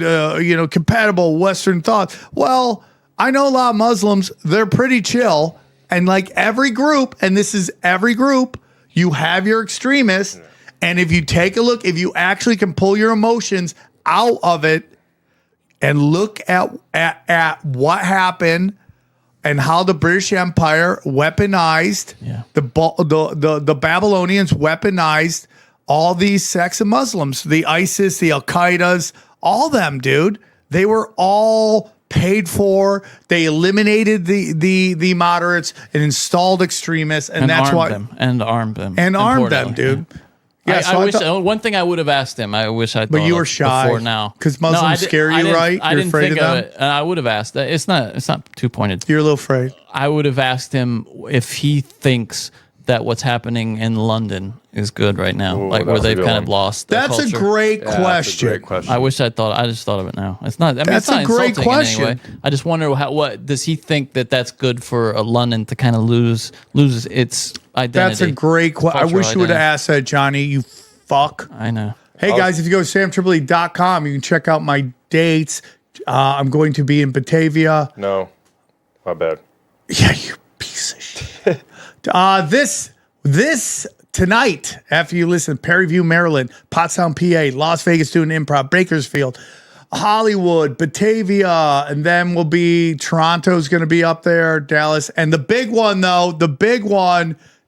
compatible with Western thought. Well, I know a lot of Muslims, they're pretty chill. And like every group, and this is every group, you have your extremists. And if you take a look, if you actually can pull your emotions out of it and look at what happened and how the British Empire weaponized, the Babylonians weaponized all these sects of Muslims, the ISIS, the Al-Qaedas, all them, dude. They were all paid for. They eliminated the moderates and installed extremists, and that's why armed them, dude. Yeah, I wish one thing I would have asked him. I wish I thought. But you were shy before now because Muslims scare you, right? I didn't think of it. I would have asked. It's not too pointed. You're a little afraid. I would have asked him if he thinks that what's happening in London is good right now, where they've kind of lost their That's culture. a great question. That's a great question. I wish I just thought of it now. It's not. I mean, That's it's not a great insulting question. in any way. I just wonder what does he think that's good for London to kind of lose its identity. That's a great question. I wish you would have asked that, Johnny. You fuck. I know. Hey guys, if you go to samtripoli.com, you can check out my dates. I'm going to be in Batavia. No, my bad. Yeah, you piece of shit. This tonight, after you listen, Perryview, Maryland, Pottstown, PA, Las Vegas doing improv, Bakersfield, Hollywood, Batavia, and then we'll be Toronto's going to be up there, Dallas, and the big one though,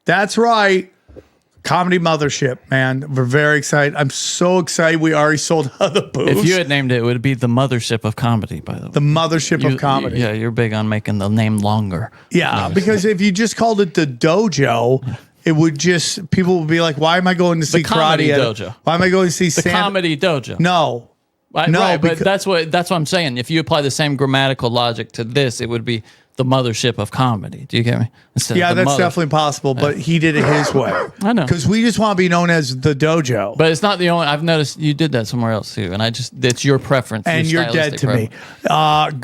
that's right. Comedy Mothership, man. We're very excited. I'm so excited. We already sold out of the booth. If you had named it would be the Mothership of Comedy, by the way. The Mothership of Comedy. You're big on making the name longer. Yeah, because if you just called it the Dojo, it would just, people would be like, why am I going to see Comedy karate? Dojo. Why am I going to see the Comedy Dojo? No. Right, but that's what I'm saying. If you apply the same grammatical logic to this, it would be the Mothership of Comedy. Do you get me? Yeah, that's definitely possible, but he did it his way. I know. Because we just want to be known as the Dojo. But it's not the only, I've noticed you did that somewhere else too, and it's your preference. And you're dead to me.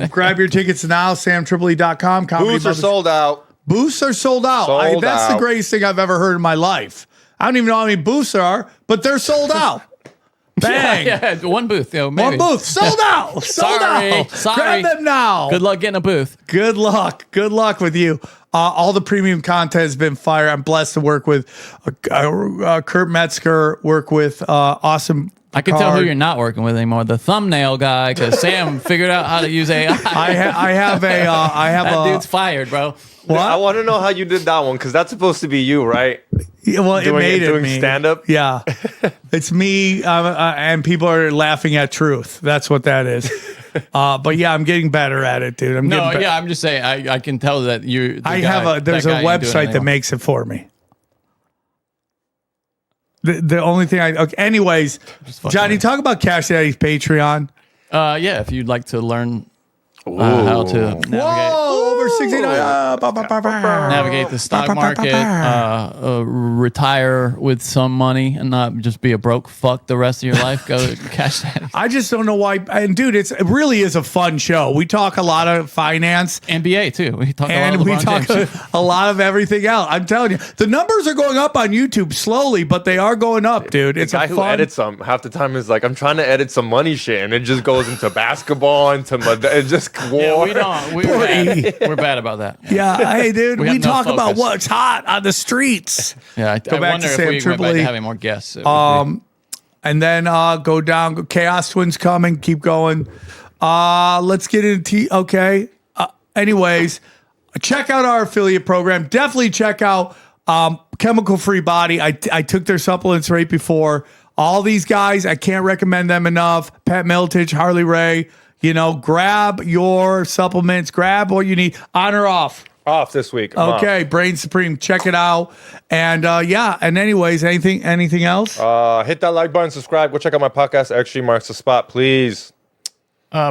Grab your tickets now, samtripoli.com. Booths are sold out. Booths are sold out. That's the greatest thing I've ever heard in my life. I don't even know how many booths there are, but they're sold out. Bang! Yeah, one booth. Maybe. One booth. Sold out. Sold out. Sorry. Grab them now. Good luck getting a booth. Good luck. Good luck with you. All the premium content has been fire. I'm blessed to work with Kurt Metzger, work with awesome. I can tell who you're not working with anymore. The thumbnail guy, because Sam figured out how to use AI. I have that dude's fired, bro. What? I want to know how you did that one, because that's supposed to be you, right? Yeah, well, doing me. Stand-up? Yeah. It's me, and people are laughing at truth. That's what that is. But yeah, I'm getting better at it, dude. I'm just saying, I can tell that you. There's a website that makes it for me. The only thing okay, anyways, Johnny, talk about Cash Daddy's Patreon. Yeah, if you'd like to learn how to navigate. Whoa, over 69. Navigate the stock market, retire with some money and not just be a broke fuck the rest of your life. Go to Cash Daddy. I just don't know why. And dude, it really is a fun show. We talk a lot of finance. NBA too. We talk a lot of everything else. I'm telling you, the numbers are going up on YouTube slowly, but they are going up, dude. It's the guy a who fun. edits them half the time is like, I'm trying to edit some money shit, and it just goes into basketball, into it just war. Yeah, we don't. We're bad about that. Yeah, hey, dude, we have no talk about focus. what's hot on the streets. Yeah, I Go back wonder to if Sam we went Tripoli. back to having more guests. And then go down. Chaos Twins coming. Keep going. Let's get into okay. Anyways, check out our affiliate program. Definitely check out Chemical Free Body. I took their supplements right before. All these guys, I can't recommend them enough. Pat Miltich, Harley Ray. Grab your supplements. Grab what you need. On or off? Off this week. Okay, Brain Supreme. Check it out. And yeah. And anyways, anything else? Hit that like button, subscribe. Go check out my podcast. Extreme Marks the Spot, please.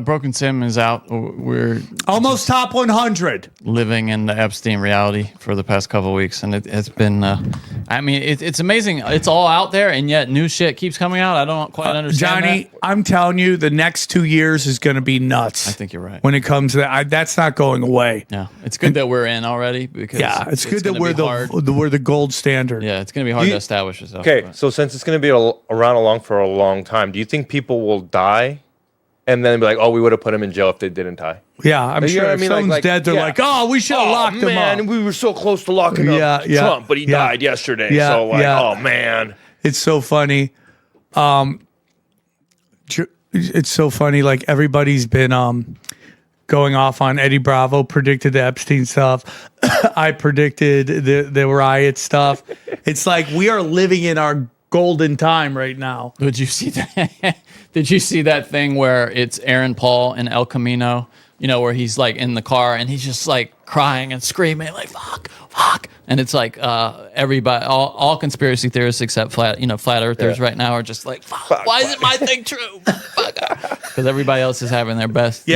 Broken Sim is out. We're almost top 100. Living in the Epstein reality for the past couple of weeks, and it's been. I mean, it's amazing. It's all out there, and yet new shit keeps coming out. I don't quite understand. Johnny, that. I'm telling you, the next 2 years is going to be nuts. I think you're right. When it comes to that, that's not going away. Yeah, it's good that we're in already because it's good that we're the gold standard. Yeah, it's going to be hard to establish yourself. Okay, so since it's going to be around for a long time, do you think people will die? And then be like, oh, we would have put him in jail if they didn't die. Yeah, I'm sure. If someone's dead, they're like, oh, we should have locked him up. And we were so close to locking up Trump, but he died yesterday. Yeah, so oh man, it's so funny. It's so funny. Like everybody's been going off on Eddie Bravo predicted the Epstein stuff. I predicted the riot stuff. It's like we are living in our golden time right now. Did you see that? Did you see that thing where it's Aaron Paul in El Camino? Where he's like in the car and he's just like crying and screaming like fuck, and it's like everybody, all conspiracy theorists except flat earthers right now are just like fuck. Why isn't my thing true? Because everybody else is having their best.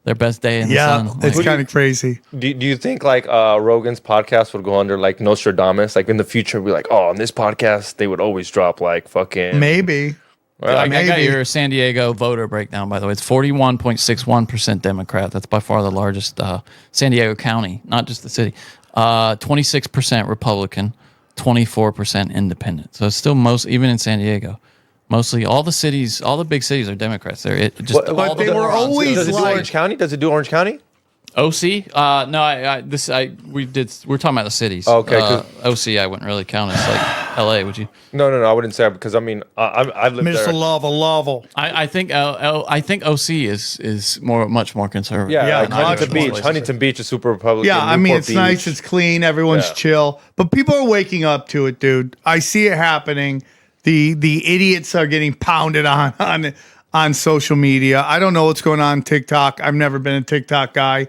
Their best day in the sun. It's kind of crazy. Do you think like Rogan's podcast would go under like Nostradamus? Like in the future, be like, oh, on this podcast, they would always drop like fucking maybe. Well, I got your San Diego voter breakdown, by the way. It's 41.61% Democrat. That's by far the largest San Diego County, not just the city. 26% Republican, 24% Independent. So it's still even in San Diego. Mostly all the cities, all the big cities are Democrats. But they were always does it do Orange County? Does it do Orange County? OC? No, we're talking about the cities. Okay. OC, I wouldn't really count as like LA, would you? No, I wouldn't say that because I mean, I've lived there. Mr. Lava. I think OC is much more conservative. Yeah, like Huntington Beach is super Republican. Yeah, I mean, Newport it's Beach. nice, it's clean, everyone's chill, but people are waking up to it, dude. I see it happening. The idiots are getting pounded on social media. I don't know what's going on TikTok. I've never been a TikTok guy.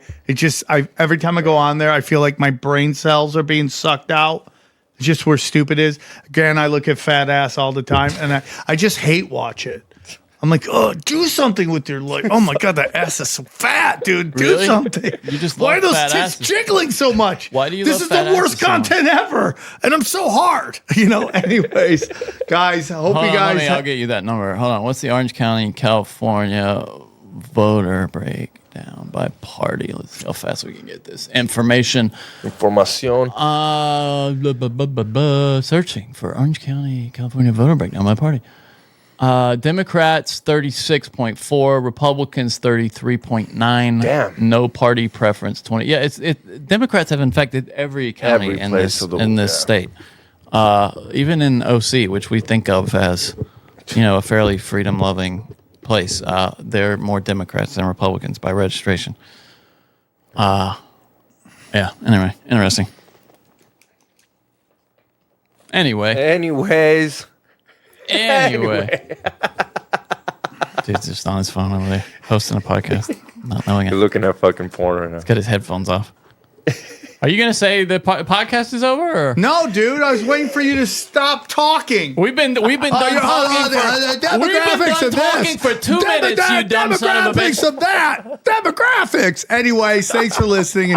Every time I go on there, I feel like my brain cells are being sucked out. It's just where stupid is. Again, I look at fat ass all the time, and I just hate watch it. I'm like, oh, do something with your life. Oh my god, that ass is so fat, dude. Do Really? something. You just Why are love those fat tits asses. jiggling so much? Why do you This love is fat the worst asses so much? content ever, and I'm so hard. Anyways, guys, I hope Hold you on, guys. I'll get you that number. Hold on. What's the Orange County, California voter breakdown by party? Let's see how fast we can get this information. Information. Searching for Orange County, California voter breakdown by party. Democrats 36.4, Republicans 33.9. Damn. No party preference 20. Yeah, Democrats have infected every county in this state. Even in OC, which we think of as a fairly freedom-loving place, they're more Democrats than Republicans by registration. Yeah. Anyway, interesting. Anyways. Anyway. Dude's just on his phone over there, hosting a podcast, not knowing it. You're looking at fucking porn right now. He's got his headphones off. Are you going to say the podcast is over? Or? No, dude. I was waiting for you to stop talking. We've been done talking for 2 minutes, you dumb son of a bitch. Demographics of that. Demographics. Anyway, thanks for listening.